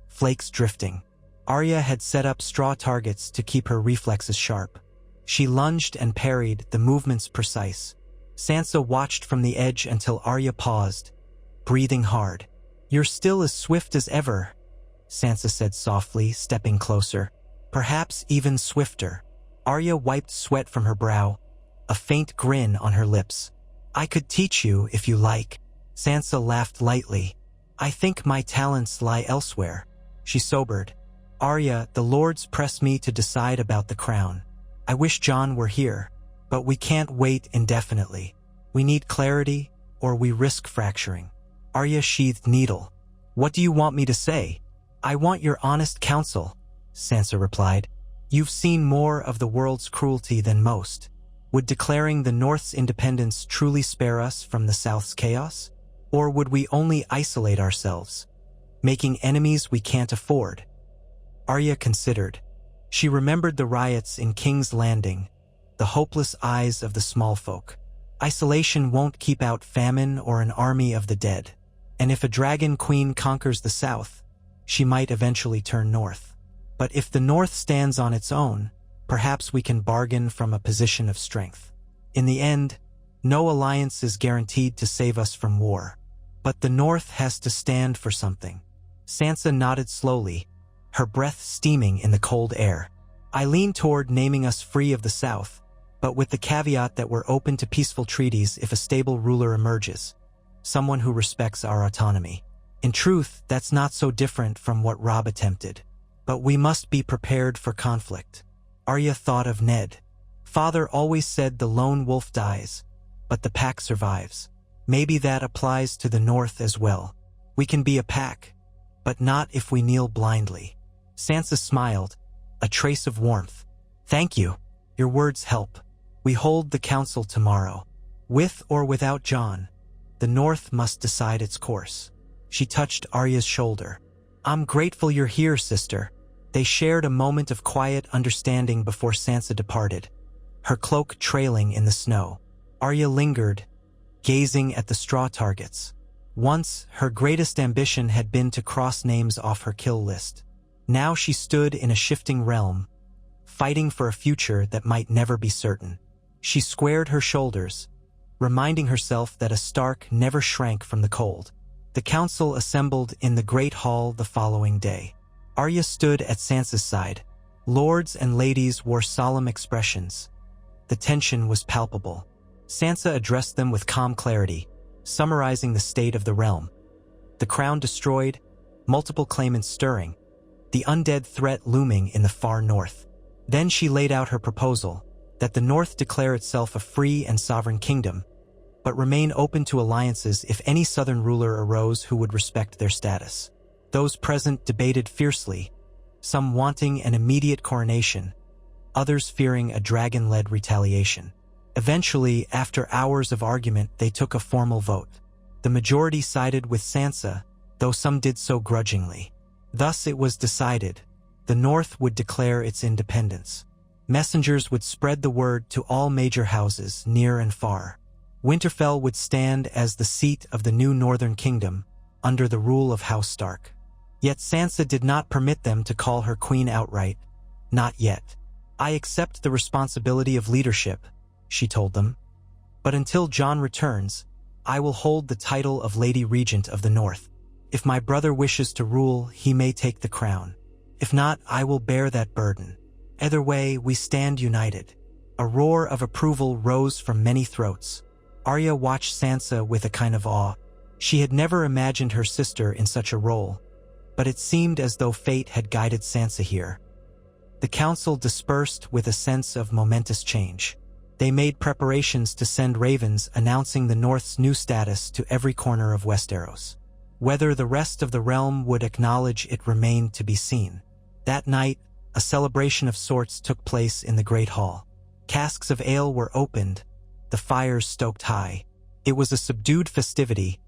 flakes drifting. Arya had set up straw targets to keep her reflexes sharp. She lunged and parried, the movements precise. Sansa watched from the edge until Arya paused, breathing hard. "You're still as swift as ever," Sansa said softly, stepping closer. "Perhaps even swifter." Arya wiped sweat from her brow, a faint grin on her lips. "I could teach you if you like." Sansa laughed lightly. I think my talents lie elsewhere. She sobered. Arya, the lords press me to decide about the crown. I wish Jon were here, but we can't wait indefinitely. We need clarity, or we risk fracturing. Arya sheathed needle. What do you want me to say? I want your honest counsel, Sansa replied. You've seen more of the world's cruelty than most. Would declaring the North's independence truly spare us from the South's chaos? Or would we only isolate ourselves, making enemies we can't afford? Arya considered. She remembered the riots in King's Landing, the hopeless eyes of the small folk. Isolation won't keep out famine or an army of the dead. And if a dragon queen conquers the South, she might eventually turn north. But if the North stands on its own, perhaps we can bargain from a position of strength. In the end, no alliance is guaranteed to save us from war. But the North has to stand for something. Sansa nodded slowly, her breath steaming in the cold air. I lean toward naming us free of the South, but with the caveat that we're open to peaceful treaties if a stable ruler emerges, someone who respects our autonomy. In truth, that's not so different from what Robb attempted. But we must be prepared for conflict. Arya thought of Ned. Father always said the lone wolf dies, but the pack survives. Maybe that applies to the North as well. We can be a pack, but not if we kneel blindly. Sansa smiled, a trace of warmth. Thank you. Your words help. We hold the council tomorrow. With or without Jon, the North must decide its course. She touched Arya's shoulder. I'm grateful you're here, sister. They shared a moment of quiet understanding before Sansa departed, her cloak trailing in the snow. Arya lingered, gazing at the straw targets. Once, her greatest ambition had been to cross names off her kill list. Now she stood in a shifting realm, fighting for a future that might never be certain. She squared her shoulders, reminding herself that a Stark never shrank from the cold. The council assembled in the Great Hall the following day. Arya stood at Sansa's side. Lords and ladies wore solemn expressions. The tension was palpable. Sansa addressed them with calm clarity, summarizing the state of the realm. The crown destroyed, multiple claimants stirring, the undead threat looming in the far north. Then she laid out her proposal, that the North declare itself a free and sovereign kingdom, but remain open to alliances if any southern ruler arose who would respect their status. Those present debated fiercely, some wanting an immediate coronation, others fearing a dragon-led retaliation. Eventually, after hours of argument, they took a formal vote. The majority sided with Sansa, though some did so grudgingly. Thus it was decided, the North would declare its independence. Messengers would spread the word to all major houses, near and far. Winterfell would stand as the seat of the new Northern Kingdom, under the rule of House Stark. Yet Sansa did not permit them to call her queen outright. Not yet. I accept the responsibility of leadership, she told them. But until Jon returns, I will hold the title of Lady Regent of the North. If my brother wishes to rule, he may take the crown. If not, I will bear that burden. Either way, we stand united. A roar of approval rose from many throats. Arya watched Sansa with a kind of awe. She had never imagined her sister in such a role, but it seemed as though fate had guided Sansa here. The council dispersed with a sense of momentous change. They made preparations to send ravens announcing the North's new status to every corner of Westeros. Whether the rest of the realm would acknowledge it remained to be seen. That night, a celebration of sorts took place in the Great Hall. Casks of ale were opened, the fires stoked high. It was a subdued festivity,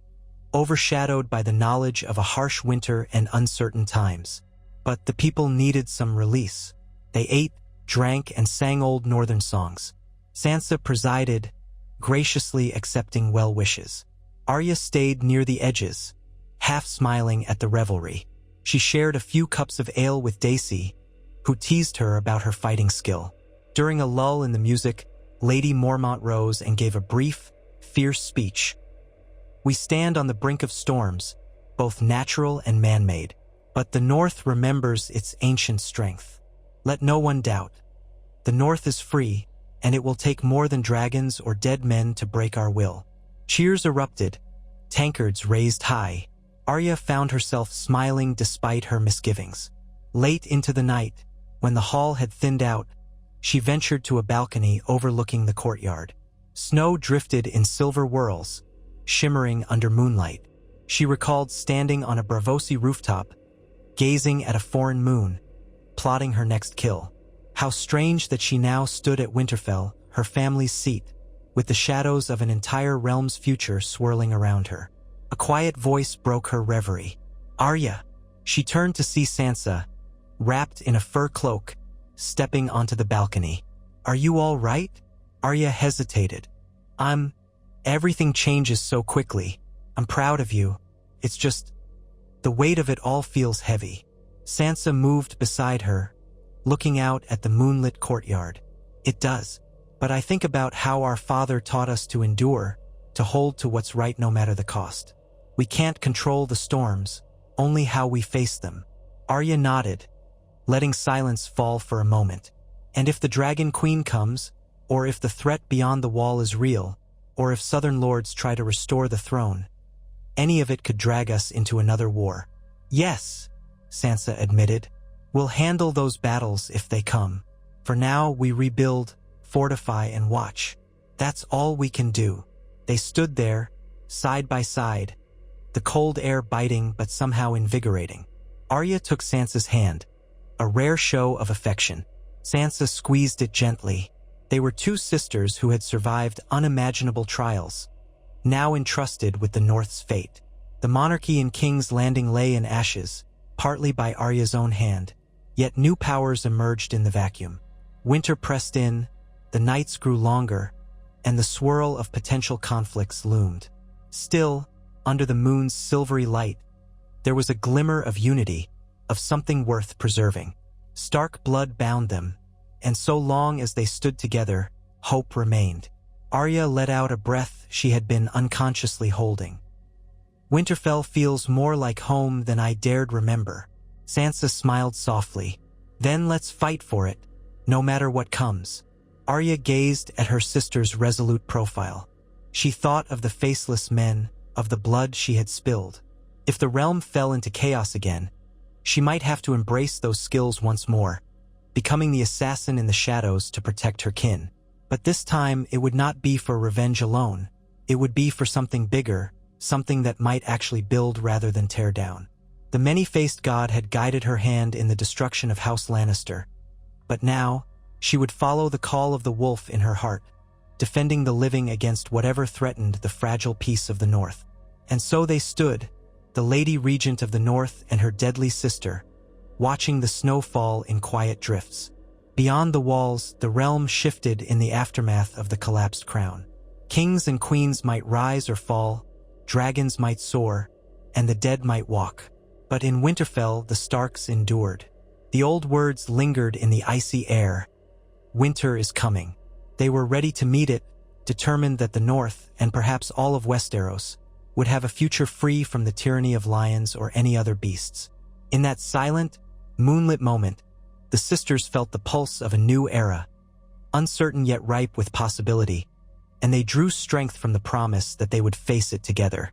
overshadowed by the knowledge of a harsh winter and uncertain times. But the people needed some release. They ate, drank, and sang old northern songs. Sansa presided, graciously accepting well wishes. Arya stayed near the edges, half smiling at the revelry. She shared a few cups of ale with Daisy, who teased her about her fighting skill. During a lull in the music, Lady Mormont rose and gave a brief, fierce speech. We stand on the brink of storms, both natural and man-made, but the North remembers its ancient strength. Let no one doubt. The North is free, and it will take more than dragons or dead men to break our will. Cheers erupted, tankards raised high. Arya found herself smiling despite her misgivings. Late into the night, when the hall had thinned out, she ventured to a balcony overlooking the courtyard. Snow drifted in silver whirls, shimmering under moonlight. She recalled standing on a Braavosi rooftop, gazing at a foreign moon, plotting her next kill. How strange that she now stood at Winterfell, her family's seat, with the shadows of an entire realm's future swirling around her. A quiet voice broke her reverie. "Arya!" She turned to see Sansa, wrapped in a fur cloak, stepping onto the balcony. "Are you all right?" Arya hesitated. Everything changes so quickly. I'm proud of you. It's just, the weight of it all feels heavy." Sansa moved beside her, looking out at the moonlit courtyard. "It does. But I think about how our father taught us to endure, to hold to what's right no matter the cost. We can't control the storms, only how we face them." Arya nodded, letting silence fall for a moment. "And if the Dragon Queen comes, or if the threat beyond the wall is real, or if Southern Lords try to restore the throne, any of it could drag us into another war." "Yes," Sansa admitted. "We'll handle those battles if they come. For now, we rebuild, fortify, and watch. That's all we can do." They stood there, side by side, the cold air biting but somehow invigorating. Arya took Sansa's hand, a rare show of affection. Sansa squeezed it gently. They were two sisters who had survived unimaginable trials, now entrusted with the North's fate. The monarchy in King's Landing lay in ashes, partly by Arya's own hand, yet new powers emerged in the vacuum. Winter pressed in, the nights grew longer, and the swirl of potential conflicts loomed. Still, under the moon's silvery light, there was a glimmer of unity, of something worth preserving. Stark blood bound them, and so long as they stood together, hope remained. Arya let out a breath she had been unconsciously holding. "Winterfell feels more like home than I dared remember." Sansa smiled softly. "Then let's fight for it, no matter what comes." Arya gazed at her sister's resolute profile. She thought of the faceless men, of the blood she had spilled. If the realm fell into chaos again, she might have to embrace those skills once more, becoming the assassin in the shadows to protect her kin. But this time it would not be for revenge alone. It would be for something bigger, something that might actually build rather than tear down. The many-faced god had guided her hand in the destruction of House Lannister, but now she would follow the call of the wolf in her heart, defending the living against whatever threatened the fragile peace of the North. And so they stood, the Lady Regent of the North and her deadly sister, watching the snow fall in quiet drifts. Beyond the walls, the realm shifted in the aftermath of the collapsed crown. Kings and queens might rise or fall, dragons might soar, and the dead might walk. But in Winterfell, the Starks endured. The old words lingered in the icy air. Winter is coming. They were ready to meet it, determined that the North, and perhaps all of Westeros, would have a future free from the tyranny of lions or any other beasts. In that silent, moonlit moment, the sisters felt the pulse of a new era, uncertain yet ripe with possibility, and they drew strength from the promise that they would face it together.